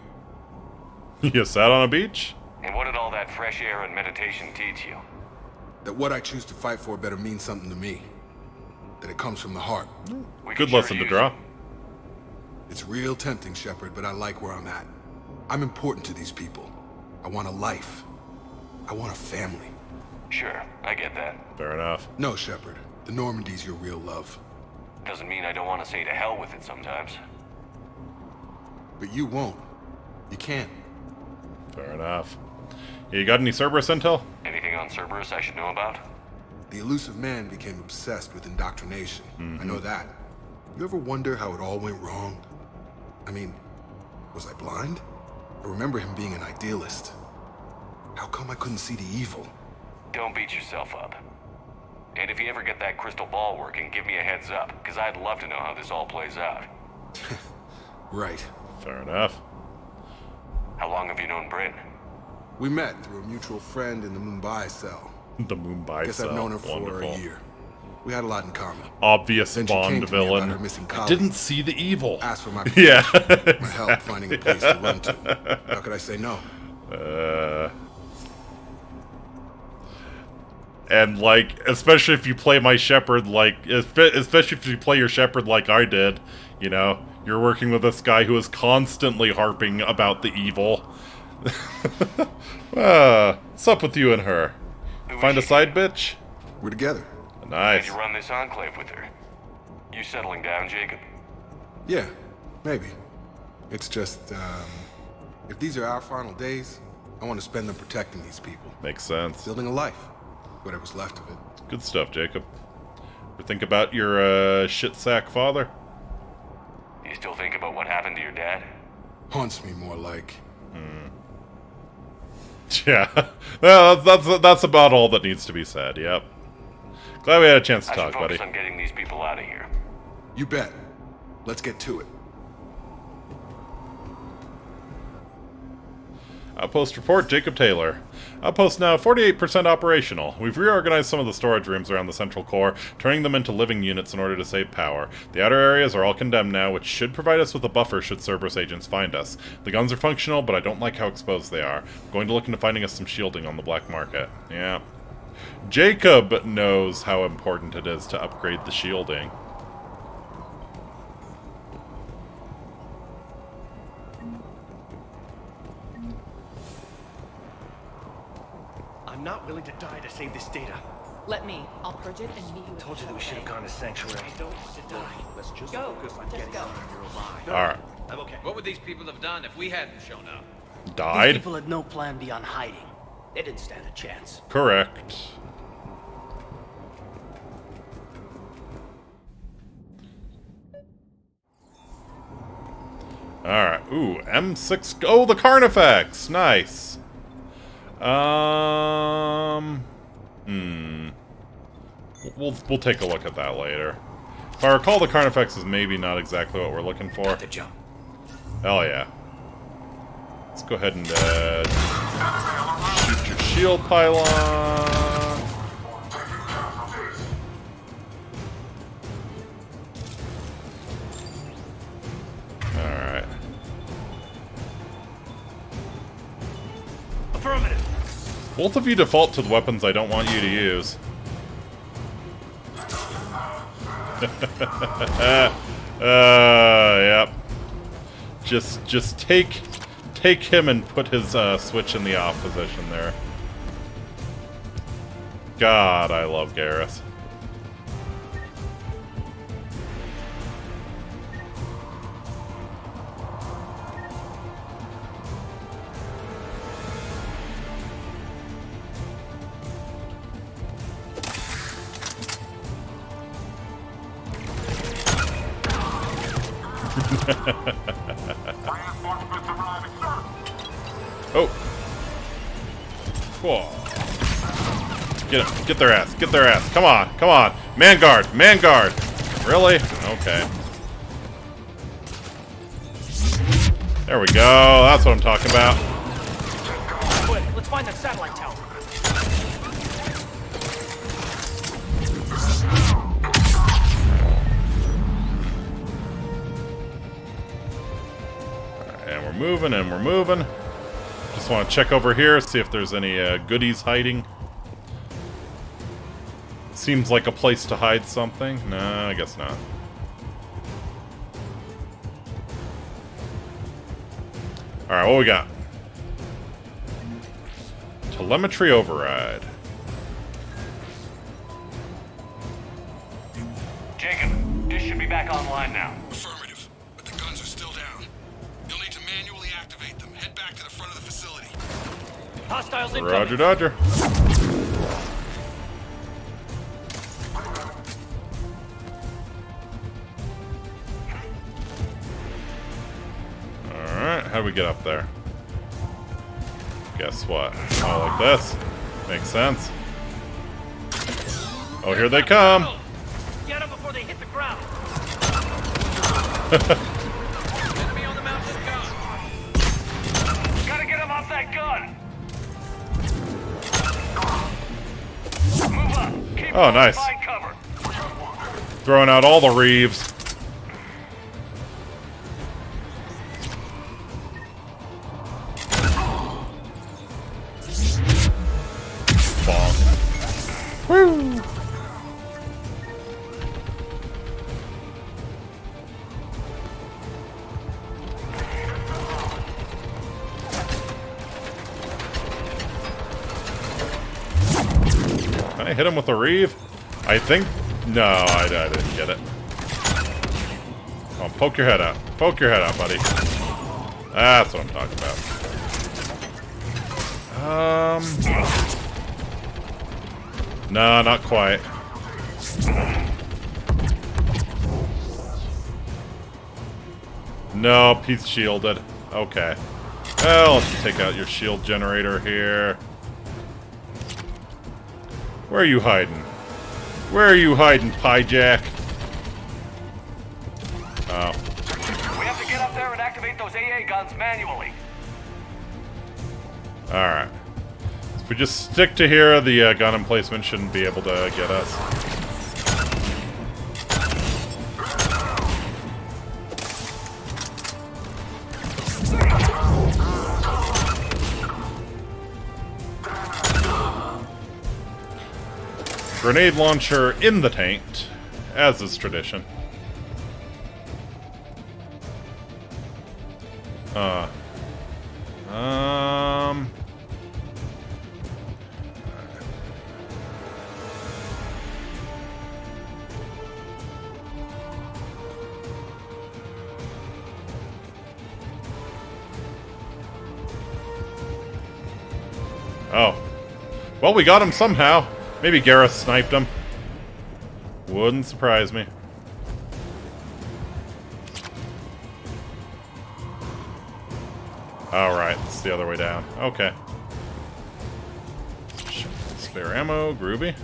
You sat on a beach? And what did all that fresh air and meditation teach you? That what I choose to fight for better mean something to me. That it comes from the heart. Good lesson to draw. It's real tempting, Shepard, but I like where I'm at. I'm important to these people. I want a life. I want a family. Sure, I get that. Fair enough. No, Shepard. The Normandy's your real love. Doesn't mean I don't want to say to hell with it sometimes. But you won't. You can't. Fair enough. You got any Cerberus intel? Anything on Cerberus I should know about? The elusive man became obsessed with indoctrination. I know that. You ever wonder how it all went wrong? I mean, was I blind? I remember him being an idealist. How come I couldn't see the evil? Don't beat yourself up. And if you ever get that crystal ball working, give me a heads up, because I'd love to know how this all plays out. Right. Fair enough. How long have you known Bryn? We met through a mutual friend in the Mumbai cell. The Mumbai Guess cell. I've known her for Wonderful. a year. We had a lot in common. Obvious Then she came Bond to me about villain. her missing I colleague. didn't see the evil. Asked for my yeah. my help finding a place to run to. How could I say no? And like, especially if you play my Shepherd like, especially if you play your Shepherd like I did, you know, you're working with this guy who is constantly harping about the evil. What's up with you and her? Find a side bitch? We're together. Nice. Did you run this enclave with her? You settling down, Jacob? Yeah, maybe. It's just, if these are our final days, I want to spend them protecting these people. Makes sense. Building a life. Whatever's left of it. Good stuff, Jacob. Ever think about your shit sack father? You still think about what happened to your dad? Haunts me more like. Yeah, well, that's about all that needs to be said. Yep. Glad we had a chance to I talk, should focus buddy. on getting these people out of here. You bet. Let's get to it. Outpost report, Jacob Taylor. Outpost now 48% operational. We've reorganized some of the storage rooms around the central core, turning them into living units in order to save power. The outer areas are all condemned now, which should provide us with a buffer should Cerberus agents find us. The guns are functional, but I don't like how exposed they are. I'm going to look into finding us some shielding on the black market. Yeah. Jacob knows how important it is to upgrade the shielding. I'm not willing to die to save this data. Let me. I'll purge it and meet you. Told you that we should have gone to Sanctuary. I don't want to die. Let's just focus on getting out of here alive. Alright. I'm okay. What would these people have done if we hadn't shown up? Died? These people had no plan beyond hiding. They didn't stand a chance. Correct. Alright. Ooh, M6. Oh, the Carnifex! Nice. We'll take a look at that later. If I recall, the Carnifex is maybe not exactly what we're looking for. The jump. Hell yeah. Let's go ahead and shoot your shield pylon. Alright. Affirmative. Both of you default to the weapons I don't want you to use. Yep. Just take him and put his switch in the off position there. God, I love Garrus. Oh. Whoa. Get him. Get their ass. Get their ass. Come on. Come on. Man guard. Man guard. Really? Okay. There we go. That's what I'm talking about. Quick, let's find that satellite tower. And we're moving, and we're moving. Just want to check over here, see if there's any goodies hiding. Seems like a place to hide something. No, I guess not. Alright, what we got? Telemetry override. Jacob, this should be back online now. Affirmative, but the guns are still down. You'll need to manually activate them. Head back to the front of the facility. Hostiles incoming. Roger, Dodger. Alright, how do we get up there? Guess what? Oh, like this. Makes sense. Oh, here they come! Get them before they hit the ground. Enemy on the mountain gun. Gotta get him off that gun! Move up. Keep Oh, nice. find cover. Throwing out all the Reeves. Woo! Can I hit him with a Reeve? I think... No, I didn't get it. Oh, poke your head out. Poke your head out, buddy. That's what I'm talking about. No, not quite. Nope, he's shielded. Okay. Well, let's take out your shield generator here. Where are you hiding? Where are you hiding, Pie-Jack? Oh. We have to get up there and activate those AA guns manually. Alright. If we just stick to here, the gun emplacement shouldn't be able to get us. Grenade launcher in the tank, as is tradition. Oh. Well, we got him somehow. Maybe Gareth sniped him. Wouldn't surprise me. Alright, it's the other way down. Okay. Spare ammo, groovy.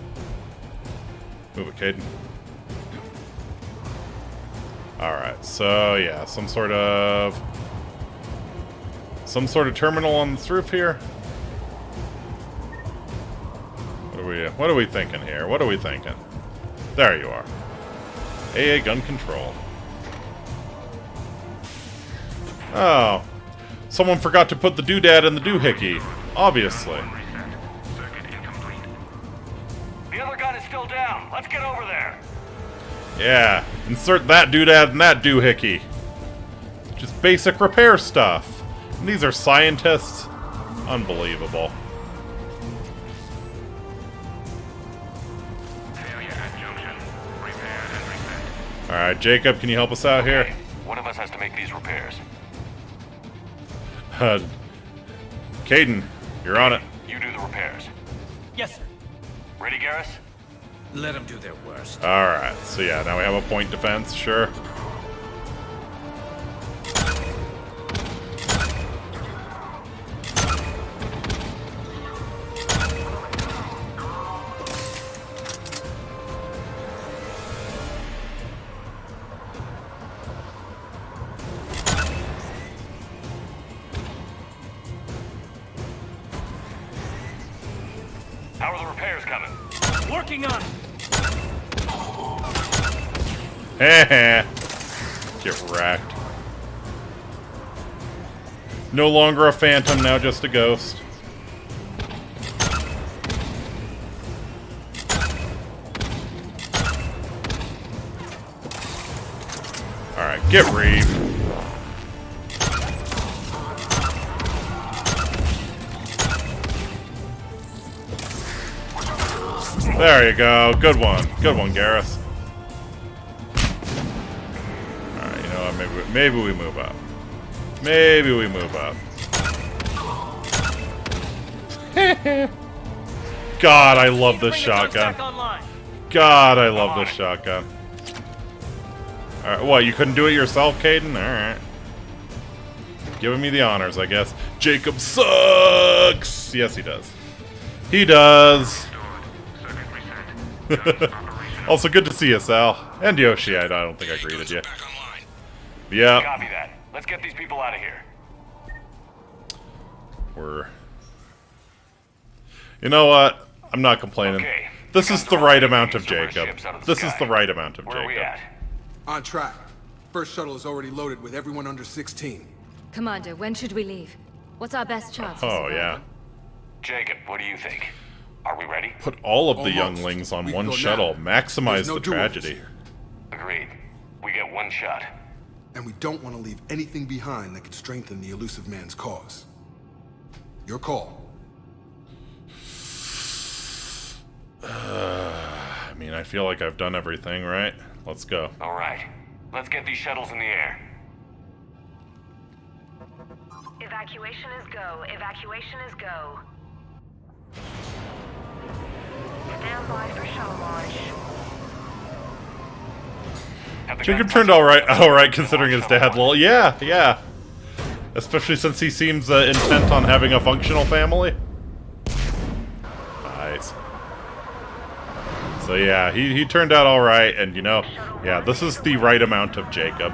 Move it, Caden. Alright, so yeah, some sort of terminal on this roof here. What are we thinking here? What are we thinking? There you are. AA gun control. Oh. Someone forgot to put the doodad in the doohickey. Obviously. The other gun is still down. Let's get over there. Yeah. Insert that doodad in that doohickey. Just basic repair stuff. And these are scientists. Unbelievable. Alright, Jacob, can you help us out here? One of us has to make these repairs. Caden, you're on it. You do the repairs. Yes, sir. Ready, Garrus? Let them do their worst. Alright, so yeah, now we have a point defense, sure. How are the repairs coming? Working on it. Heh. Get wrecked. No longer a phantom, now just a ghost. Alright, get reaved. There you go. Good one. Good one, Garrus. Alright, you know what? Maybe we move up. Maybe we move up. God, I love this shotgun. God, I love this shotgun. Alright, what, you couldn't do it yourself, Caden? Alright. Giving me the honors, I guess. Jacob sucks! Yes, he does. He does. Also, good to see you, Sal. And Yoshi, I don't think I greeted you. Yeah. Copy that. Let's get these people out of here. You know what? I'm not complaining. Okay. This is the right amount of Jacob. This is the right amount of Where are we Jacob. at? On track. First shuttle is already loaded with everyone under 16. Commander, when should we leave? What's our best chance? Oh, yeah. Jacob, what do you think? Are we ready? Put all of the younglings on one shuttle. Maximize the tragedy. Agreed. We get one shot. And we don't want to leave anything behind that could strengthen the elusive man's cause. Your call. I mean, I feel like I've done everything, right? Let's go. All right. Let's get these shuttles in the air. Evacuation is go. Evacuation is go. Stand by for shuttle launch. Jacob turned alright considering his dad. Well, yeah. Especially since he seems intent on having a functional family. Nice. So yeah, he turned out alright, and you know, yeah, this is the right amount of Jacob.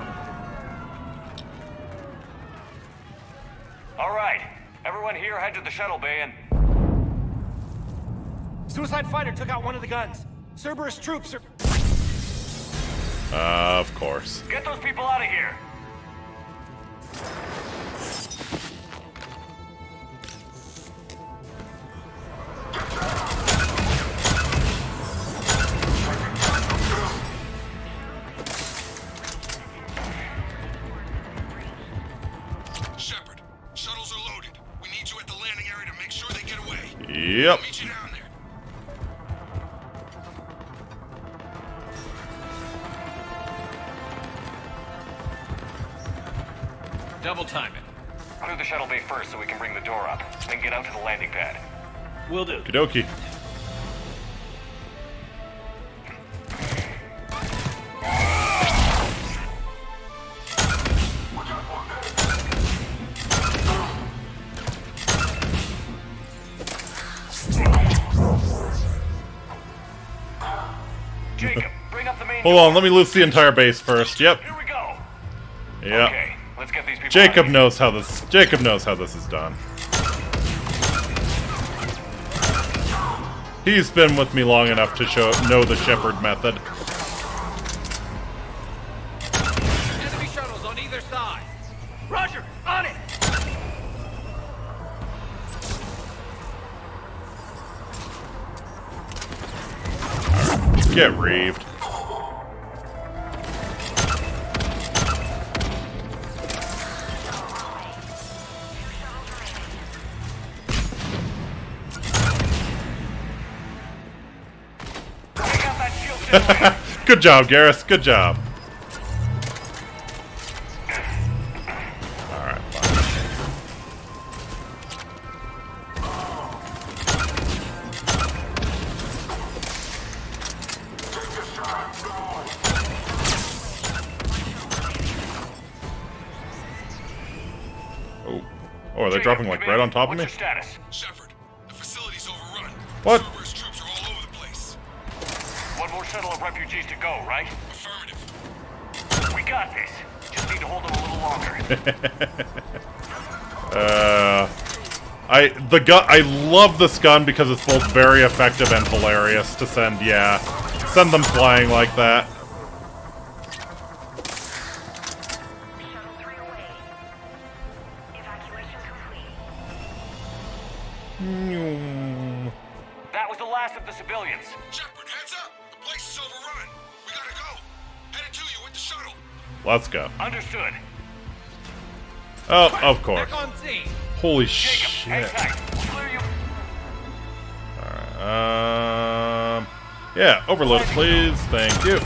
Alright. Everyone here head to the shuttle bay and... Suicide fighter took out one of the guns. Cerberus troops are... Of course. Get those people out of here. Shepard, shuttles are loaded. We need you at the landing area to make sure they get away. Yep. I'll meet you down there. Double time it. Clear the shuttle bay first so we can bring the door up, then get out to the landing pad. Will do. Okie dokie. Jacob, bring up the main Hold on, let me loose the entire base first. Yep. Here we go. Yep. Okay, let's get these people Jacob knows how this is done. He's been with me long enough to know the Shepard method. Enemy shuttles on either side. Roger, on it. Get reaved. Good job, Garrus. Good job. Alright, fine. Oh, are they dropping like right on top of me? What's your status? Shepard, the facility's overrun. What? Cerberus troops are all over the place. One more shuttle of refugees to go, right? Affirmative. We got this. Just need to hold them a little longer. I love this gun because it's both very effective and hilarious to send them flying like that. That was the last of the civilians. Shepard, heads up! The place is overrun. We gotta go. Headed to you with the shuttle. Let's go. Understood. Oh, of course. Back on scene. Holy Jacob, hang shit. tight. We'll clear you. Yeah, overload it, please. Thank you.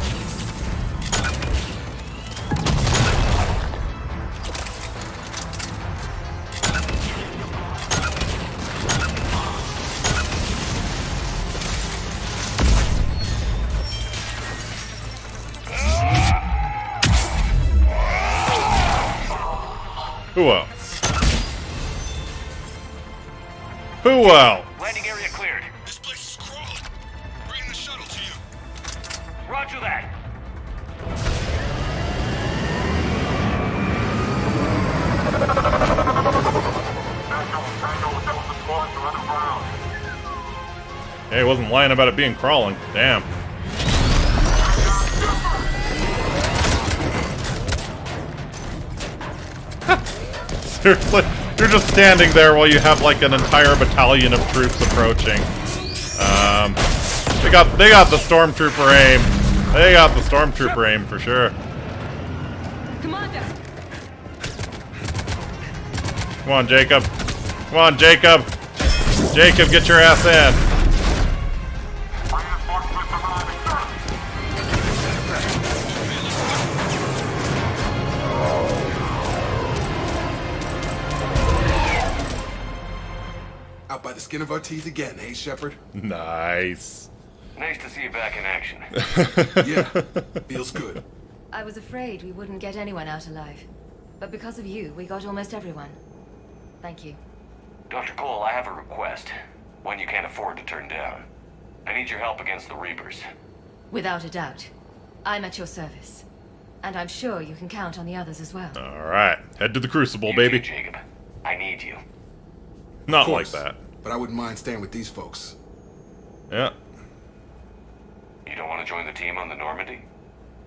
Who else? Who else? Landing area cleared. This place is crawling. Bring the shuttle to you. Roger that. Hey, he wasn't lying about it being crawling. Damn. Seriously, you're just standing there while you have like an entire battalion of troops approaching. They got the stormtrooper aim. They got the stormtrooper aim for sure. Commander! Come on, Jacob. Come on, Jacob. Jacob, get your ass in. Out by the skin of our teeth again, hey, Shepard? Nice. Nice to see you back in action. Yeah, feels good. I was afraid we wouldn't get anyone out alive. But because of you, we got almost everyone. Thank you. Dr. Cole, I have a request. One you can't afford to turn down. I need your help against the Reapers. Without a doubt. I'm at your service. And I'm sure you can count on the others as well. Alright, head to the Crucible, You baby. too, Jacob. I need you. Not Of like course, that. But I wouldn't mind staying with these folks. Yeah. You don't want to join the team on the Normandy?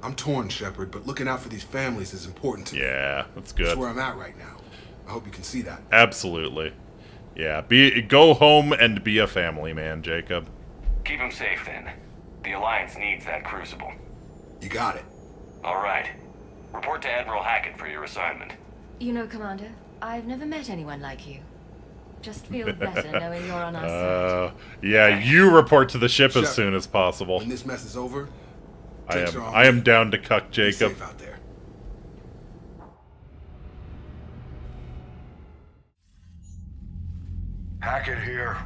I'm torn, Shepard, but looking out for these families is important to me. Yeah, that's good. That's where I'm at right now. I hope you can see that. Absolutely. Yeah, go home and be a family man, Jacob. Keep him safe, then. The Alliance needs that Crucible. You got it. All right. Report to Admiral Hackett for your assignment. You know, Commander, I've never met anyone like you. Just feel better knowing you're on our side. Yeah, you report to the ship Shepard, as soon as possible. When this mess is over, I am down to cuck Jacob. Be safe out there. Hackett here.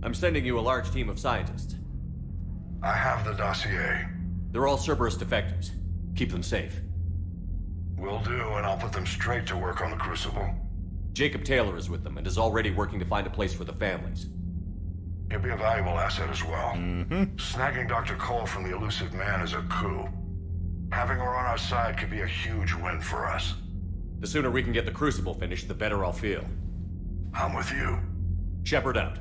I'm sending you a large team of scientists. I have the dossier. They're all Cerberus defectors. Keep them safe. Will do, and I'll put them straight to work on the Crucible. Jacob Taylor is with them and is already working to find a place for the families. He'll be a valuable asset as well. Mm-hmm. Snagging Dr. Cole from the elusive man is a coup. Having her on our side could be a huge win for us. The sooner we can get the Crucible finished, the better I'll feel. I'm with you. Shepard out.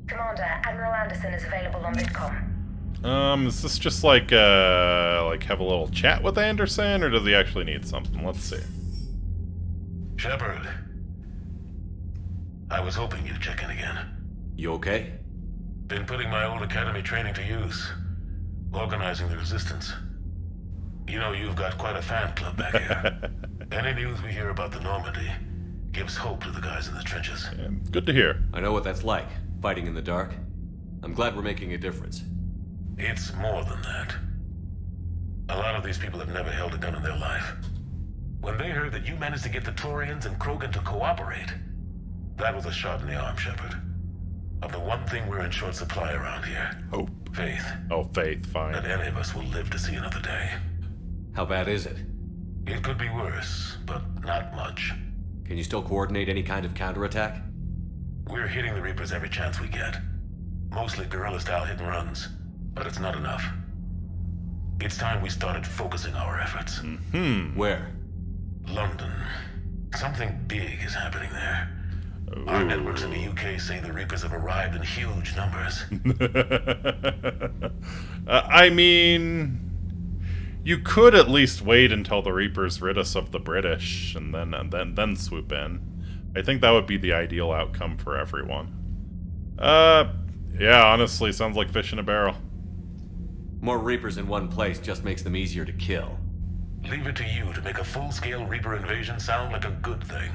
Commander, Admiral Anderson is available on Midcom. Is this just like have a little chat with Anderson, or does he actually need something? Let's see. Shepard. I was hoping you'd check in again. You okay? Been putting my old academy training to use. Organizing the resistance. You know, you've got quite a fan club back here. Any news we hear about the Normandy gives hope to the guys in the trenches. Yeah, good to hear. I know what that's like, fighting in the dark. I'm glad we're making a difference. It's more than that. A lot of these people have never held a gun in their life. When they heard that you managed to get the Torians and Krogan to cooperate, that was a shot in the arm, Shepard. Of the one thing we're in short supply around here. Hope. Faith. Oh, faith, fine. That any of us will live to see another day. How bad is it? It could be worse, but not much. Can you still coordinate any kind of counterattack? We're hitting the Reapers every chance we get. Mostly guerrilla-style hit-and-runs, but it's not enough. It's time we started focusing our efforts. Mm-hmm. Where? London. Something big is happening there. Our networks in the UK say the Reapers have arrived in huge numbers. I mean, you could at least wait until the Reapers rid us of the British and then swoop in. I think that would be the ideal outcome for everyone. Yeah, honestly, sounds like fish in a barrel. More Reapers in one place just makes them easier to kill. Leave it to you to make a full-scale Reaper invasion sound like a good thing.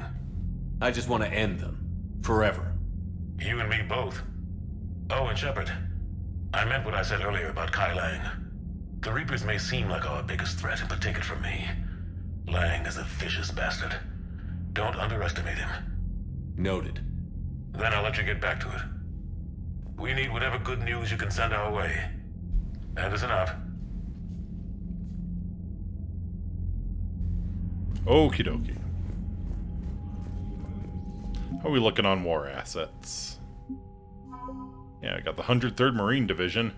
I just want to end them. Forever. You and me both. Oh, and Shepard, I meant what I said earlier about Kai Lang. The Reapers may seem like our biggest threat, but take it from me. Lang is a vicious bastard. Don't underestimate him. Noted. Then I'll let you get back to it. We need whatever good news you can send our way. And listen up. Okie dokie. How are we looking on war assets? Yeah, I got the 103rd Marine Division.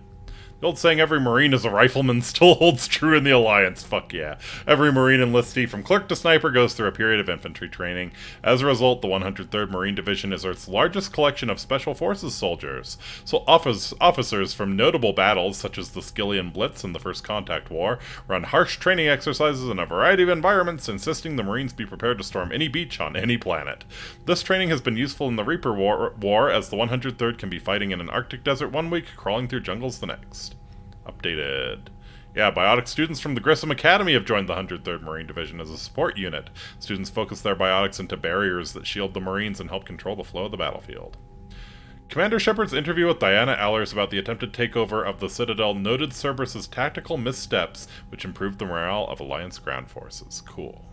The old saying, every Marine is a rifleman, still holds true in the Alliance. Fuck yeah. Every Marine enlistee, from clerk to sniper, goes through a period of infantry training. As a result, the 103rd Marine Division is Earth's largest collection of Special Forces soldiers. So officers from notable battles, such as the Skillian Blitz and the First Contact War, run harsh training exercises in a variety of environments, insisting the Marines be prepared to storm any beach on any planet. This training has been useful in the Reaper War, as the 103rd can be fighting in an Arctic desert one week, crawling through jungles the next. Updated. Yeah, biotic students from the Grissom Academy have joined the 103rd Marine Division as a support unit. Students focus their biotics into barriers that shield the Marines and help control the flow of the battlefield. Commander Shepard's interview with Diana Allers about the attempted takeover of the Citadel noted Cerberus's tactical missteps, which improved the morale of Alliance ground forces. Cool.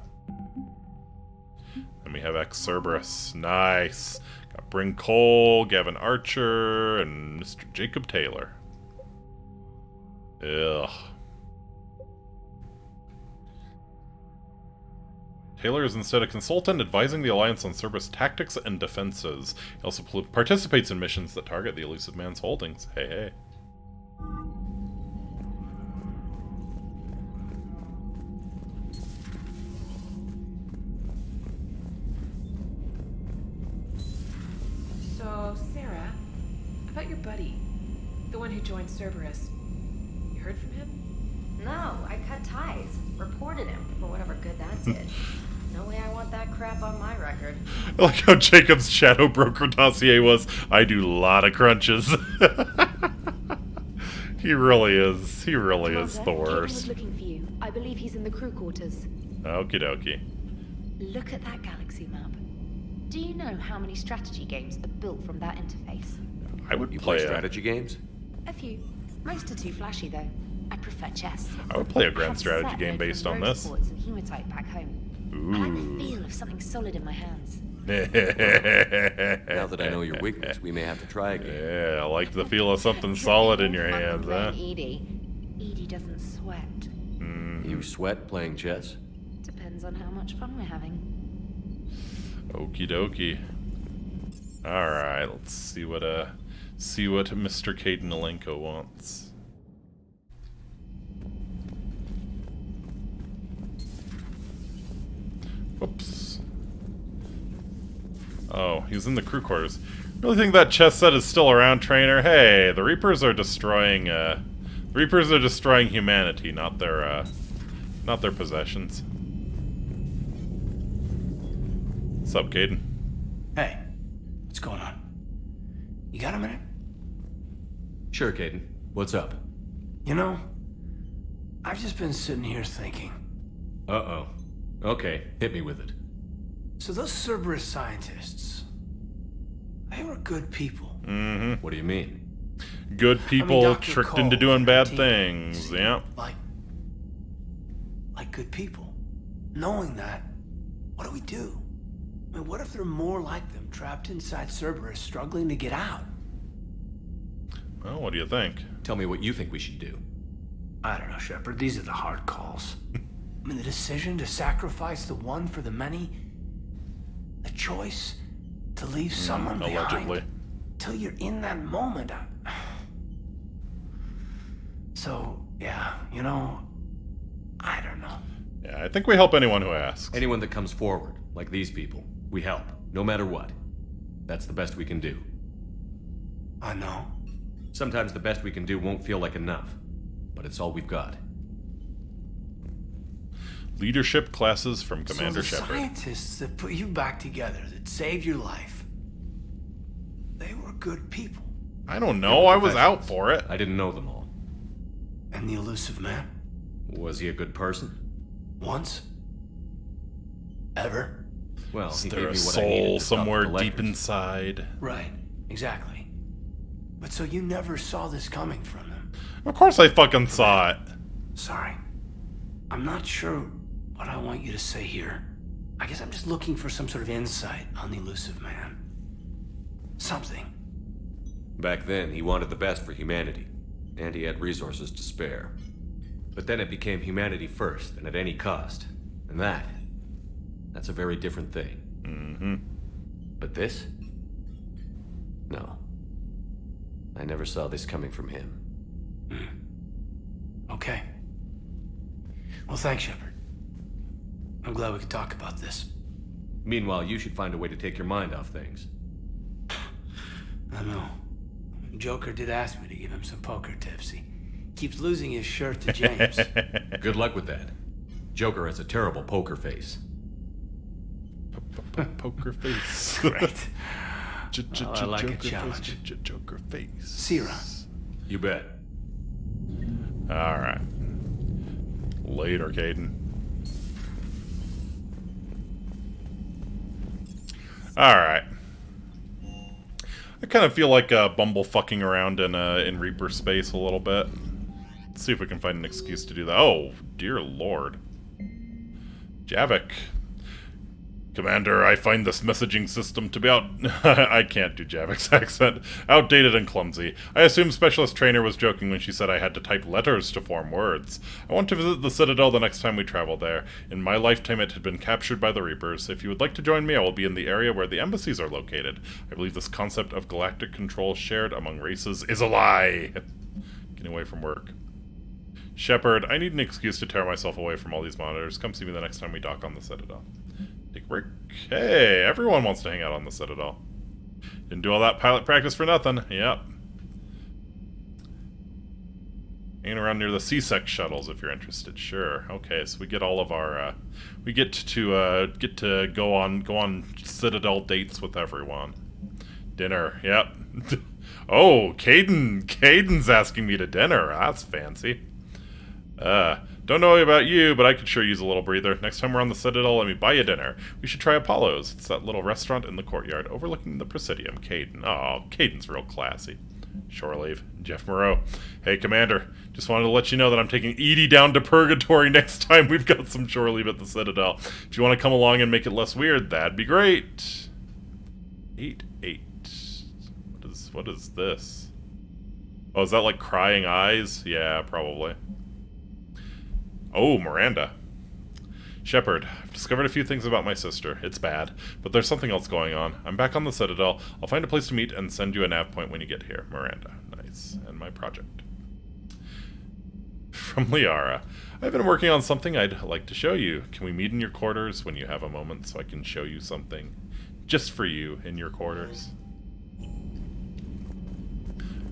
Then we have ex-Cerberus. Nice. Got Bryn Cole, Gavin Archer, and Mr. Jacob Taylor. Ugh. Taylor is instead a consultant advising the Alliance on Cerberus tactics and defenses. He also participates in missions that target the elusive man's holdings. Hey, hey. So, Sarah, about your buddy, the one who joined Cerberus. Heard from him? No, I cut ties. Reported him for whatever good that did. No way I want that crap on my record. I like how Jacob's shadow broker dossier was, I do a lot of crunches. He really is. He really is the worst. Was looking for you. I believe he's in the crew quarters. Okie dokie. Look at that galaxy map. Do you know how many strategy games are built from that interface? I would You play strategy games? A few. Most are too flashy, though. I prefer chess. I would play a grand I have strategy set game made based from on rose this. quartz and hematite back home. I like the feel of something solid in my hands. Now that I know your weakness, we may have to try again. Yeah, I like the feel of something solid in your hands, huh? Edie doesn't sweat. You sweat playing chess? Depends on how much fun we're having. Okie dokie. Alright, let's see what Mr. Caden Alenko wants. Whoops. Oh, he's in the crew quarters. Really think that chess set is still around, trainer? Hey, the Reapers are destroying humanity, not their possessions. What's up, Caden? Hey, what's going on? You got a minute? Sure, Caden. What's up? You know, I've just been sitting here thinking. Uh-oh. Okay, hit me with it. So those Cerberus scientists, they were good people. Mm-hmm. What do you mean? Good people Dr. tricked Cole into doing and bad team things, yeah. Like good people. Knowing that, what do we do? I mean, what if there are more like them, trapped inside Cerberus, struggling to get out? Well, what do you think? Tell me what you think we should do. I don't know, Shepard. These are the hard calls. I mean, the decision to sacrifice the one for the many, the choice to leave someone allegedly behind till you're in that moment. So, yeah, you know, I don't know. Yeah, I think we help anyone who asks. Anyone that comes forward, like these people, we help, no matter what. That's the best we can do. I know. Sometimes the best we can do won't feel like enough, but it's all we've got. Leadership classes from Commander So the Shepard. scientists that put you back together, that saved your life, they were good people. I don't know. I was out for it. I didn't know them all. And the elusive man? Was he a good person? Once? Ever? Well, Is he there gave a me what I needed soul to stop somewhere the deep collectors. inside? Right. Exactly. But so you never saw this coming from them? Of course I fucking saw it. Sorry. I'm not sure what I want you to say here. I guess I'm just looking for some sort of insight on the elusive man. Something. Back then, he wanted the best for humanity, and he had resources to spare. But then it became humanity first, and at any cost. And that's a very different thing. Mm-hmm. But this? No. I never saw this coming from him. Okay. Well, thanks, Shepard. I'm glad we could talk about this. Meanwhile, you should find a way to take your mind off things. I know. Joker did ask me to give him some poker tips. He keeps losing his shirt to James. Good luck with that. Joker has a terrible poker face. Poker face. Right. I like a Joker challenge. face. Joker face. See you around. You bet. Alright. Later, Caden. Alright. I kind of feel like Bumble fucking around in Reaper space a little bit. Let's see if we can find an excuse to do that. Oh, dear lord. Javik. Commander, I find this messaging system to be I can't do Javik's accent. Outdated and clumsy. I assume Specialist Trainer was joking when she said I had to type letters to form words. I want to visit the Citadel the next time we travel there. In my lifetime it had been captured by the Reapers. If you would like to join me, I will be in the area where the embassies are located. I believe this concept of galactic control shared among races is a lie. Getting away from work. Shepard, I need an excuse to tear myself away from all these monitors. Come see me the next time we dock on the Citadel. Take a break. Hey, everyone wants to hang out on the Citadel. Didn't do all that pilot practice for nothing. Yep. Hanging around near the C-Sec shuttles if you're interested. Sure. Okay, so we get all of our we get to go on Citadel dates with everyone. Dinner. Yep. Oh, Caden's asking me to dinner. That's fancy. Don't know about you, but I could sure use a little breather. Next time we're on the Citadel, let me buy you dinner. We should try Apollo's. It's that little restaurant in the courtyard overlooking the Presidium. Caden. Oh, Caden's real classy. Shore leave. Jeff Moreau. Hey, Commander. Just wanted to let you know that I'm taking Edie down to Purgatory next time we've got some shore leave at the Citadel. If you want to come along and make it less weird, that'd be great. 8-8. What is this? Oh, is that like crying eyes? Yeah, probably. Oh, Miranda. Shepard, I've discovered a few things about my sister. It's bad, but there's something else going on. I'm back on the Citadel. I'll find a place to meet and send you a nav point when you get here. Miranda. Nice. And my project. From Liara. I've been working on something I'd like to show you. Can we meet in your quarters when you have a moment so I can show you something just for you in your quarters?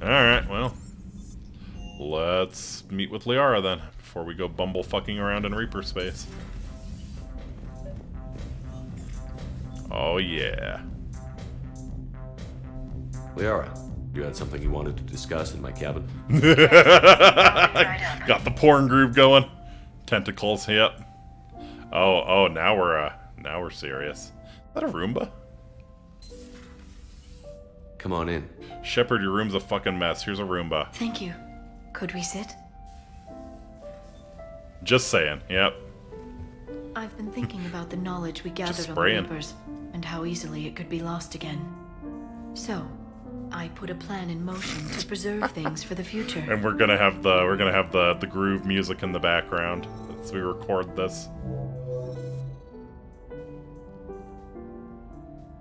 Alright, well. Let's meet with Liara then, before we go bumble fucking around in Reaper space. Oh yeah. Liara, you had something you wanted to discuss in my cabin? Got the porn groove going. Tentacles, yep. Oh, now we're serious. Is that a Roomba? Come on in. Shepard, your room's a fucking mess. Here's a Roomba. Thank you. Could we sit? Just saying, yep. I've been thinking about the knowledge we gathered on the spraying. Reapers, and how easily it could be lost again. So, I put a plan in motion to preserve things for the future. And we're gonna have the groove music in the background as we record this.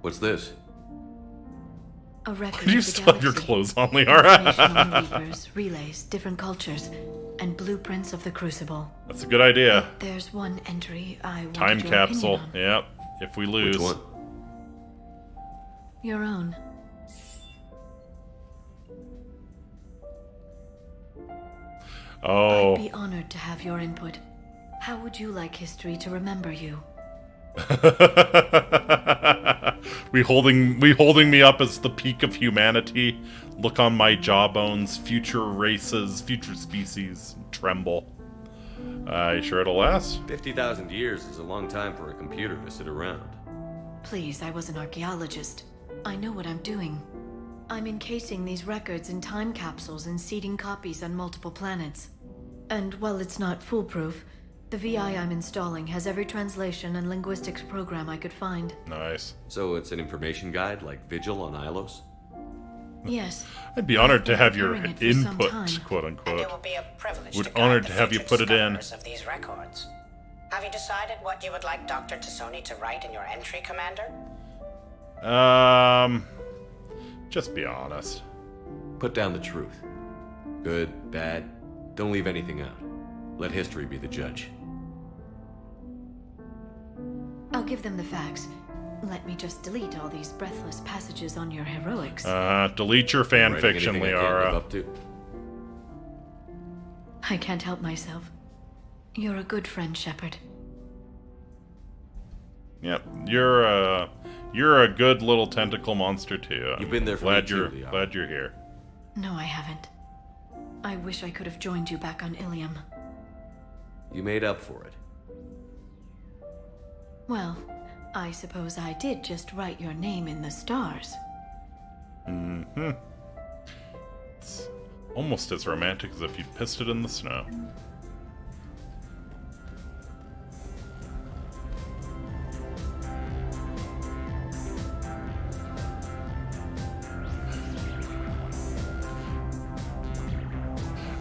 What's this? A record Could you of the still have your galaxy. clothes on, Liara? Information on the Reapers, relays, different cultures, and blueprints of the Crucible. That's a good idea. But there's one entry I wanted Time your capsule. opinion on. Yep. If we lose. Which one? Your own. Oh. I'd be honored to have your input. How would you like history to remember you? we holding me up as the peak of humanity. Look on my jawbones, future races, future species tremble. You sure it'll last? 50,000 years is a long time for a computer to sit around. Please, I was an archaeologist. I know what I'm doing. I'm encasing these records in time capsules and seeding copies on multiple planets. And while it's not foolproof, the VI I'm installing has every translation and linguistics program I could find. Nice. So it's an information guide like Vigil on Ilos? Yes. I'd be honored to have your preparing it for some input, time. quote unquote. And it will be a privilege Would to guide honored the to have you future put it in. discoverers of these records. Have you decided what you would like Dr. Tassoni to write in your entry, Commander? Just be honest. Put down the truth. Good, bad, don't leave anything out. Let history be the judge. I'll give them the facts. Let me just delete all these breathless passages on your heroics. Delete your fan Writing fiction, anything I can't live Liara. up to? I can't help myself. You're a good friend, Shepard. Yep, you're a good little tentacle monster too. You've been there for glad me too, you're Liara. glad you're here. No, I haven't. I wish I could have joined you back on Ilium. You made up for it. Well, I suppose I did just write your name in the stars. Mm-hmm. It's almost as romantic as if you'd pissed it in the snow.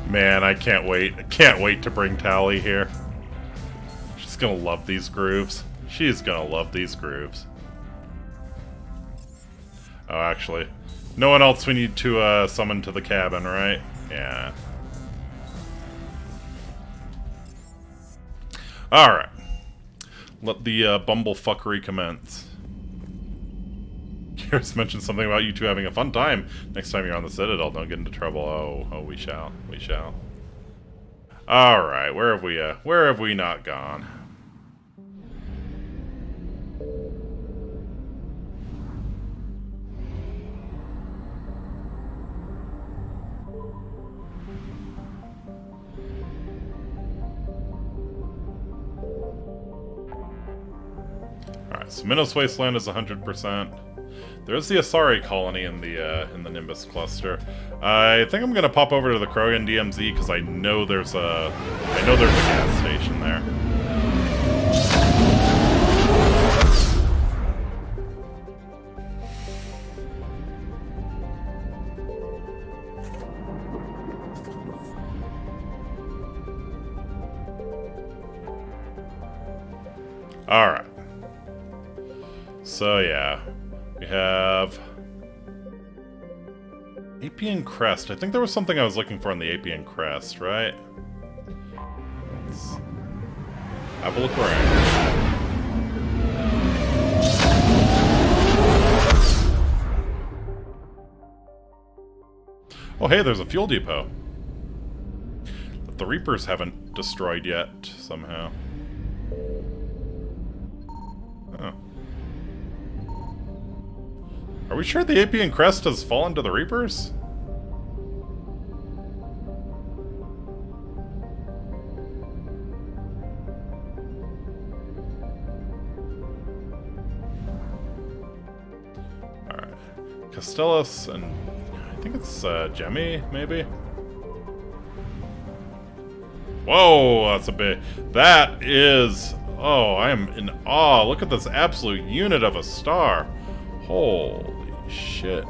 Man, I can't wait. I can't wait to bring Tally here. She's gonna love these grooves. She's gonna love these grooves. Oh, actually, no one else we need to summon to the cabin, right? Yeah. Alright. Let the bumblefuckery commence. Garrus mentioned something about you two having a fun time. Next time you're on the Citadel, don't get into trouble. Oh, we shall. We shall. Alright, where have we not gone? Alright, so Minos Wasteland is 100%. There's the Asari colony in the Nimbus cluster. I think I'm gonna pop over to the Krogan DMZ because I know there's a gas station there. Alright. So yeah. We have Apian Crest. I think there was something I was looking for on the Apian Crest, right? Let's have a look around. Oh hey, there's a fuel depot that the Reapers haven't destroyed yet, somehow. Oh. Are we sure the Apian Crest has fallen to the Reapers? Alright. Castellus and I think it's Jemmy, maybe? Whoa, that's a bit. That is. Oh, I am in awe. Look at this absolute unit of a star. Holy shit.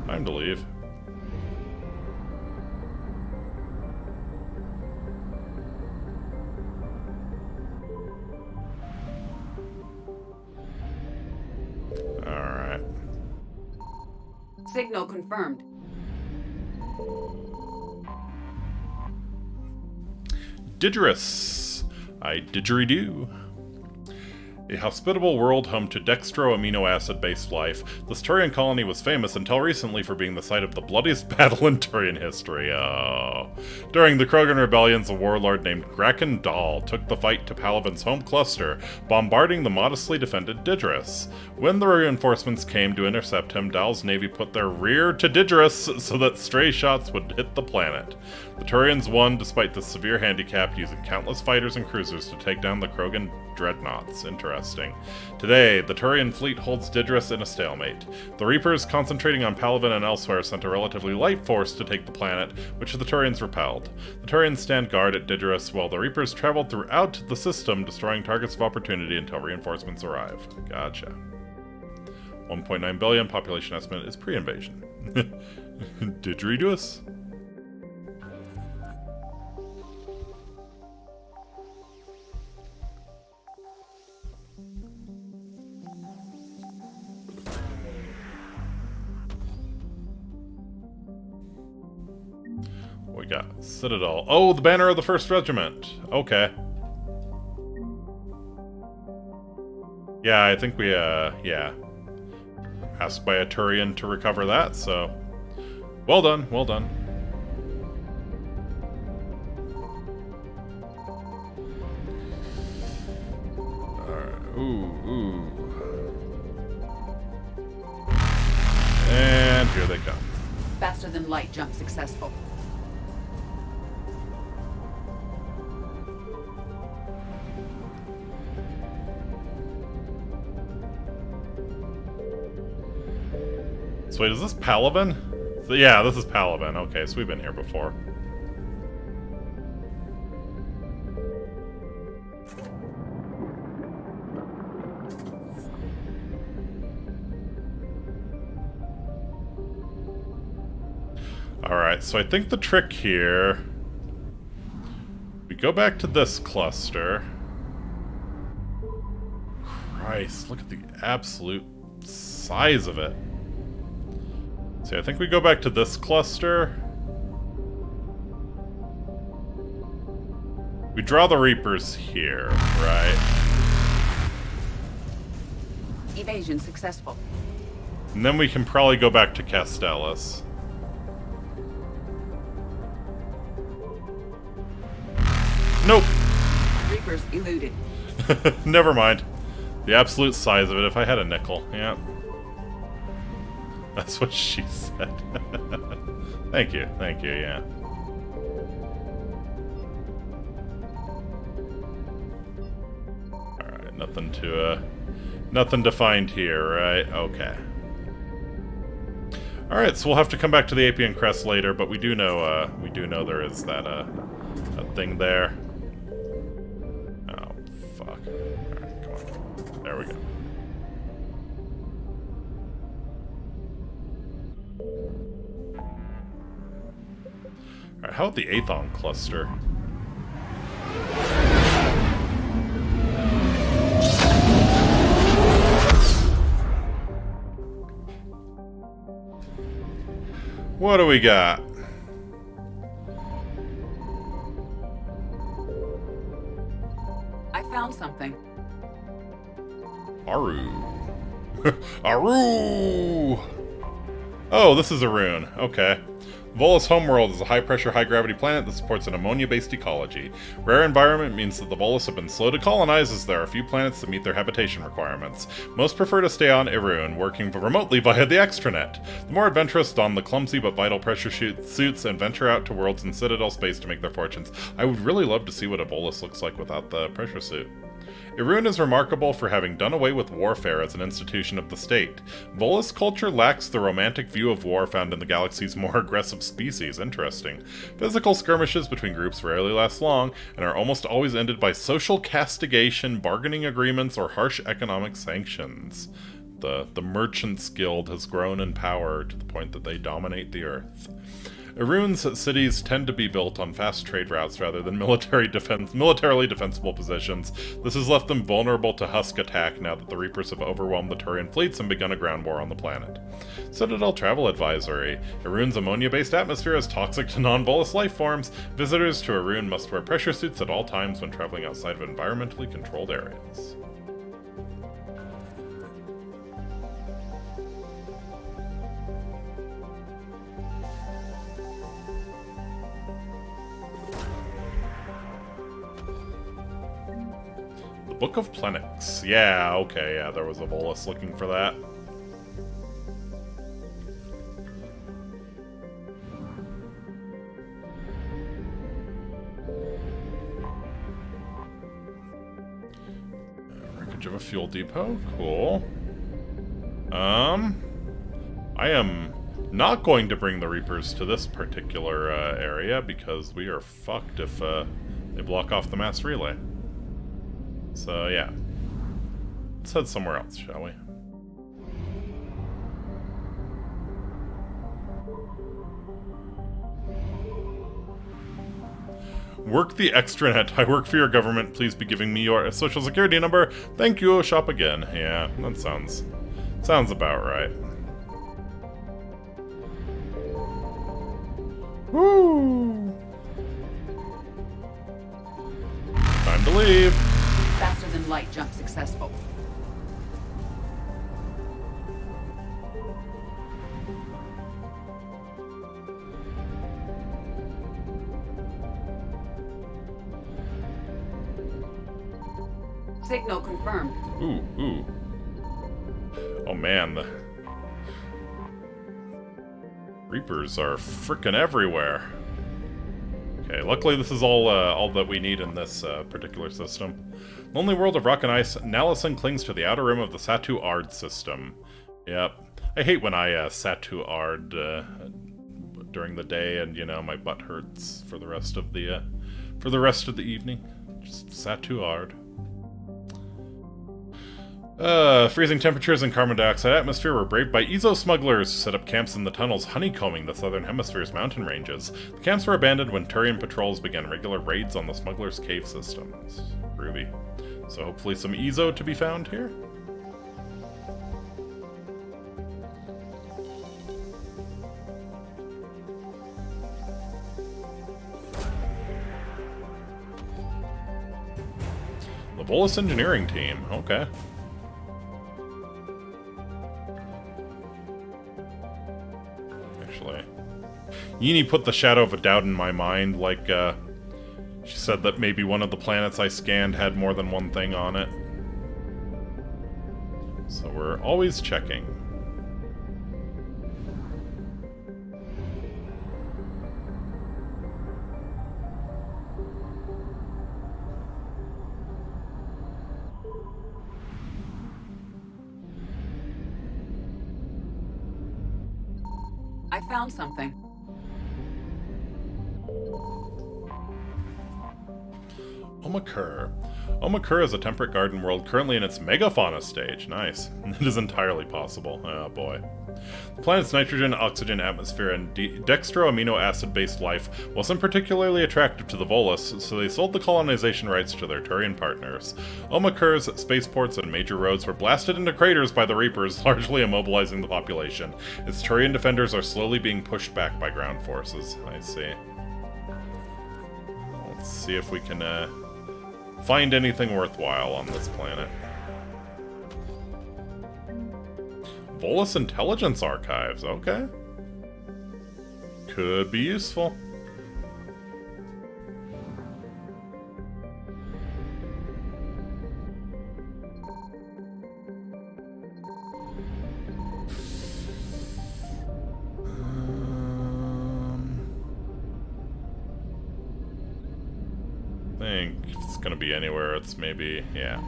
Time to leave. Signal confirmed. Didgeris. I didgeridoo. A hospitable world home to dextro amino acid-based life, the Turian colony was famous until recently for being the site of the bloodiest battle in Turian history. Oh. During the Krogan rebellions, a warlord named Graken Dahl took the fight to Palaven's home cluster, bombarding the modestly defended Didgeris. When the reinforcements came to intercept him, Dahl's navy put their rear to Didgeris so that stray shots would hit the planet. The Turians won despite the severe handicap, using countless fighters and cruisers to take down the Krogan dreadnoughts. Interesting. Today, the Turian fleet holds Didgeris in a stalemate. The Reapers, concentrating on Palaven and elsewhere, sent a relatively light force to take the planet, which the Turians repelled. The Turians stand guard at Didgeris, while the Reapers traveled throughout the system, destroying targets of opportunity until reinforcements arrive. Gotcha. 1.9 billion, population estimate is pre-invasion. Didgeridoo-us? We got Citadel. Oh, the banner of the 1st Regiment. Okay. Yeah, I think we, yeah. Asked by a Turian to recover that, so... Well done, well done. Alright, ooh. And here they come. Faster than light jump successful. So wait, is this Palaven? So, yeah, this is Palaven. Okay, so we've been here before. Alright, so I think the trick here... We go back to this cluster. Christ, look at the absolute size of it. See, I think we go back to this cluster. We draw the Reapers here, right? Evasion successful. And then we can probably go back to Castellus. Nope. Reapers eluded. Never mind. The absolute size of it, if I had a nickel, yeah. That's what she said. Thank you, yeah. Alright, nothing to find here, right? Okay. Alright, so we'll have to come back to the Apian Crest later, but we do know there is that thing there. Oh, fuck. Alright, come on. There we go. Alright, how about the Aethon cluster? What do we got? I found something. Aru. Aru! Oh, this is a rune. Okay. Volus' homeworld is a high-pressure, high-gravity planet that supports an ammonia-based ecology. Rare environment means that the Volus have been slow to colonize, as there are few planets that meet their habitation requirements. Most prefer to stay on Irun, working remotely via the extranet. The more adventurous don the clumsy but vital pressure suits and venture out to worlds in Citadel space to make their fortunes. I would really love to see what a Volus looks like without the pressure suit. Irun is remarkable for having done away with warfare as an institution of the state. Volus culture lacks the romantic view of war found in the galaxy's more aggressive species. Interesting. Physical skirmishes between groups rarely last long, and are almost always ended by social castigation, bargaining agreements, or harsh economic sanctions. The Merchants Guild has grown in power to the point that they dominate the Earth. Irun's cities tend to be built on fast trade routes rather than militarily defensible positions. This has left them vulnerable to Husk attack now that the Reapers have overwhelmed the Turian fleets and begun a ground war on the planet. Citadel Travel Advisory. Irun's ammonia-based atmosphere is toxic to non-bolus life forms. Visitors to Irun must wear pressure suits at all times when traveling outside of environmentally controlled areas. Book of Plenix. Yeah, okay, yeah, there was a Volus looking for that. Wreckage of a fuel depot. Cool. I am not going to bring the Reapers to this particular area because we are fucked if they block off the mass relay. So, yeah. Let's head somewhere else, shall we? Work the extranet. I work for your government. Please be giving me your social security number. Thank you. Shop again. Yeah, that sounds about right. Woo! Time to leave. Faster than light jump successful. Signal confirmed. Ooh. Oh man, the Reapers are frickin' everywhere. Okay, luckily this is all that we need in this particular system. Lonely world of rock and ice, Nalison clings to the outer rim of the Satu Ard system. Yep. I hate when I Satu Ard during the day and, you know, my butt hurts for the rest of the evening. Just Satu Ard. Freezing temperatures and carbon dioxide atmosphere were braved by Ezo smugglers who set up camps in the tunnels honeycombing the southern hemisphere's mountain ranges. The camps were abandoned when Turian patrols began regular raids on the smugglers' cave systems. Groovy. So hopefully some Ezo to be found here. The Volus engineering team, okay. Yini put the shadow of a doubt in my mind, like, she said that maybe one of the planets I scanned had more than one thing on it. So we're always checking. I found something. Omakur. Omakur is a temperate garden world currently in its megafauna stage. Nice. It is entirely possible. Oh boy. The planet's nitrogen, oxygen, atmosphere, and dextro-amino acid-based life wasn't particularly attractive to the Volus, so they sold the colonization rights to their Turian partners. Omakur's spaceports and major roads were blasted into craters by the Reapers, largely immobilizing the population. Its Turian defenders are slowly being pushed back by ground forces. I see. Let's see if we can, find anything worthwhile on this planet. Volus Intelligence Archives, okay. Could be useful. I think it's gonna be anywhere. It's maybe, yeah.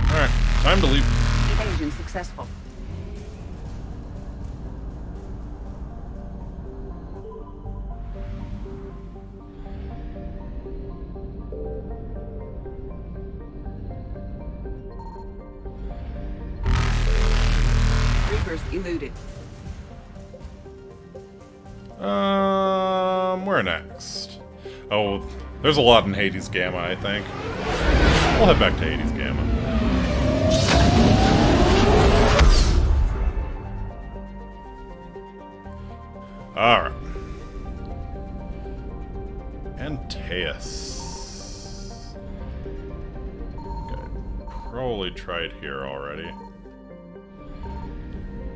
Alright, time to leave. Evasion successful. Reapers eluded. Where next? Oh, there's a lot in Hades Gamma, I think. We'll head back to Hades Gamma. Alright. Antaeus. Okay. Probably tried here already.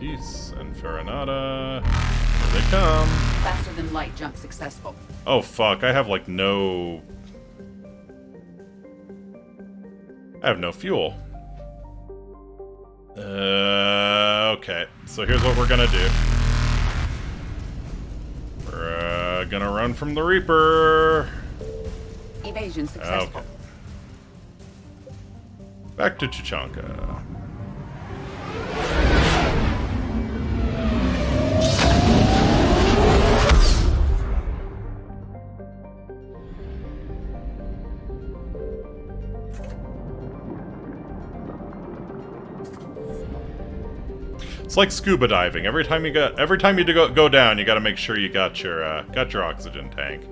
Peace and Farinata. Here they come. Faster than light jump successful. Oh fuck, I have like no... I have no fuel. Okay. So here's what we're gonna do. We're gonna run from the Reaper. Evasion successful. Okay. Back to Chichanka. It's like scuba diving. Every time you go down, you got to make sure you got your oxygen tank.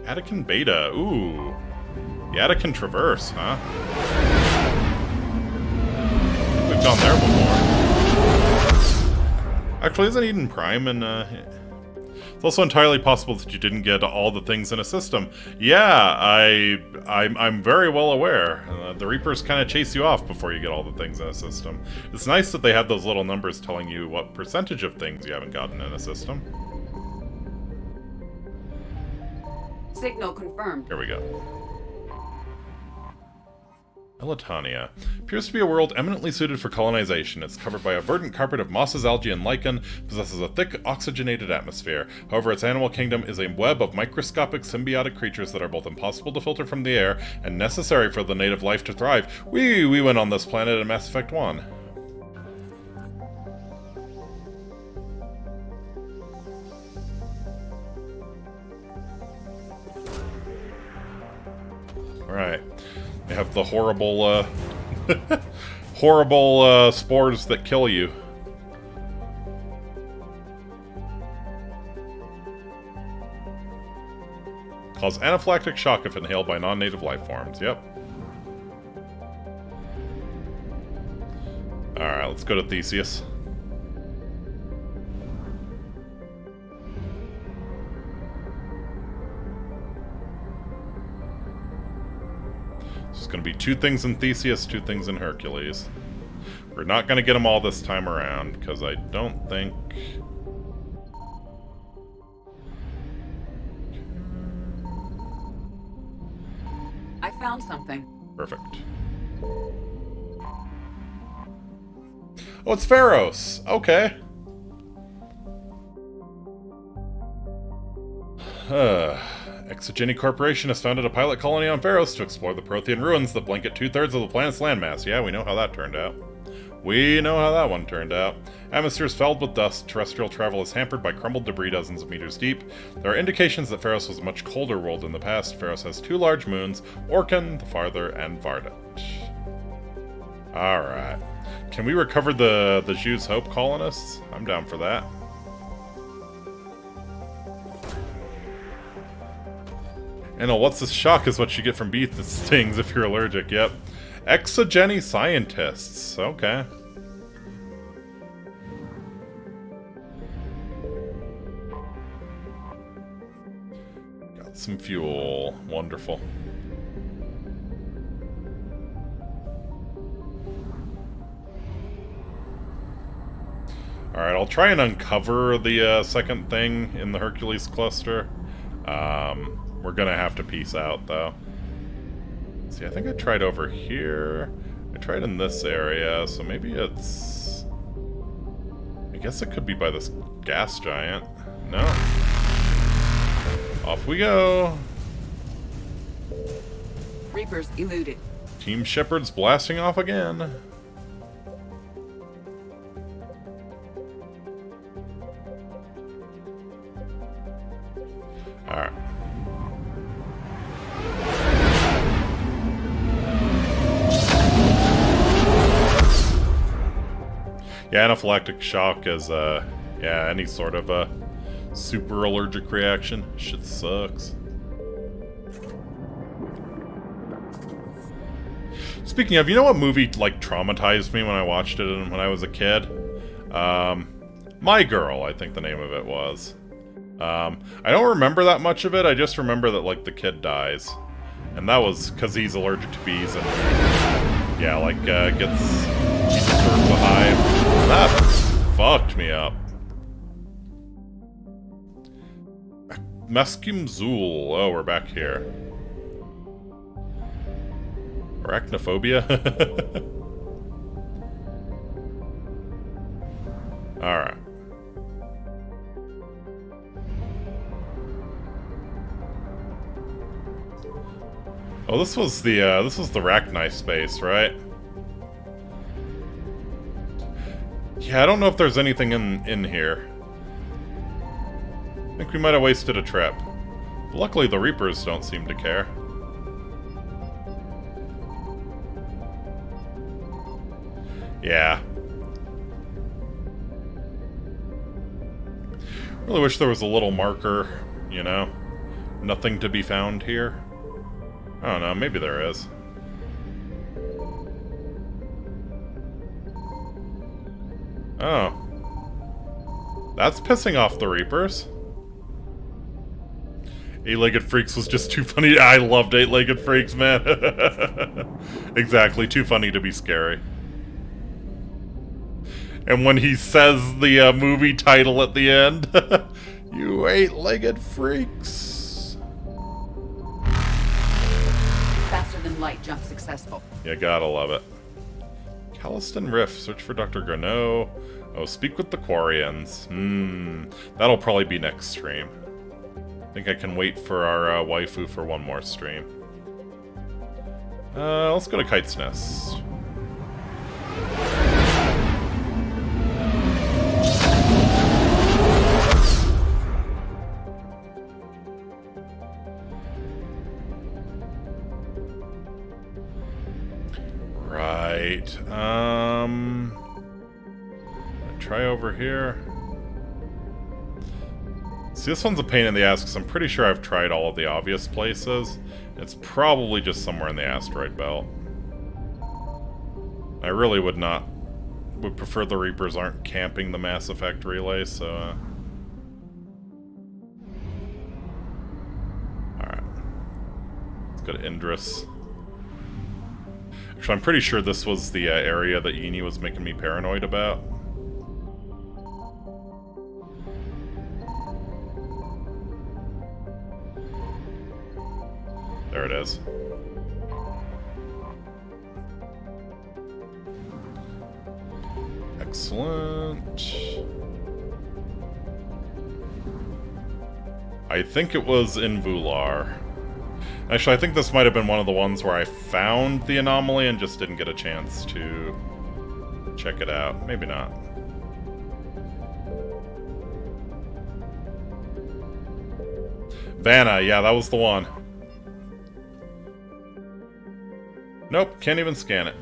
Attican Beta. Ooh. The Attican Traverse, huh? We've gone there before. Actually, isn't Eden Prime in it's also entirely possible that you didn't get all the things in a system. Yeah, I'm very well aware. The Reapers kind of chase you off before you get all the things in a system. It's nice that they have those little numbers telling you what percentage of things you haven't gotten in a system. Signal confirmed. Here we go. Elitania appears to be a world eminently suited for colonization. It's covered by a verdant carpet of mosses, algae, and lichen, possesses a thick, oxygenated atmosphere. However, its animal kingdom is a web of microscopic symbiotic creatures that are both impossible to filter from the air and necessary for the native life to thrive. We went on this planet in Mass Effect 1. Alright. They have the horrible, horrible spores that kill you. Cause anaphylactic shock if inhaled by non-native life forms. Yep. Alright, let's go to Theseus. It's going to be 2 things in Theseus, 2 things in Hercules. We're not going to get them all this time around, because I don't think... I found something. Perfect. Oh, it's Pharos! Okay. Exogeny Corporation has founded a pilot colony on Pharos to explore the Prothean ruins that blanket 2/3 of the planet's landmass. Yeah, we know how that turned out. We know how that one turned out. Atmosphere is filled with dust, terrestrial travel is hampered by crumbled debris dozens of meters deep. There are indications that Pharos was a much colder world in the past. Pharos has 2 large moons, Orkan, the farther, and Vardet. Alright. Can we recover the Jew's Hope colonists? I'm down for that. And what's this shock is what you get from bee stings if you're allergic. Yep. Exogeny scientists. Okay. Got some fuel. Wonderful. Alright, I'll try and uncover the second thing in the Hercules cluster. We're gonna have to peace out, though. See, I think I tried over here. I tried in this area, so maybe it's... I guess it could be by this gas giant. No. Off we go. Reapers eluded. Team Shepard's blasting off again. Alright. Yeah, anaphylactic shock is, yeah, any sort of super allergic reaction. Shit sucks. Speaking of, you know what movie, like, traumatized me when I watched it when I was a kid? My Girl, I think the name of it was. I don't remember that much of it, I just remember that, like, the kid dies. And that was because he's allergic to bees and, yeah, like, he disturbs the hive. That fucked me up. Mescumzul. Oh, we're back here. Arachnophobia? Alright. Oh, this was the Arachnite space, right? Yeah, I don't know if there's anything in here. I think we might have wasted a trip. But luckily, the Reapers don't seem to care. Yeah. Really wish there was a little marker, you know? Nothing to be found here. I don't know, maybe there is. Oh. That's pissing off the Reapers. Eight-Legged Freaks was just too funny. I loved Eight-Legged Freaks, man. Exactly, too funny to be scary. And when he says the movie title at the end, you eight-legged freaks. Faster than light jump successful. You gotta love it. Calliston Rift, search for Dr. Grano. Oh, speak with the Quarians. That'll probably be next stream. I think I can wait for our waifu for one more stream. Let's go to Kite's Nest. Right, try over here. See, this one's a pain in the ass because I'm pretty sure I've tried all of the obvious places. It's probably just somewhere in the asteroid belt. I really would prefer the Reapers aren't camping the Mass Effect relay, so, Alright. Let's go to Indris. Actually, I'm pretty sure this was the area that Yini was making me paranoid about. There it is. Excellent. I think it was in Vular. Actually, I think this might have been one of the ones where I found the anomaly and just didn't get a chance to check it out. Maybe not. Vanna, yeah, that was the one. Nope, can't even scan it.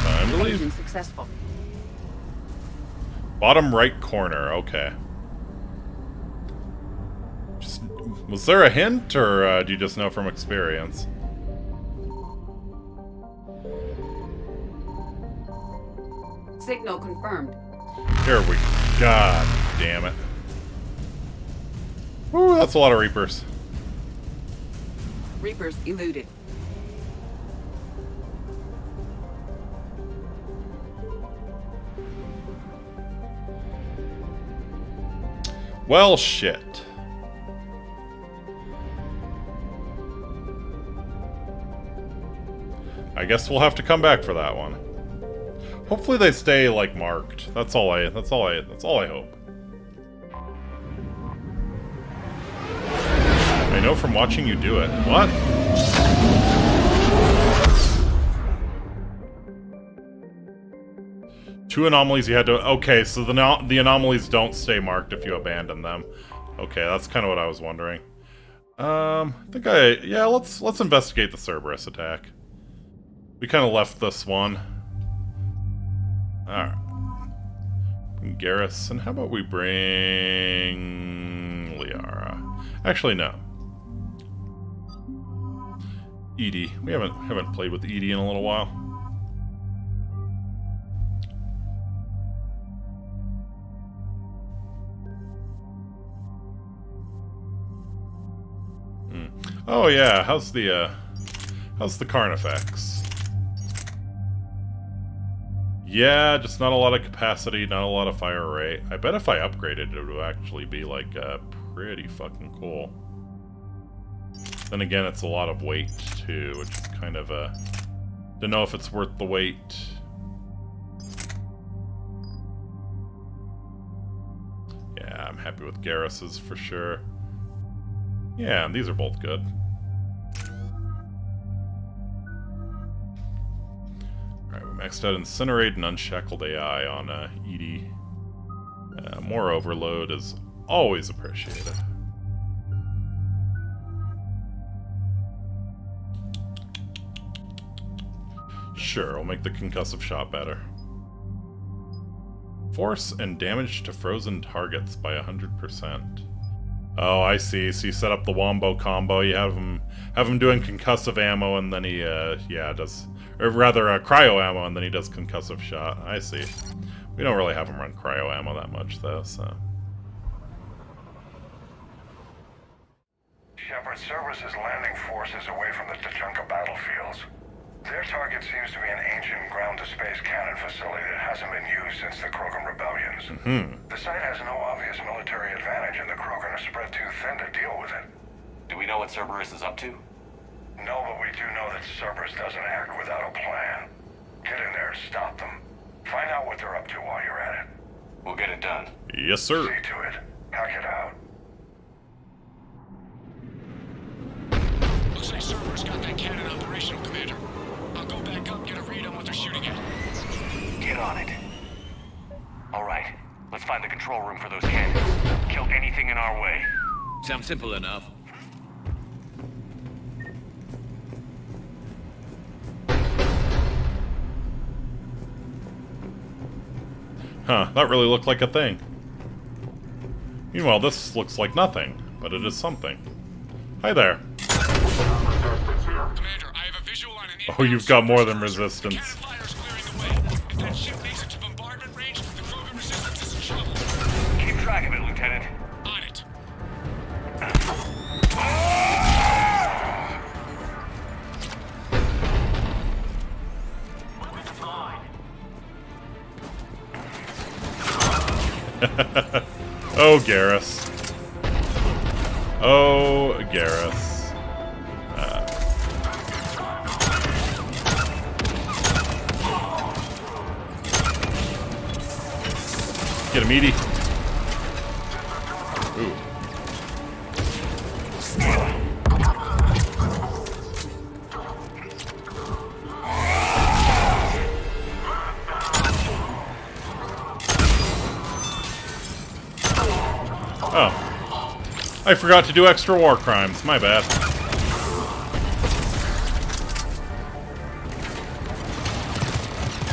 Time to leave. Successful. Bottom right corner, okay. Was there a hint, or do you just know from experience? Signal confirmed. Here we go. God damn it. Woo, that's a lot of Reapers. Reapers eluded. Well, shit. I guess we'll have to come back for that one. Hopefully they stay, like, marked. That's all I hope. I know from watching you do it. What? 2 anomalies you had to... Okay, so the anomalies don't stay marked if you abandon them. Okay, that's kind of what I was wondering. Yeah, let's investigate the Cerberus attack. We kind of left this one. Alright. Bring Garrus, and how about we bring... Liara? Actually, no. EDI. We haven't played with EDI in a little while. Oh yeah, how's the Carnifex? Yeah, just not a lot of capacity, not a lot of fire rate. I bet if I upgraded it would actually be like pretty fucking cool. Then again, it's a lot of weight too, which is kind of don't know if it's worth the weight. Yeah, I'm happy with Garrus's for sure. Yeah, and these are both good. Alright, we maxed out Incinerate and Unshackled AI on EDI. More overload is always appreciated. Sure, we'll make the concussive shot better. Force and damage to frozen targets by 100%. Oh, I see. So you set up the Wombo combo, you have him doing concussive ammo, and then he, yeah, does... Or rather, cryo ammo, and then he does concussive shot. I see. We don't really have him run cryo ammo that much, though, so... Shepard, Cerberus is landing forces away from the Tachanka battlefields. Their target seems to be an ancient ground-to-space cannon facility that hasn't been used since the Krogan rebellions. The site has no obvious military advantage, and the Krogan are spread too thin to deal with it. Do we know what Cerberus is up to? No, but we do know that Cerberus doesn't act without a plan. Get in there and stop them. Find out what they're up to while you're at it. We'll get it done. Yes, sir. See to it. Hack it out. Looks like Cerberus got that cannon operational, Commander. I'll go back up, get a read on what they're shooting at. Get on it. Alright, let's find the control room for those cannons. Kill anything in our way. Sounds simple enough. Huh, that really looked like a thing. Meanwhile, this looks like nothing, but it is something. Hi there. Commander, I have a visual on an... Oh, you've got more than resistance. Cannon fire's clearing the way. If that ship makes it to bombardment range, the Krogan resistance is in trouble. Keep track of it, Lieutenant. On it. Oh, Garrus. Oh, Garrus. Get him, Edie. Ooh. Oh. I forgot to do extra war crimes. My bad.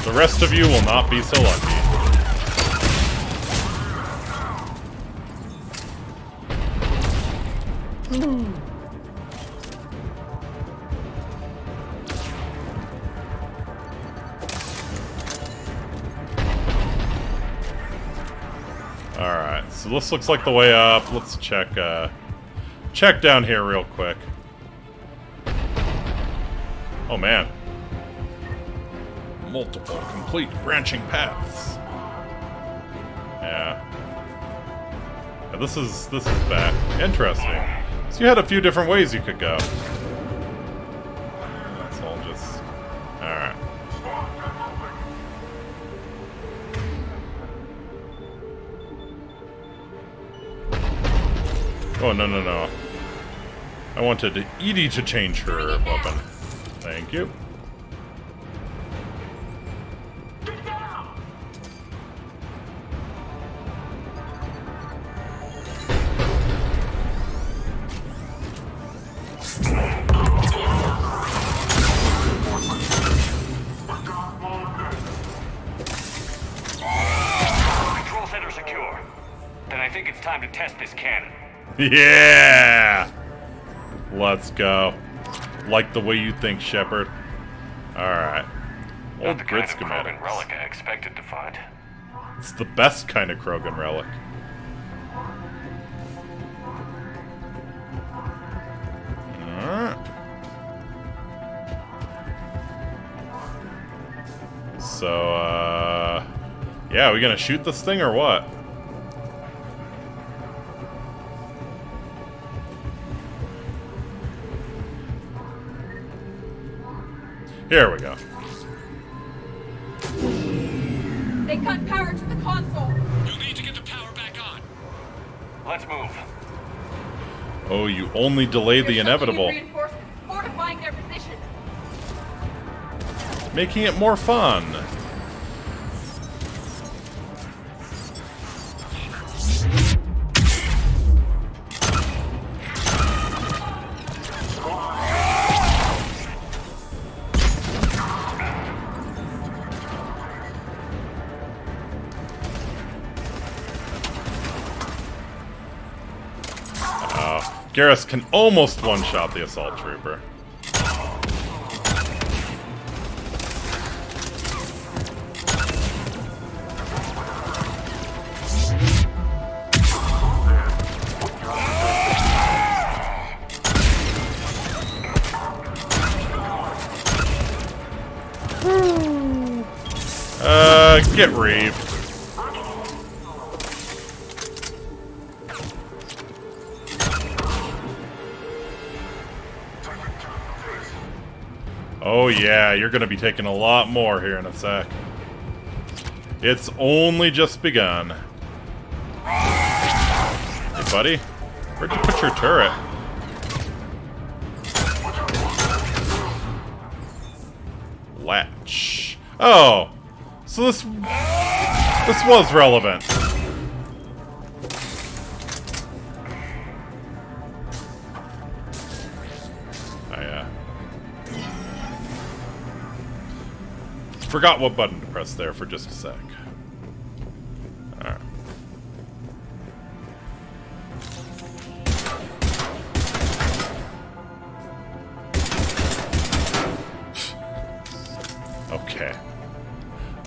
The rest of you will not be so lucky. Alright, so this looks like the way up. Let's check down here real quick. Oh man. Multiple complete branching paths. Yeah. Yeah, this is bad. Interesting. So you had a few different ways you could go. That's all just... Alright. Oh, no. I wanted Edie to change her weapon. Thank you. time to test this cannon. Yeah! Let's go. Like the way you think, Shepard. Alright. Not Old the grid kind of Krogan schematics. relic I expected to find. It's the best kind of Krogan relic. Alright. So, yeah, we gonna shoot this thing or what? Here we go. They cut power to the console. You'll need to get the power back on. Let's move. Oh, you only delay the inevitable. Reinforcements fortifying their position. Making it more fun. Garrus can almost one-shot the assault trooper. Get reeved. Oh yeah, you're gonna be taking a lot more here in a sec. It's only just begun. Hey buddy, where'd you put your turret? Latch. Oh, so this was relevant. Forgot what button to press there for just a sec. Alright. Okay.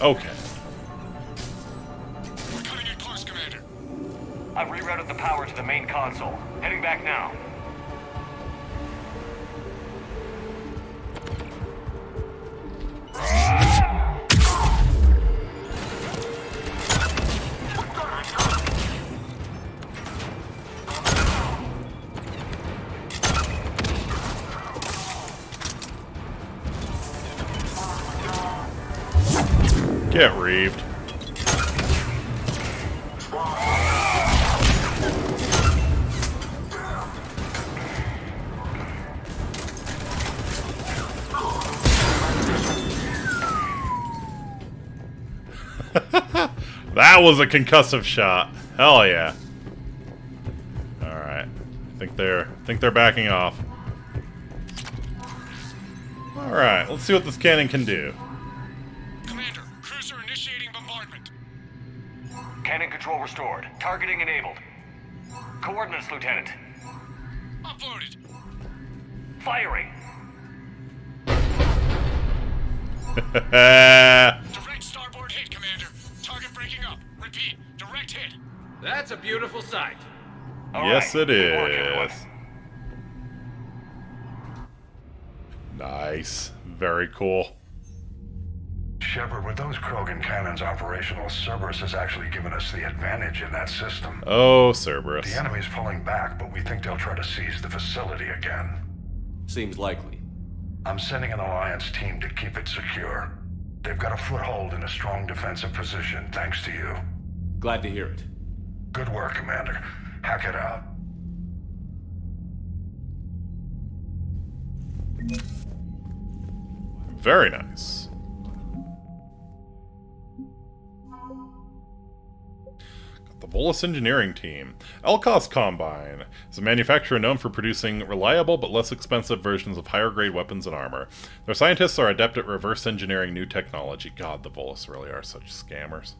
Okay. We're coming in close, Commander. I've rerouted the power to the main console. Heading back now. Get reeved. That was a concussive shot. Hell yeah. Alright. Think they're backing off. Alright, let's see what this cannon can do. Commander, cruiser initiating bombardment. Cannon control restored. Targeting enabled. Coordinates, Lieutenant. Uploaded. Firing. Direct starboard hit, Commander. Target breaking up. Repeat, direct hit. That's a beautiful sight. Yes, it is. Nice. Very cool. Shepard, with those Krogan cannons operational, Cerberus has actually given us the advantage in that system. Oh, Cerberus. The enemy's pulling back, but we think they'll try to seize the facility again. Seems likely. I'm sending an Alliance team to keep it secure. They've got a foothold in a strong defensive position, thanks to you. Glad to hear it. Good work, Commander. Hack it out. Very nice. Got the Volus Engineering Team. Elkos Combine is a manufacturer known for producing reliable but less expensive versions of higher grade weapons and armor. Their scientists are adept at reverse engineering new technology. God, the Volus really are such scammers.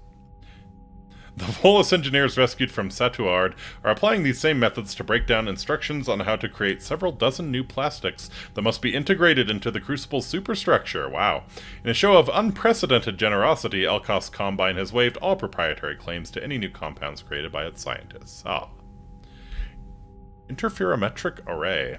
The Volus engineers rescued from Satuard are applying these same methods to break down instructions on how to create several dozen new plastics that must be integrated into the Crucible's superstructure. Wow. In a show of unprecedented generosity, Elkos Combine has waived all proprietary claims to any new compounds created by its scientists. Interferometric array.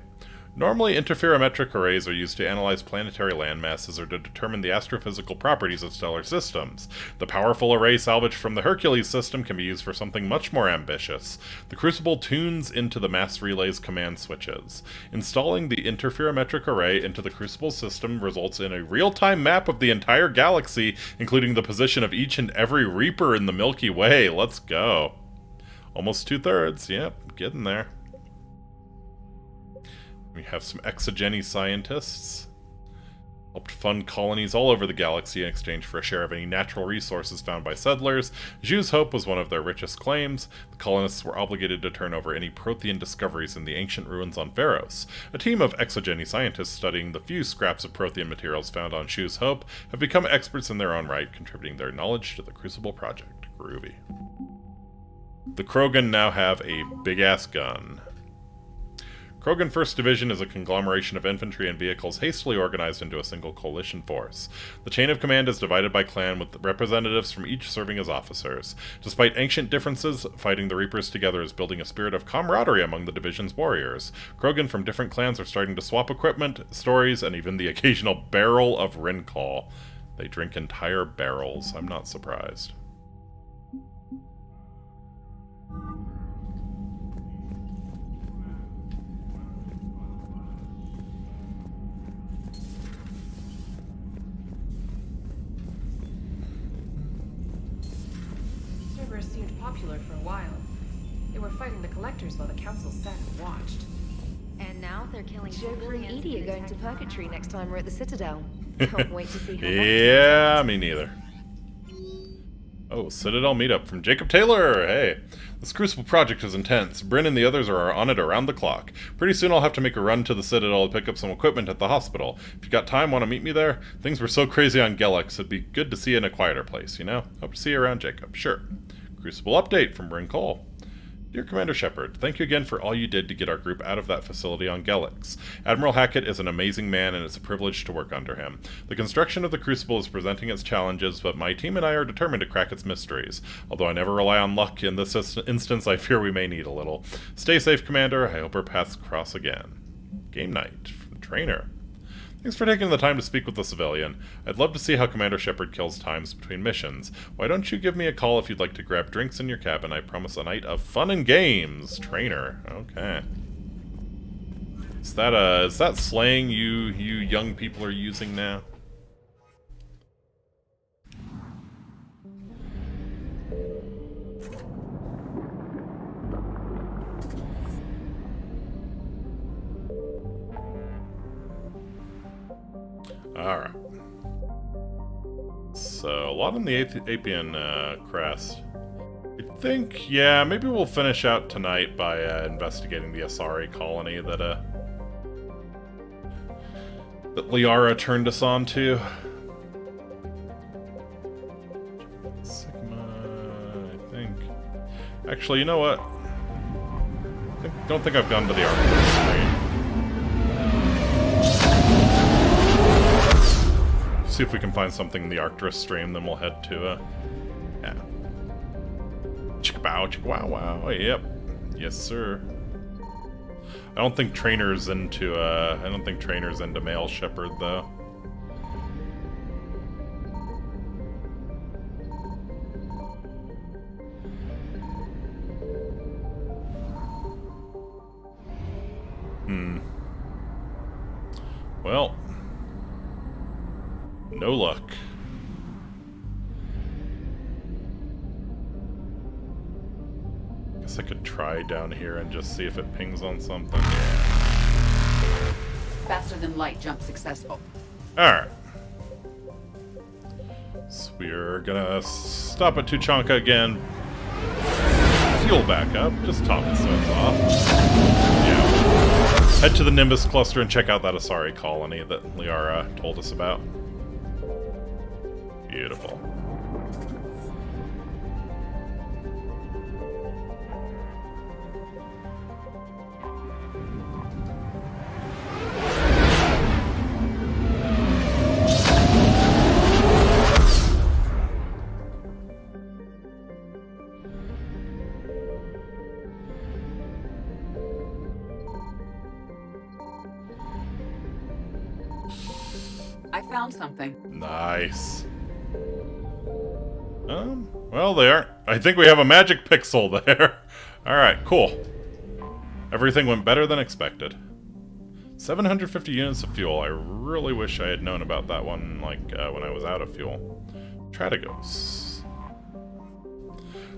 Normally, interferometric arrays are used to analyze planetary landmasses or to determine the astrophysical properties of stellar systems. The powerful array salvaged from the Hercules system can be used for something much more ambitious. The Crucible tunes into the mass relay's command switches. Installing the interferometric array into the Crucible system results in a real-time map of the entire galaxy, including the position of each and every Reaper in the Milky Way. Let's go. Almost 2/3. Yep, getting there. We have some exogeny scientists. Helped fund colonies all over the galaxy in exchange for a share of any natural resources found by settlers. Jus Hope was one of their richest claims. The colonists were obligated to turn over any Prothean discoveries in the ancient ruins on Veros. A team of exogeny scientists studying the few scraps of Prothean materials found on Jus Hope have become experts in their own right, contributing their knowledge to the Crucible project. Groovy. The Krogan now have a big-ass gun. Krogan 1st Division is a conglomeration of infantry and vehicles hastily organized into a single coalition force. The chain of command is divided by clan, with representatives from each serving as officers. Despite ancient differences, fighting the Reapers together is building a spirit of camaraderie among the division's warriors. Krogan from different clans are starting to swap equipment, stories, and even the occasional barrel of Rincall. They drink entire barrels. I'm not surprised. Seemed popular for a while. They were fighting the collectors while the council sat and watched. And now they're killing Joker and Edie are going to Purgatory next time we're at the Citadel. Can't wait to see how Yeah, me neither. Oh, Citadel meetup from Jacob Taylor! Hey! This Crucible project is intense. Bryn and the others are on it around the clock. Pretty soon I'll have to make a run to the Citadel to pick up some equipment at the hospital. If you got time, want to meet me there? Things were so crazy on Gelex, it'd be good to see you in a quieter place, you know? Hope to see you around, Jacob. Sure. Crucible update from Bryn Cole. Dear Commander Shepard, thank you again for all you did to get our group out of that facility on Gelex. Admiral Hackett is an amazing man and it's a privilege to work under him. The construction of the Crucible is presenting its challenges, but my team and I are determined to crack its mysteries. Although I never rely on luck in this instance, I fear we may need a little. Stay safe, Commander. I hope our paths cross again. Game night from Trainer. Thanks for taking the time to speak with the civilian. I'd love to see how Commander Shepard kills times between missions. Why don't you give me a call if you'd like to grab drinks in your cabin? I promise a night of fun and games. Trainer. Okay. Is that slang you young people are using now? Alright. So, a lot on the Apian crest. I think, yeah, maybe we'll finish out tonight by investigating the Asari colony that Liara turned us on to. Sigma, I think. Actually, you know what? I don't think I've gone to the Arctic stream. See if we can find something in the Arcturus stream, then we'll head to, yeah. Chickabow, chickawow, wow, yep. Yes, sir. I don't think Trainer's into male shepherd, though. Well. No luck. Guess I could try down here and just see if it pings on something. Faster than light jump successful. Alright. So we're gonna stop at Tuchanka again. Fuel back up. Just top it so it's off. Yeah. Head to the Nimbus cluster and check out that Asari colony that Liara told us about. Beautiful. something. Nice. Well, there. I think we have a magic pixel there. Alright, cool. Everything went better than expected. 750 units of fuel. I really wish I had known about that one, like, when I was out of fuel. Tradigos.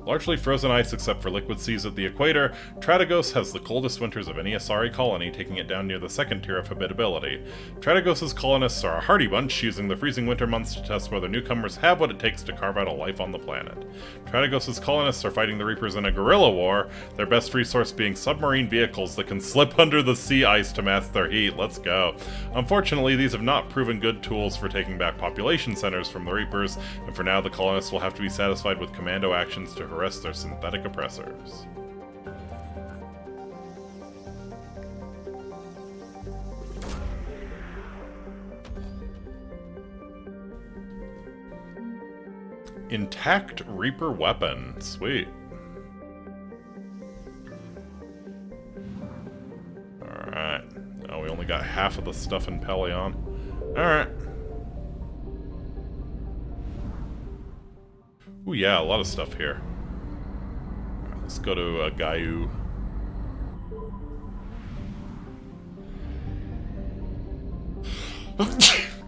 Largely frozen ice except for liquid seas at the equator, Tradigos has the coldest winters of any Asari colony, taking it down near the second tier of habitability. Tradigos' colonists are a hardy bunch, using the freezing winter months to test whether newcomers have what it takes to carve out a life on the planet. Tradigos' colonists are fighting the Reapers in a guerrilla war, their best resource being submarine vehicles that can slip under the sea ice to mask their heat. Let's go. Unfortunately, these have not proven good tools for taking back population centers from the Reapers, and for now the colonists will have to be satisfied with commando actions to harass their synthetic oppressors. Intact Reaper weapon. Sweet. Alright. Oh, we only got half of the stuff in Pelion. Alright. Ooh, yeah, a lot of stuff here. Let's go to Gayu.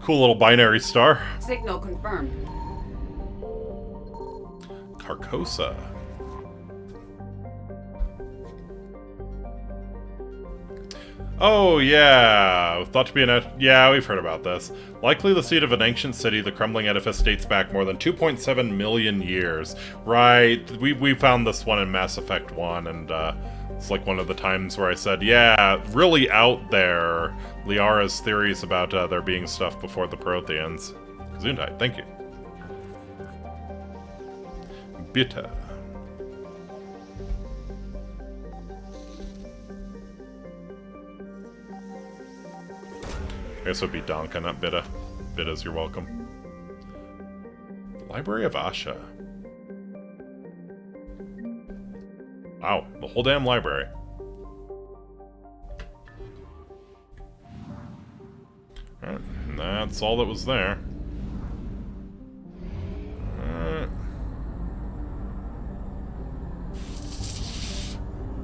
Cool little binary star. Signal confirmed. Carcosa. Oh, yeah. Thought to be an... Yeah, we've heard about this. Likely the seat of an ancient city, the crumbling edifice dates back more than 2.7 million years. Right. We found this one in Mass Effect 1, and it's like one of the times where I said, yeah, really out there, Liara's theories about there being stuff before the Protheans. Gesundheit, thank you. Bitte. I guess it would be Donka, not Bitta. Bitta's, you're welcome. Library of Asha. Wow, the whole damn library. Alright, and that's all that was there. Alright.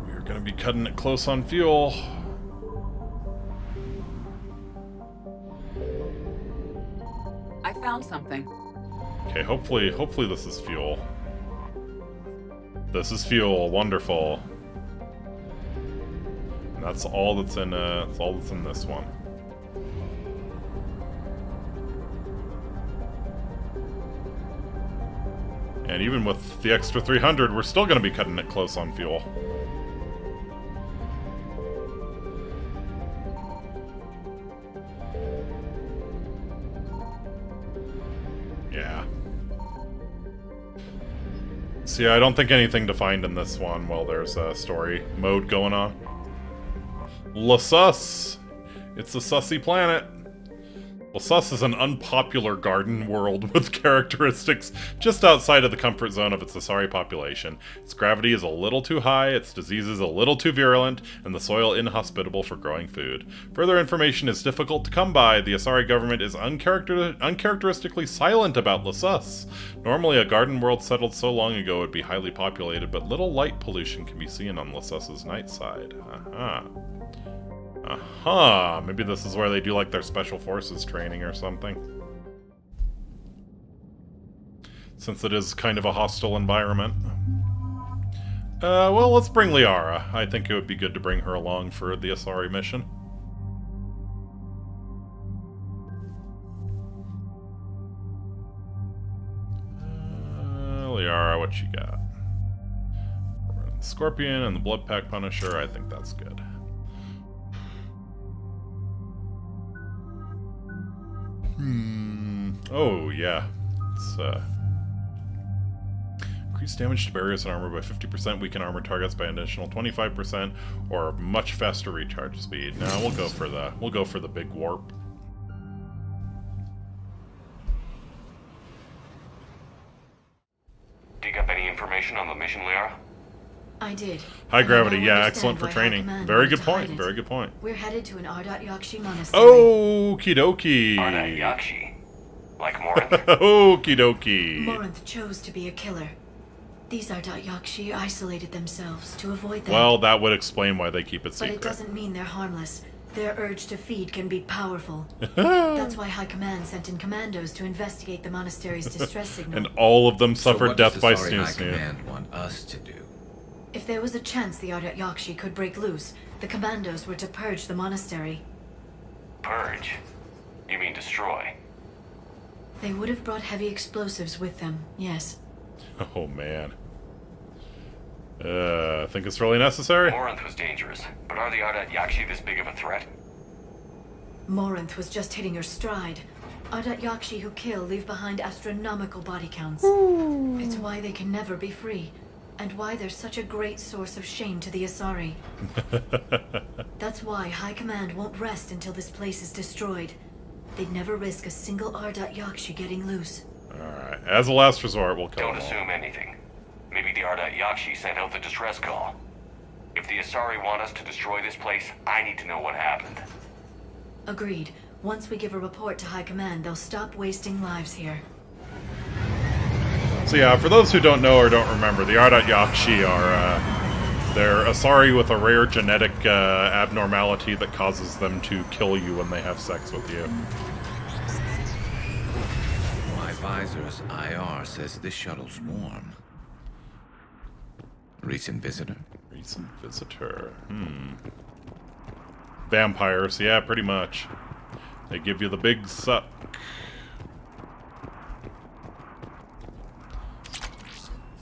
We're gonna be cutting it close on fuel. I found something. Okay, hopefully this is fuel. This is fuel, wonderful. And that's all that's in this one. And even with the extra 300, we're still gonna be cutting it close on fuel. Yeah. See, I don't think anything to find in this one while there's a story mode going on. Llerose! It's a sussy planet. Llerose is an unpopular garden world with characteristics just outside of the comfort zone of its Asari population. Its gravity is a little too high, its diseases a little too virulent, and the soil inhospitable for growing food. Further information is difficult to come by. The Asari government is uncharacteristically silent about Llerose. Normally, a garden world settled so long ago would be highly populated, but little light pollution can be seen on Llerrose's night side. Aha. Aha, maybe this is where they do like their special forces training or something. Since it is kind of a hostile environment. Well, let's bring Liara. I think it would be good to bring her along for the Asari mission. Liara, what you got? Scorpion and the Blood Pack Punisher, I think that's good. Oh, yeah. It's, increase damage to barriers and armor by 50%, weaken armor targets by an additional 25%, or much faster recharge speed. Now we'll go for the big warp. Dig up any information on the mission, Liara? I did. High gravity, yeah, excellent for training. Very good point, very good point. We're headed to an Ardat Yakshi monastery. Okie dokie. Ardat Yakshi? Like Morinth? Okie dokie. Morinth chose to be a killer. These Ardat-Yakshi isolated themselves to avoid that. Well, that would explain why they keep it But secret. it doesn't mean they're harmless. Their urge to feed can be powerful. That's why High Command sent in commandos to investigate the monastery's distress signal. And all of them suffered what death does by the Sorry High snoo. Command want us to do? If there was a chance the Ardat-Yakshi could break loose, the commandos were to purge the monastery. Purge? You mean destroy? They would have brought heavy explosives with them, yes. Oh, man. Think it's really necessary? Morinth was dangerous, but are the Ardat-Yakshi this big of a threat? Morinth was just hitting her stride. Ardat-Yakshi who kill leave behind astronomical body counts. It's why they can never be free, and why they're such a great source of shame to the Asari. That's why High Command won't rest until this place is destroyed. They'd never risk a single Ardat-Yakshi getting loose. Alright, as a last resort, we'll kill Don't them all. assume anything. Maybe the Ardat-Yakshi sent out the distress call. If the Asari want us to destroy this place, I need to know what happened. Agreed. Once we give a report to High Command, they'll stop wasting lives here. So yeah, for those who don't know or don't remember, the Ardat-Yakshi are, they're Asari with a rare genetic abnormality that causes them to kill you when they have sex with you. My visor's IR says this shuttle's warm. Recent visitor? Recent visitor. Vampires, yeah, pretty much. They give you the big suck.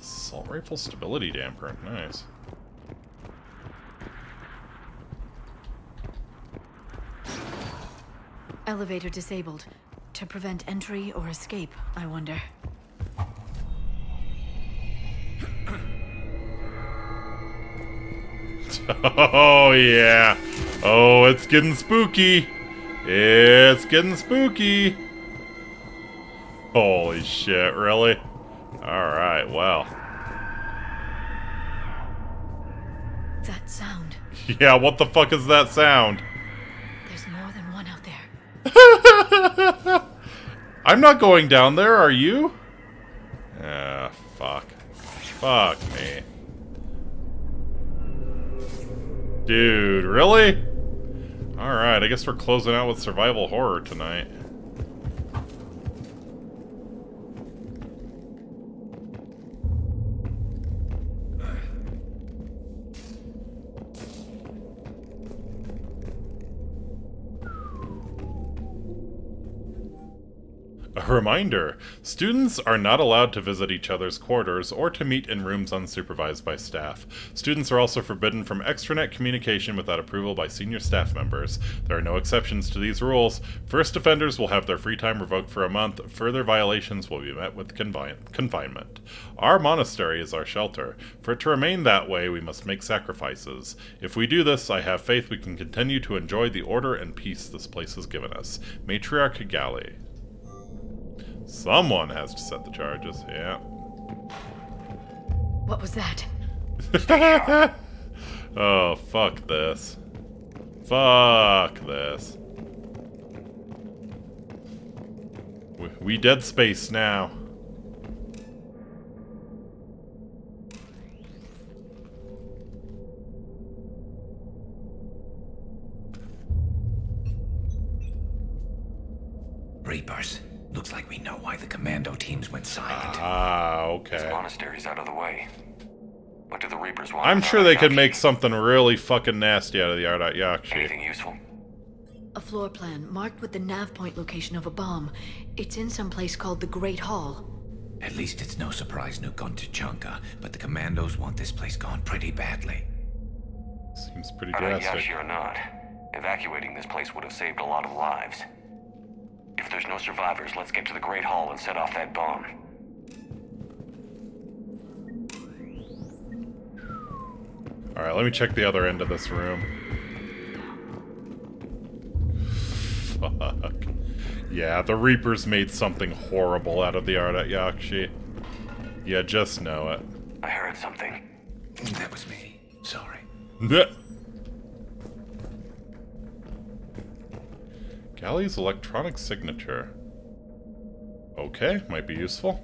Assault rifle stability damper, nice. Elevator disabled. To prevent entry or escape, I wonder. Oh, yeah. Oh, it's getting spooky. It's getting spooky. Holy shit, really? Alright, well. That sound. Yeah, what the fuck is that sound? There's more than one out there. I'm not going down there, are you? Ah, fuck. Fuck me. Dude, really? Alright, I guess we're closing out with survival horror tonight. A reminder, students are not allowed to visit each other's quarters or to meet in rooms unsupervised by staff. Students are also forbidden from extranet communication without approval by senior staff members. There are no exceptions to these rules. First offenders will have their free time revoked for a month. Further violations will be met with confinement. Our monastery is our shelter. For it to remain that way, we must make sacrifices. If we do this, I have faith we can continue to enjoy the order and peace this place has given us. Matriarch Gali. Someone has to set the charges, yeah. What was that? Oh, fuck this. Fuck this. We Dead Space now. Reapers. Looks like we know why the commando teams went silent. Ah, okay. This monastery's out of the way. What do the Reapers want? I'm sure they could make something really fucking nasty out of the Ardat-Yakshi. Anything useful? A floor plan marked with the nav point location of a bomb. It's in some place called the Great Hall. At least it's no surprise Nuke gone to Chunka, but the commandos want this place gone pretty badly. Seems pretty drastic. Ardat-Yakshi or not, evacuating this place would have saved a lot of lives. If there's no survivors, let's get to the Great Hall and set off that bomb. Alright, let me check the other end of this room. Fuck. Yeah, the Reapers made something horrible out of the Ardat-Yakshi. You just know it. I heard something. That was me. Sorry. Galley's electronic signature. Okay, might be useful.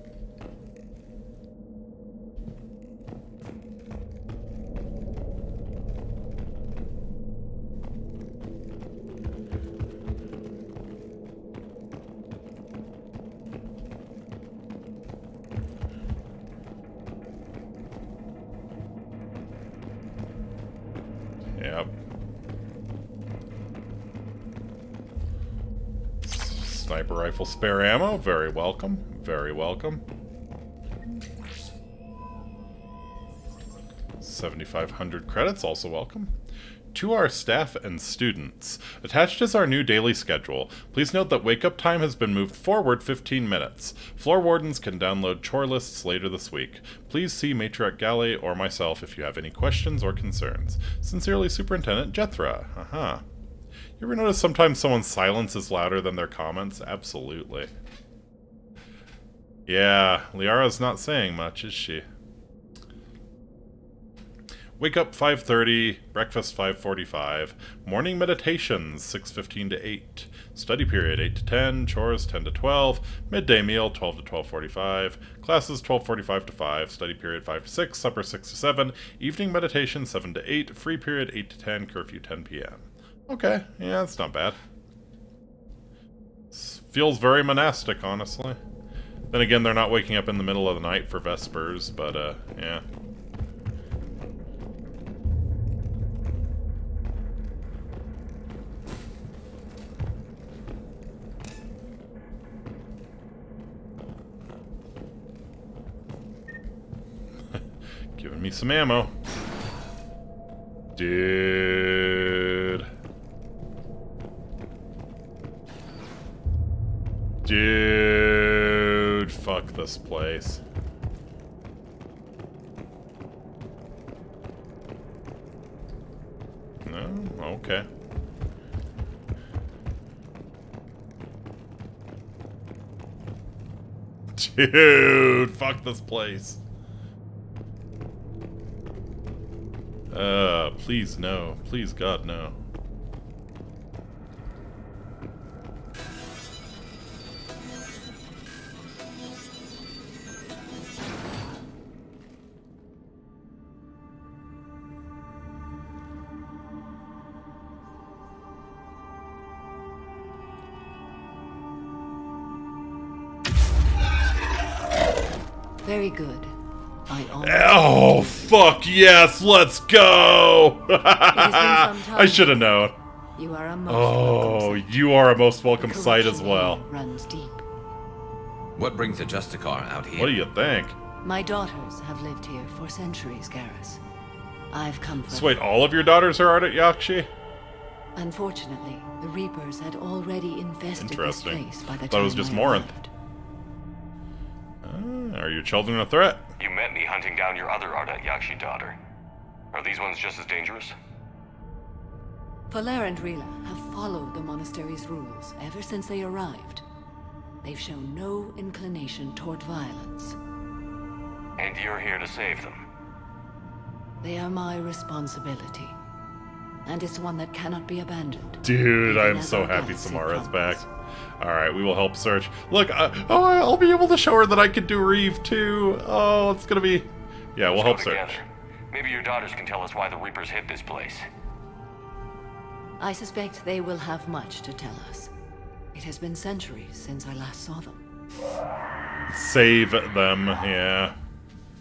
Yep. Sniper rifle spare ammo, very welcome, very welcome. 7,500 credits, also welcome. To our staff and students, attached is our new daily schedule. Please note that wake-up time has been moved forward 15 minutes. Floor wardens can download chore lists later this week. Please see Matriarch Galley or myself if you have any questions or concerns. Sincerely, Superintendent Jethra. Aha. You ever notice sometimes someone's silence is louder than their comments? Absolutely. Yeah, Liara's not saying much, is she? Wake up 5:30, breakfast 5:45, morning meditations 6:15 to 8, study period 8 to 10, chores 10 to 12, midday meal 12 to 12:45, classes 12:45 to 5, study period 5 to 6, supper 6 to 7, evening meditation 7 to 8, free period 8 to 10, curfew 10 p.m. Okay, yeah, that's not bad. Feels very monastic, honestly. Then again, they're not waking up in the middle of the night for Vespers, but, yeah. Giving me some ammo. Dude. Dude, fuck this place. No? Okay. Dude, fuck this place. Please no. Please God no. Very good. Oh, fuck yes, let's go! I should have known. You are a most welcome sight. You are a most welcome sight as well. Runs deep. What brings the Justicar out here? What do you think? My daughters have lived here for centuries, Garrus. I've come for So wait, all of your daughters are out at Yakshi? Unfortunately, the Reapers had already infested this place by the Thought it was time just I Morinth. arrived. Are your children a threat? You met me hunting down your other Ardat Yakshi daughter. Are these ones just as dangerous? Valer and Rila have followed the monastery's rules ever since they arrived. They've shown no inclination toward violence. And you're here to save them? They are my responsibility. And it's one that cannot be abandoned. Dude, I am so happy Samara's back. Alright, we will help search. Look, I'll be able to show her that I can do Reeve too. Oh, it's gonna be... Yeah, we'll help search. Maybe your daughters can tell us why the Reapers hid this place. I suspect they will have much to tell us. It has been centuries since I last saw them. Save them, yeah.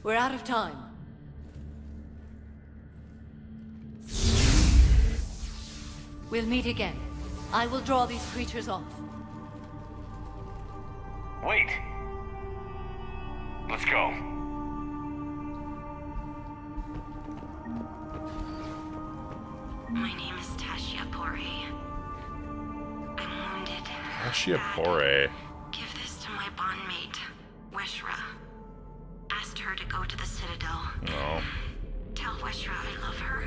We're out of time. We'll meet again. I will draw these creatures off. Wait! Let's go. My name is Tashia Pore. I'm wounded. Tashia Pore. Give this to my bondmate, Weshra. Asked her to go to the Citadel. No. Tell Weshra I love her.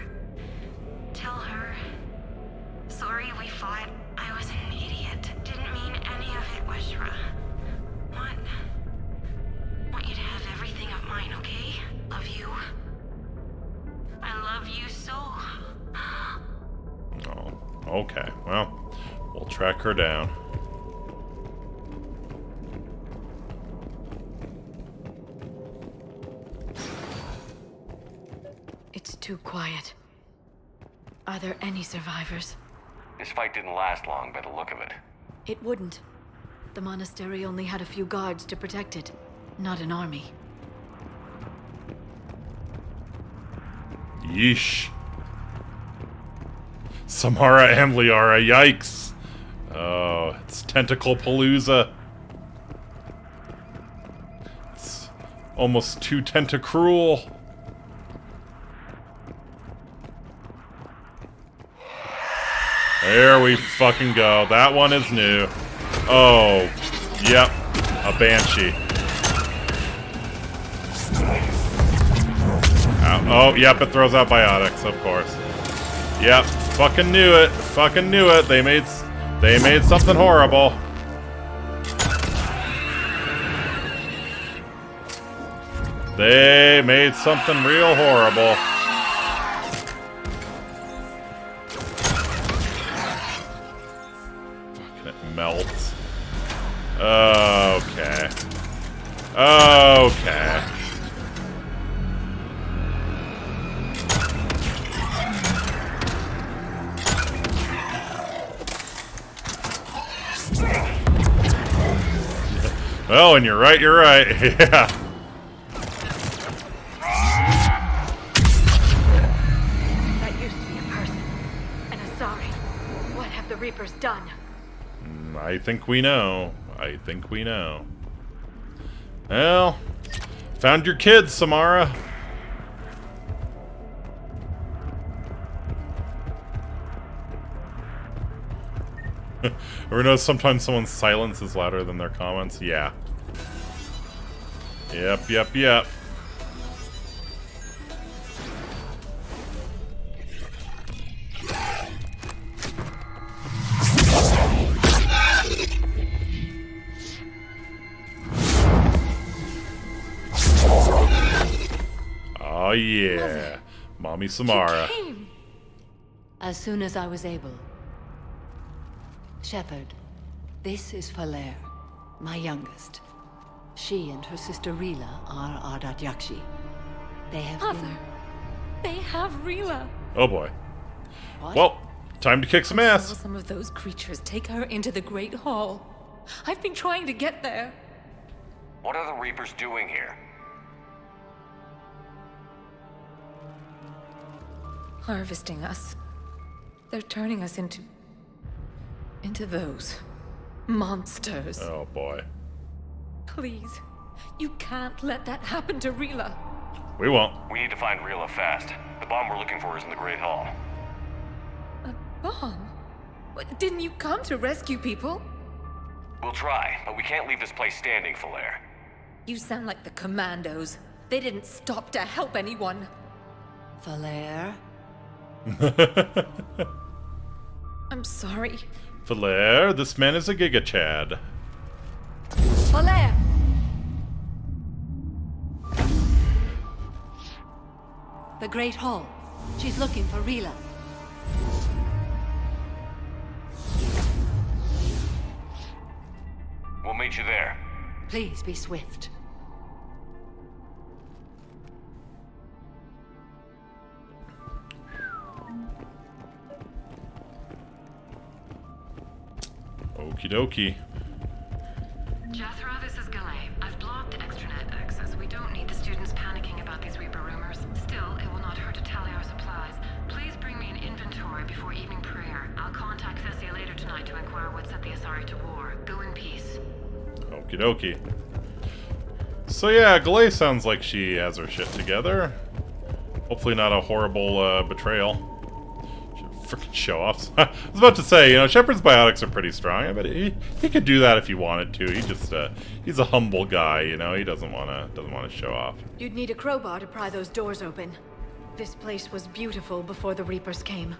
Tell her. Sorry we fought. I was an idiot. Didn't mean any of it, Weshra. Want you to have everything of mine, okay? Love you. I love you so. Oh, okay. Well, we'll track her down. too quiet. Are there any survivors? This fight didn't last long by the look of it. It wouldn't. The monastery only had a few guards to protect it, not an army. Yeesh. Samara and Liara, yikes. Oh, it's Tentacle Palooza. It's almost too tentacruel. There we fucking go. That one is new. Oh, yep. A Banshee. Oh, yep, it throws out biotics, of course. Yep, fucking knew it. Fucking knew it. They made something horrible. They made something real horrible. Fucking it melts. Okay. Okay. Well, and you're right, yeah. That used to be a person. An Asari. What have the Reapers done? I think we know. I think we know. Well, found your kids, Samara. Ever notice sometimes someone's silence is louder than their comments? Yeah. Yep. Oh yeah. Mommy Samara. As soon as I was able. Shepard, this is Falere, my youngest. She and her sister Rila are Ardat Yakshi. They have been... They have Rila. Oh boy. What? Well, time to kick some I ass. saw some of those creatures take her into the Great Hall. I've been trying to get there. What are the Reapers doing here? Harvesting us. They're turning us into those monsters. Oh boy. Please, you can't let that happen to Rila. We won't. We need to find Rila fast. The bomb we're looking for is in the Great Hall. A bomb? What, didn't you come to rescue people? We'll try, but we can't leave this place standing, Falere. You sound like the Commandos. They didn't stop to help anyone. Falere? I'm sorry. Falere, this man is a Giga Chad. Falere! The Great Hall. She's looking for Rila. We'll meet you there. Please be swift. Okie dokie. Jethro, this is Galay. I've blocked extranet access. We don't need the students panicking about these Reaper rumors. Still, it will not hurt to tally our supplies. Please bring me an inventory before evening prayer. I'll contact Thessia later tonight to inquire what set the Asari to war. Go in peace. Okie dokie. So yeah, Galay sounds like she has her shit together. Hopefully not a horrible betrayal. Freaking show-offs. I was about to say, you know, Shepard's biotics are pretty strong. I bet he could do that if he wanted to. He just he's a humble guy, you know. He doesn't want to show off. You'd need a crowbar to pry those doors open. This place was beautiful before the Reapers came.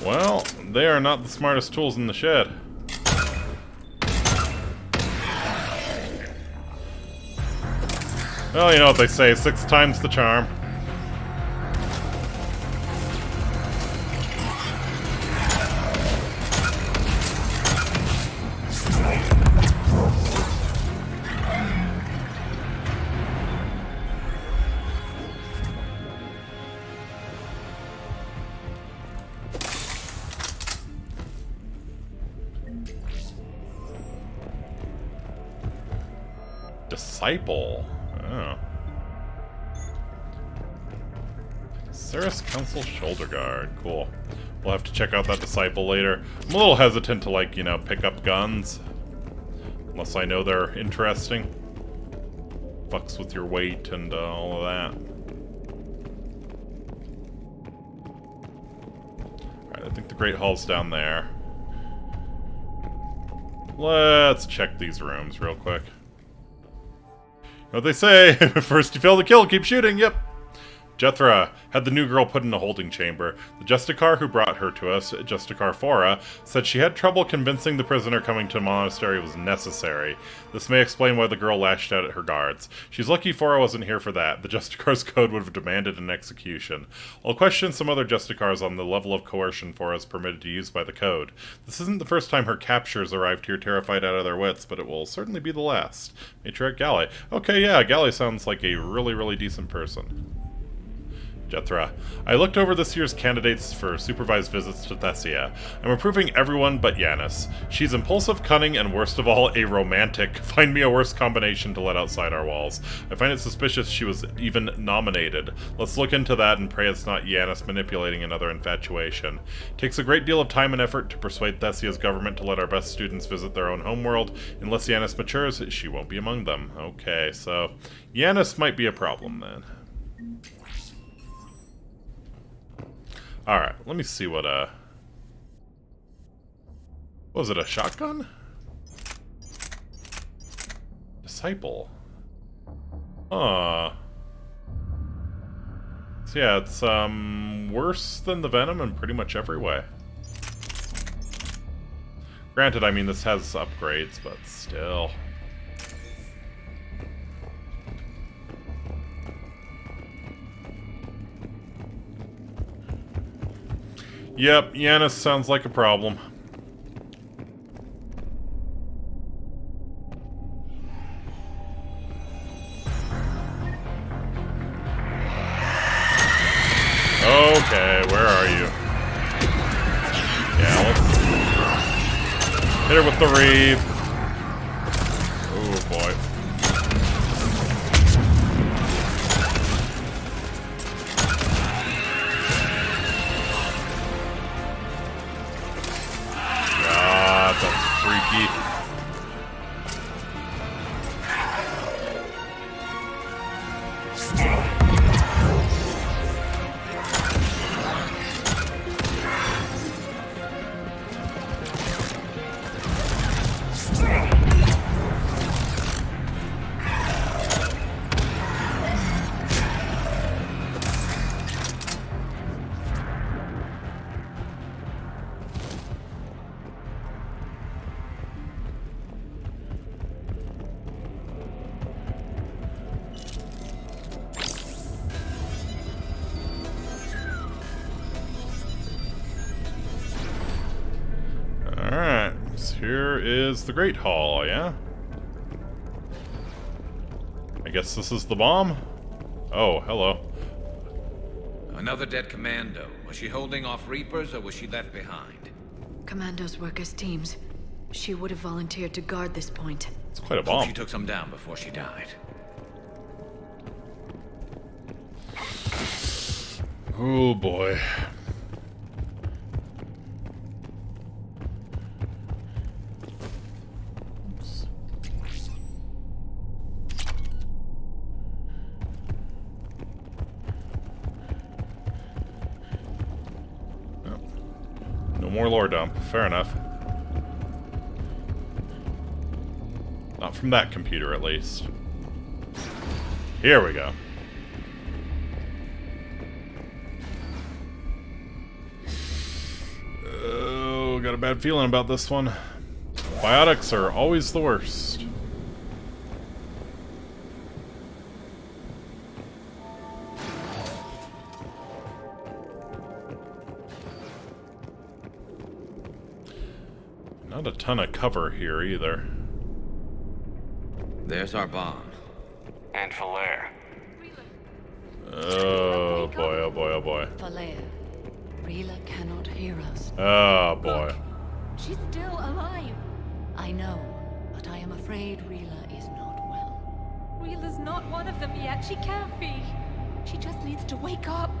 Well, they are not the smartest tools in the shed. Well, you know what they say, 6 times the charm. Disciple. Oh. Ceres Council Shoulder Guard. Cool. We'll have to check out that Disciple later. I'm a little hesitant to, like, you know, pick up guns. Unless I know they're interesting. Fucks with your weight and all of that. Alright, I think the Great Hall's down there. Let's check these rooms real quick. What they say, first you fail to kill, keep shooting, yep. Jethra had the new girl put in a holding chamber. The Justicar who brought her to us, Justicar Fora, said she had trouble convincing the prisoner coming to the monastery was necessary. This may explain why the girl lashed out at her guards. She's lucky Fora wasn't here for that. The Justicar's code would have demanded an execution. I'll question some other Justicars on the level of coercion Fora is permitted to use by the code. This isn't the first time her captures arrived here terrified out of their wits, but it will certainly be the last. Matriarch Galley. Okay, yeah, Galley sounds like a really, really decent person. Jethra. I looked over this year's candidates for supervised visits to Thessia. I'm approving everyone but Yanis. She's impulsive, cunning, and worst of all, a romantic. Find me a worse combination to let outside our walls. I find it suspicious she was even nominated. Let's look into that and pray it's not Yanis manipulating another infatuation. It takes a great deal of time and effort to persuade Thessia's government to let our best students visit their own homeworld. Unless Yanis matures, she won't be among them. Okay, so Yanis might be a problem then. Alright, let me see what, was it a shotgun? Disciple. So yeah, it's, worse than the Venom in pretty much every way. Granted, I mean, this has upgrades, but still. Yep, Yanis sounds like a problem. Okay, where are you? Yeah, let's hit her with the Reeve. Oh boy. Freaky. Here is the Great Hall, yeah? I guess this is the bomb? Oh, hello. Another dead commando. Was she holding off Reapers, or was she left behind? Commandos work as teams. She would have volunteered to guard this point. It's quite a bomb. Hope she took some down before she died. Oh boy. More lore dump. Fair enough. Not from that computer, at least. Here we go. Oh, got a bad feeling about this one. Biotics are always the worst. Not a ton of cover here either. There's our bomb. And Falaire. Oh boy, oh boy, oh boy. Falaire, Rila cannot hear us. Oh boy. She's still alive. I know, but I am afraid Rila is not well. Reela's not one of them yet. She can't be. She just needs to wake up.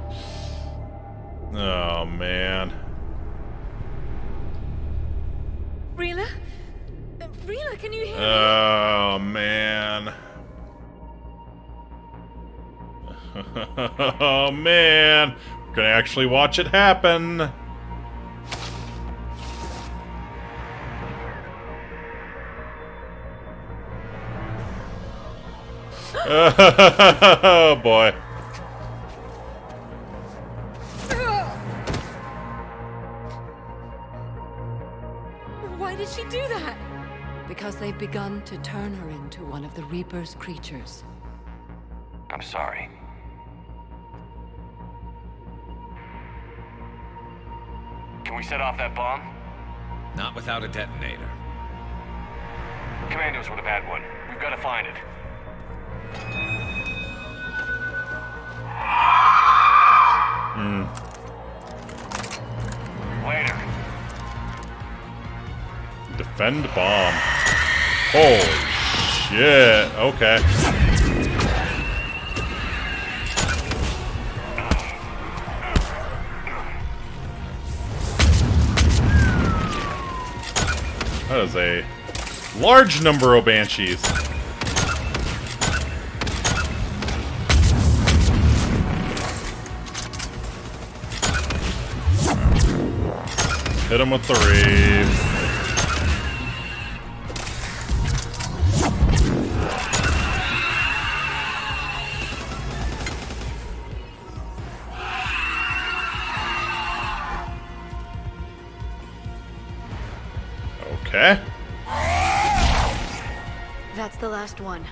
Oh, man. Reela? Reela, can you hear me? Oh, man. Oh, man. We're gonna actually watch it happen. Oh, boy. Why did she do that? Because they've begun to turn her into one of the Reaper's creatures. I'm sorry. Can we set off that bomb? Not without a detonator. Commandos would have had one. We've got to find it. Later. Defend bomb. Holy shit. Okay. That is a large number of banshees. Hit him with the reef. Okay. That's the last one.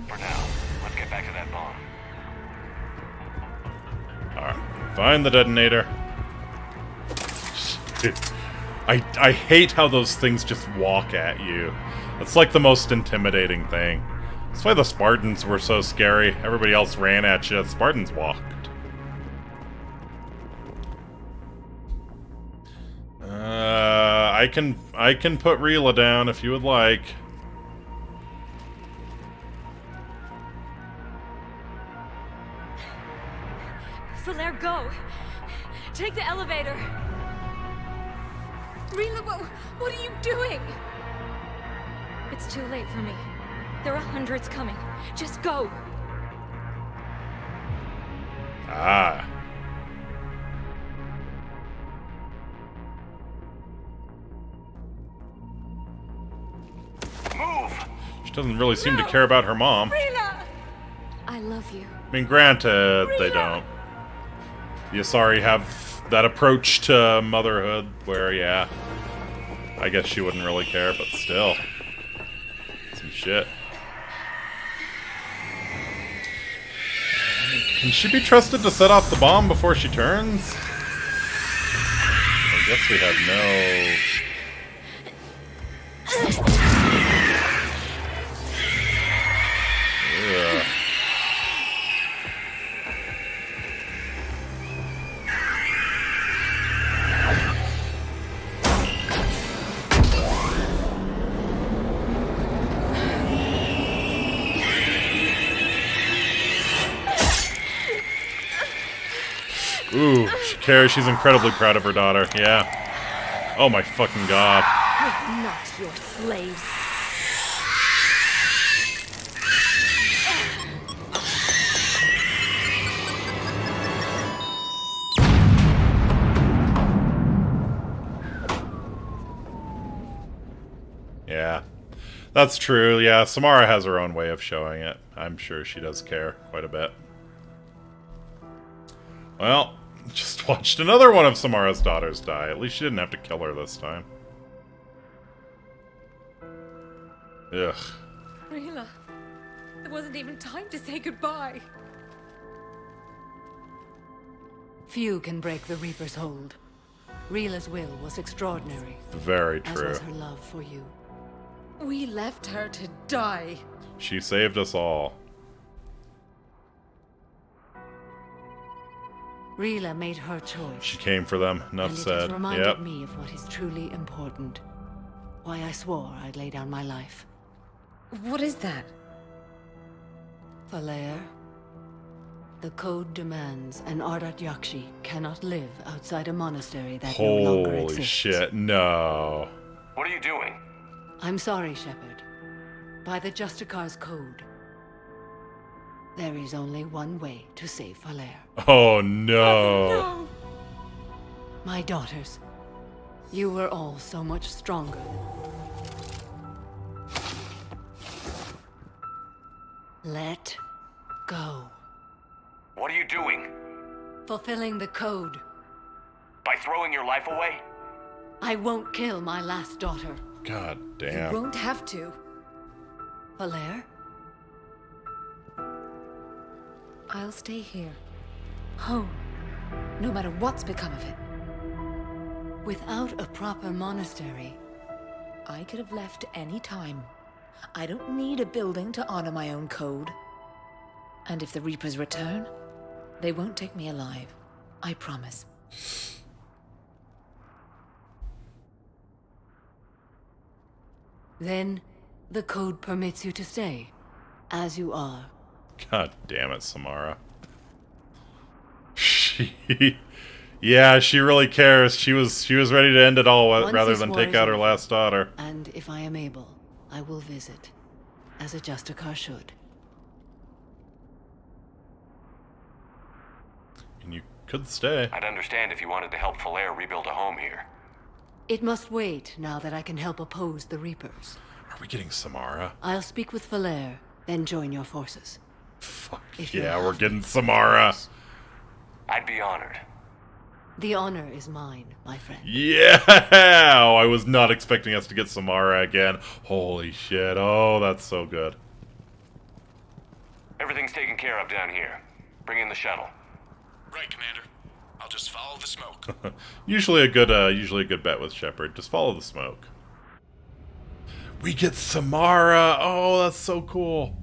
For now, let's get back to that bomb. Alright, find the detonator. I hate how those things just walk at you. That's like the most intimidating thing. That's why the Spartans were so scary. Everybody else ran at you. Spartans walked. I can put Reela down if you would like. Falaire, go! Take the elevator! Reela, what are you doing? It's too late for me. There are hundreds coming. Just go! Ah. Move! She doesn't really seem to care about her mom. Reela! I love you. I mean, granted, they don't. The Asari have that approach to motherhood where, yeah, I guess she wouldn't really care, but still. Some shit. Can she be trusted to set off the bomb before she turns? I guess we have no... Ugh. Ooh, she cares. She's incredibly proud of her daughter. Yeah. Oh my fucking god. We're not your slaves. Yeah. That's true. Yeah, Samara has her own way of showing it. I'm sure she does care quite a bit. Well, just watched another one of Samara's daughters die. At least she didn't have to kill her this time. Ugh. Reela, there wasn't even time to say goodbye. Few can break the Reaper's hold. Reela's will was extraordinary. Very As true. was her love for you. We left her to die. She saved us all. Reela made her choice. She came for them. Enough and it said. has reminded Yep. me of what is truly important. Why I swore I'd lay down my life. What is that? Falair, the code demands an Ardat Yakshi cannot live outside a monastery that no longer exists. Holy shit, no. What are you doing? I'm sorry, Shepard. By the Justicar's code, there is only one way to save Falair. Oh no. My daughters, you were all so much stronger. Let go. What are you doing? Fulfilling the code. By throwing your life away? I won't kill my last daughter. God damn. You won't have to. Falair? I'll stay here. Home. No matter what's become of it. Without a proper monastery, I could have left any time. I don't need a building to honor my own code. And if the Reapers return, they won't take me alive. I promise. then the code permits you to stay, as you are. God damn it, Samara. Yeah, she really cares. She was ready to end it all rather than take out her last daughter. And if I am able, I will visit, as a Justicar should. And you could stay. I'd understand if you wanted to help Falair rebuild a home here. It must wait now that I can help oppose the Reapers. Are we getting Samara? I'll speak with Falair, then join your forces. Fuck yeah, we're getting Samara. I'd be honored. The honor is mine, my friend. Yeah! Oh, I was not expecting us to get Samara again. Holy shit. Oh, that's so good. Everything's taken care of down here. Bring in the shuttle. Right, Commander. I'll just follow the smoke. usually a good bet with Shepard. Just follow the smoke. We get Samara. Oh, that's so cool.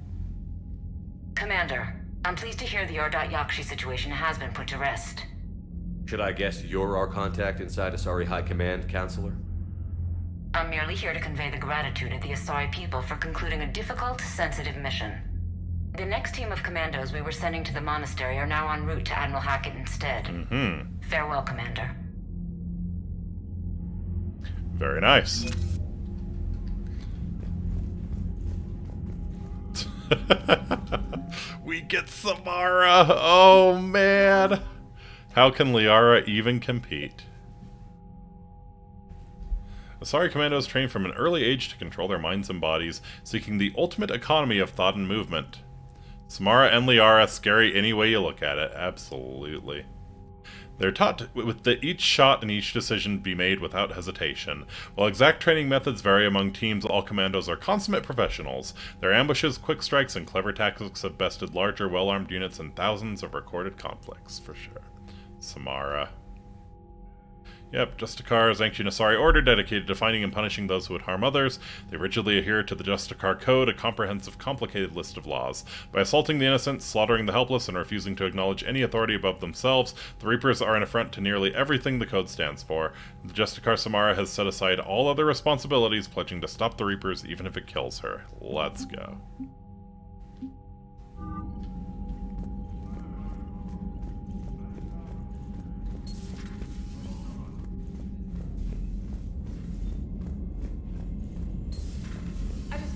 Commander, I'm pleased to hear the Ardat Yakshi situation has been put to rest. Should I guess you're our contact inside Asari High Command, Counselor? I'm merely here to convey the gratitude of the Asari people for concluding a difficult, sensitive mission. The next team of commandos we were sending to the monastery are now en route to Admiral Hackett instead. Mm-hmm. Farewell, Commander. Very nice. We get Samara. Oh, man. How can Liara even compete? Asari commandos train from an early age to control their minds and bodies, seeking the ultimate economy of thought and movement. Samara and Liara, scary any way you look at it. Absolutely. They're taught with each shot and each decision be made without hesitation. While exact training methods vary among teams, all commandos are consummate professionals. Their ambushes, quick strikes, and clever tactics have bested larger, well-armed units in thousands of recorded conflicts, for sure. Samara. Yep, Justicar is ancient Asari order dedicated to finding and punishing those who would harm others. They rigidly adhere to the Justicar Code, a comprehensive, complicated list of laws. By assaulting the innocent, slaughtering the helpless, and refusing to acknowledge any authority above themselves, the Reapers are an affront to nearly everything the Code stands for. The Justicar Samara has set aside all other responsibilities, pledging to stop the Reapers even if it kills her. Let's go.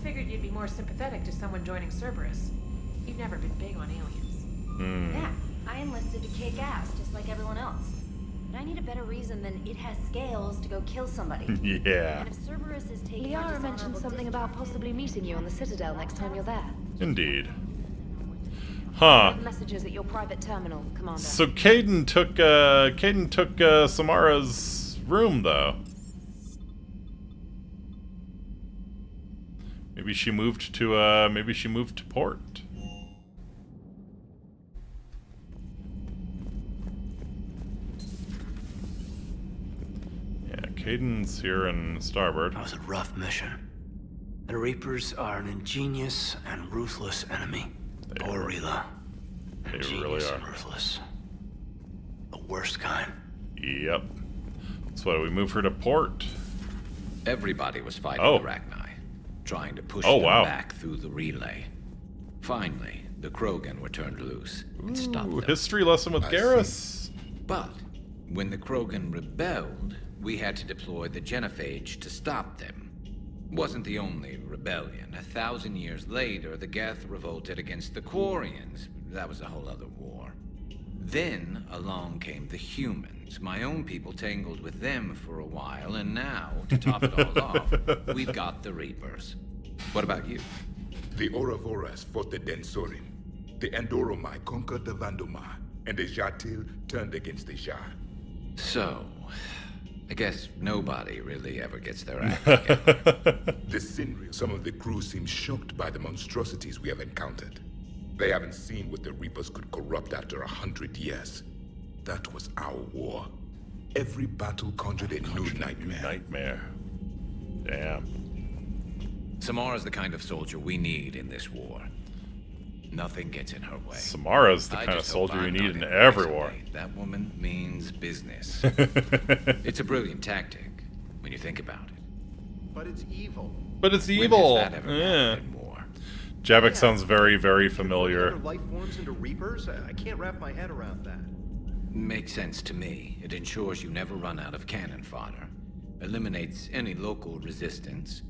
Figured you'd be more sympathetic to someone joining Cerberus. You've never been big on aliens. Yeah, I enlisted to kick ass just like everyone else. But I need a better reason than it has scales to go kill somebody. Yeah. And if Cerberus is taking Liara mentioned something about possibly meeting you on the Citadel next time you're there. Indeed. Huh. Messages at your private terminal, Commander. So Kaidan took Samara's room though. Maybe she moved to port. Yeah, Kaidan's here in Starboard. That was a rough mission. The Reapers are an ingenious and ruthless enemy. Poor Rila. They Ingenious really are. and ruthless. The worst kind. Yep. So what, do we move her to port? Everybody was fighting the Rachni, trying to push them back through the relay. Finally, the Krogan were turned loose and stopped them. History lesson with Garrus. But when the Krogan rebelled, we had to deploy the genophage to stop them. Wasn't the only rebellion. 1,000 years later, the Geth revolted against the Quarians. That was a whole other war. Then along came the humans. My own people tangled with them for a while, and now, to top it all off, we've got the Reapers. What about you? The Ouroboros fought the Densorin. The Andoromai conquered the Vandomar, and the Jatil turned against the Jar. So, I guess nobody really ever gets their act together. The Sinri, some of the crew seem shocked by the monstrosities we have encountered. They haven't seen what the Reapers could corrupt after 100 years. That was our war. Every battle conjured a new nightmare. Damn. Samara's the kind of soldier we need in this war. Nothing gets in her way. Samara's the kind of soldier you need in every war. That woman means business. It's a brilliant tactic when you think about it. But it's evil. But it's evil. When has that ever happened in war? Javik sounds very, very familiar. Other life forms into Reapers? I can't wrap my head around that. Makes sense to me. It ensures you never run out of cannon fodder. Eliminates any local resistance.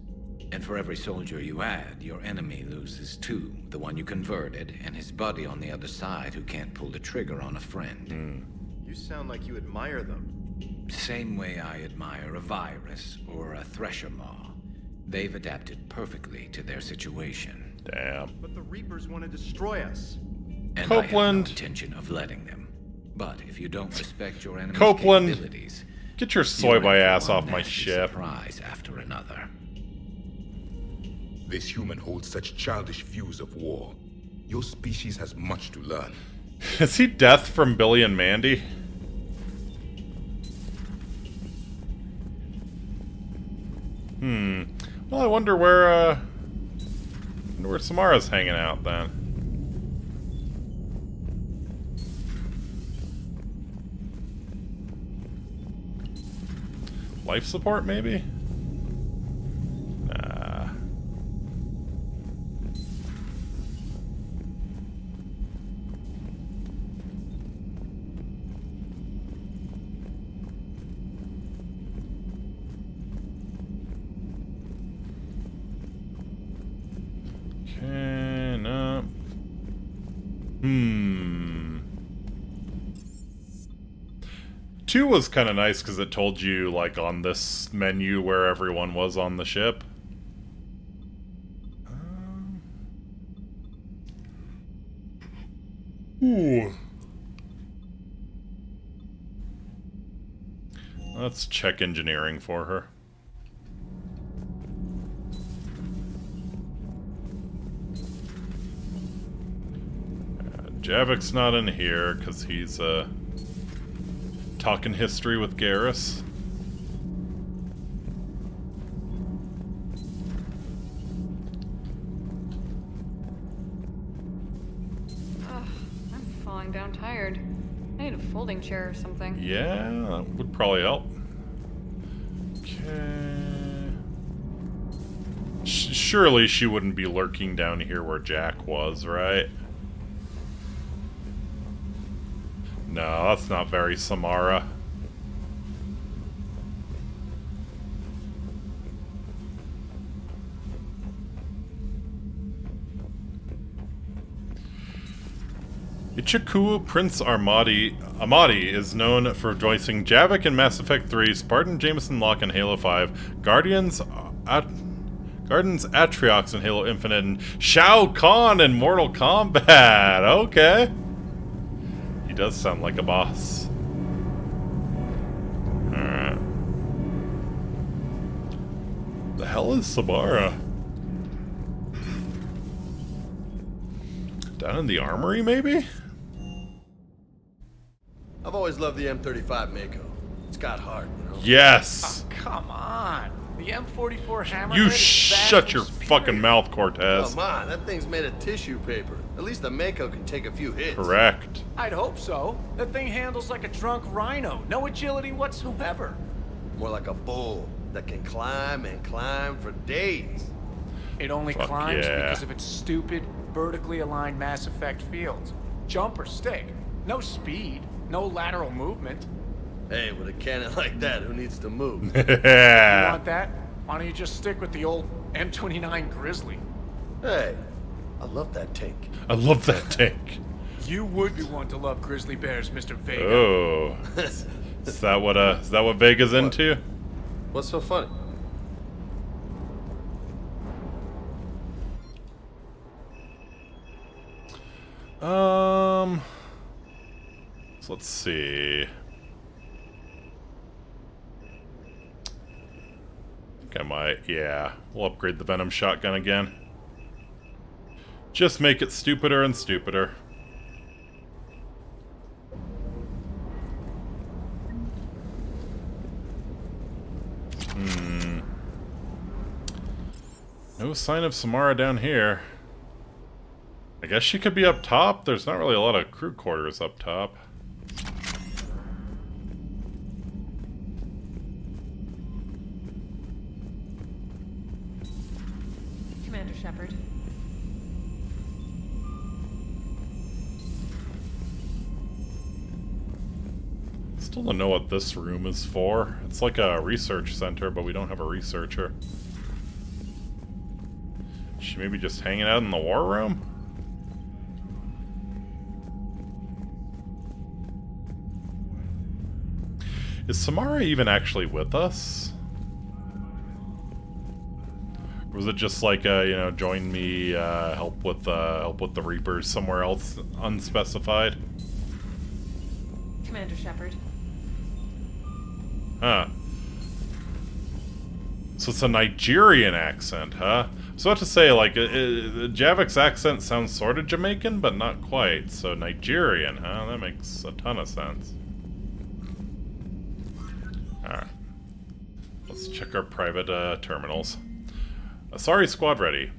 And for every soldier you add, your enemy loses two. The one you converted, and his buddy on the other side who can't pull the trigger on a friend. You sound like you admire them. Same way I admire a virus or a thresher maw. They've adapted perfectly to their situation. Damn. But the Reapers want to destroy us. And Copeland. I have no intention of letting them. But if you don't respect your enemy's Copeland, capabilities, get your soy boy ass off my ship. Surprise after another. This human holds such childish views of war. Your species has much to learn. Is he Death from Billy and Mandy? Well, I wonder where Samara's hanging out then. Life support, maybe? Nah. Okay, no. 2 was kind of nice because it told you, like, on this menu where everyone was on the ship. Ooh. Let's check engineering for her. Javik's not in here because he's, talking history with Garrus. I'm falling down tired. I need a folding chair or something. Yeah, that would probably help. Okay. Surely she wouldn't be lurking down here where Jack was, right? No, that's not very Samara. Ichikuo Prince Amadi is known for voicing Javik in Mass Effect 3, Spartan Jameson Locke in Halo 5, Guardians Atriox in Halo Infinite, and Shao Kahn in Mortal Kombat. Okay. He does sound like a boss. Alright. The hell is Samara? Down in the armory, maybe? I've always loved the M35 Mako. It's got heart, you know? Yes! Oh, come on. The M44 Hammerhead You is shut your superior. fucking mouth, Cortez. Come on, that thing's made of tissue paper. At least the Mako can take a few hits. Correct. I'd hope so. That thing handles like a drunk rhino. No agility whatsoever. More like a bull that can climb and climb for days. It only Fuck climbs yeah. because of its stupid, vertically aligned mass effect fields. Jump or stick. No speed, no lateral movement. Hey, with a cannon like that, who needs to move? You want that? Why don't you just stick with the old M29 Grizzly? Hey, I love that tank. I love that tank. You would be one to love grizzly bears, Mr. Vega. Oh. Is that what Vega's into? What's so funny? So let's see. I think I might, yeah. We'll upgrade the Venom shotgun again. Just make it stupider and stupider. No sign of Samara down here. I guess she could be up top. There's not really a lot of crew quarters up top. Commander Shepard. Still don't know what this room is for. It's like a research center, but we don't have a researcher. Is she maybe just hanging out in the war room? Is Samara even actually with us? Or was it just like, you know, join me, help with the Reapers somewhere else, unspecified? Commander Shepard. Huh. So it's a Nigerian accent, huh? I was about to say, like, Javik's accent sounds sort of Jamaican, but not quite. So Nigerian, huh? That makes a ton of sense. Alright. Let's check our private terminals. Asari squad ready.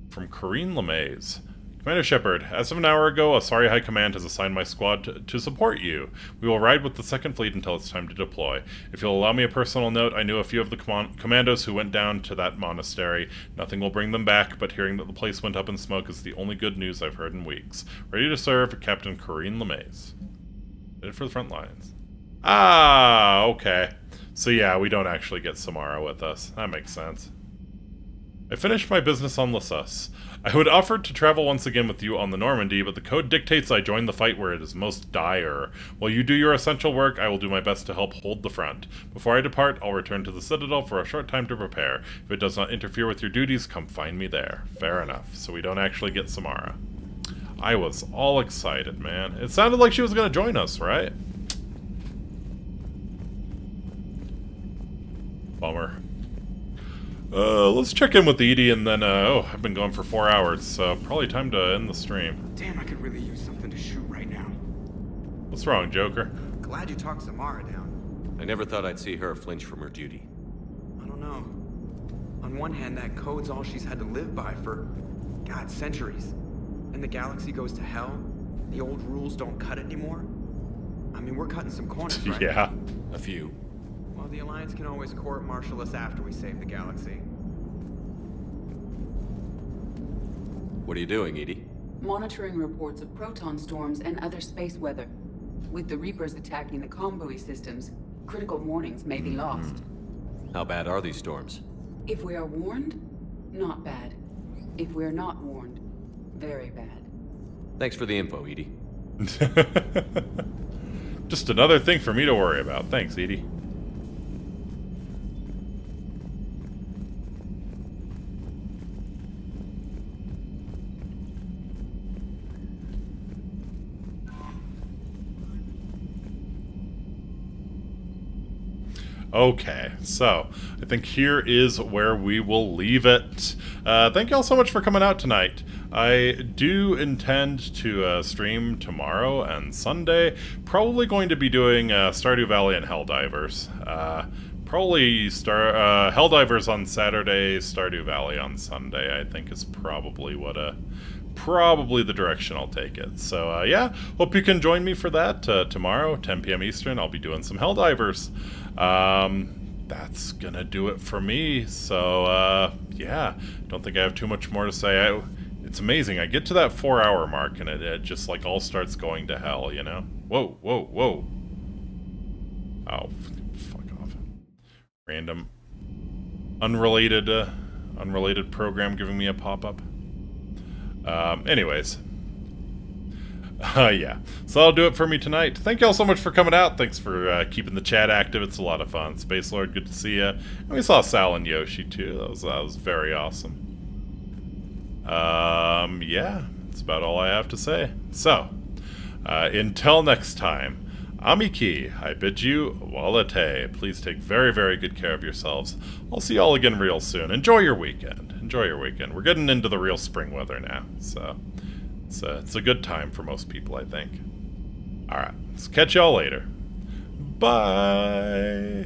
From Corrine LeMays. Commander Shepard, as of an hour ago, Asari High Command has assigned my squad to support you. We will ride with the 2nd Fleet until it's time to deploy. If you'll allow me a personal note, I knew a few of the commandos who went down to that monastery. Nothing will bring them back, but hearing that the place went up in smoke is the only good news I've heard in weeks. Ready to serve, Captain Corrine LeMays. Headed for the front lines. Ah, okay. So yeah, we don't actually get Samara with us. That makes sense. I finished my business on Llerose. I would offer to travel once again with you on the Normandy, but the code dictates I join the fight where it is most dire. While you do your essential work, I will do my best to help hold the front. Before I depart, I'll return to the Citadel for a short time to prepare. If it does not interfere with your duties, come find me there. Fair enough. So we don't actually get Samara. I was all excited, man. It sounded like she was going to join us, right? Bummer. Let's check in with Edie and then, oh, I've been going for 4 hours, so probably time to end the stream. Damn, I could really use something to shoot right now. What's wrong, Joker? Glad you talked Samara down. I never thought I'd see her flinch from her duty. I don't know. On one hand, that code's all she's had to live by for, God, centuries. And the galaxy goes to hell. The old rules don't cut anymore. I mean, we're cutting some corners, right? Yeah, a few. Well, the Alliance can always court-martial us after we save the galaxy. What are you doing, Edie? Monitoring reports of proton storms and other space weather. With the Reapers attacking the comm buoy systems, critical warnings may be lost. How bad are these storms? If we are warned, not bad. If we are not warned, very bad. Thanks for the info, Edie. Just another thing for me to worry about. Thanks, Edie. Okay, so I think here is where we will leave it. Thank you all so much for coming out tonight. I do intend to stream tomorrow and Sunday. Probably going to be doing Stardew Valley and Helldivers. Probably Helldivers on Saturday, Stardew Valley on Sunday, I think is probably what probably the direction I'll take it. So yeah, hope you can join me for that tomorrow, 10 p.m. Eastern. I'll be doing some Helldivers. That's gonna do it for me. So yeah, don't think I have too much more to say. It's amazing. I get to that 4-hour mark and it just like all starts going to hell, you know? Whoa, whoa, whoa. Oh, fuck off. Random, unrelated program giving me a pop-up. Anyways. Yeah. So that'll do it for me tonight. Thank you all so much for coming out. Thanks for keeping the chat active. It's a lot of fun. Space Lord, good to see you. And we saw Sal and Yoshi too. That was very awesome. Yeah. That's about all I have to say. So, until next time, Amiki, I bid you walete. Please take very, very good care of yourselves. I'll see y'all again real soon. Enjoy your weekend. Enjoy your weekend. We're getting into the real spring weather now, so it's a good time for most people, I think. Alright, let's catch y'all later. Bye!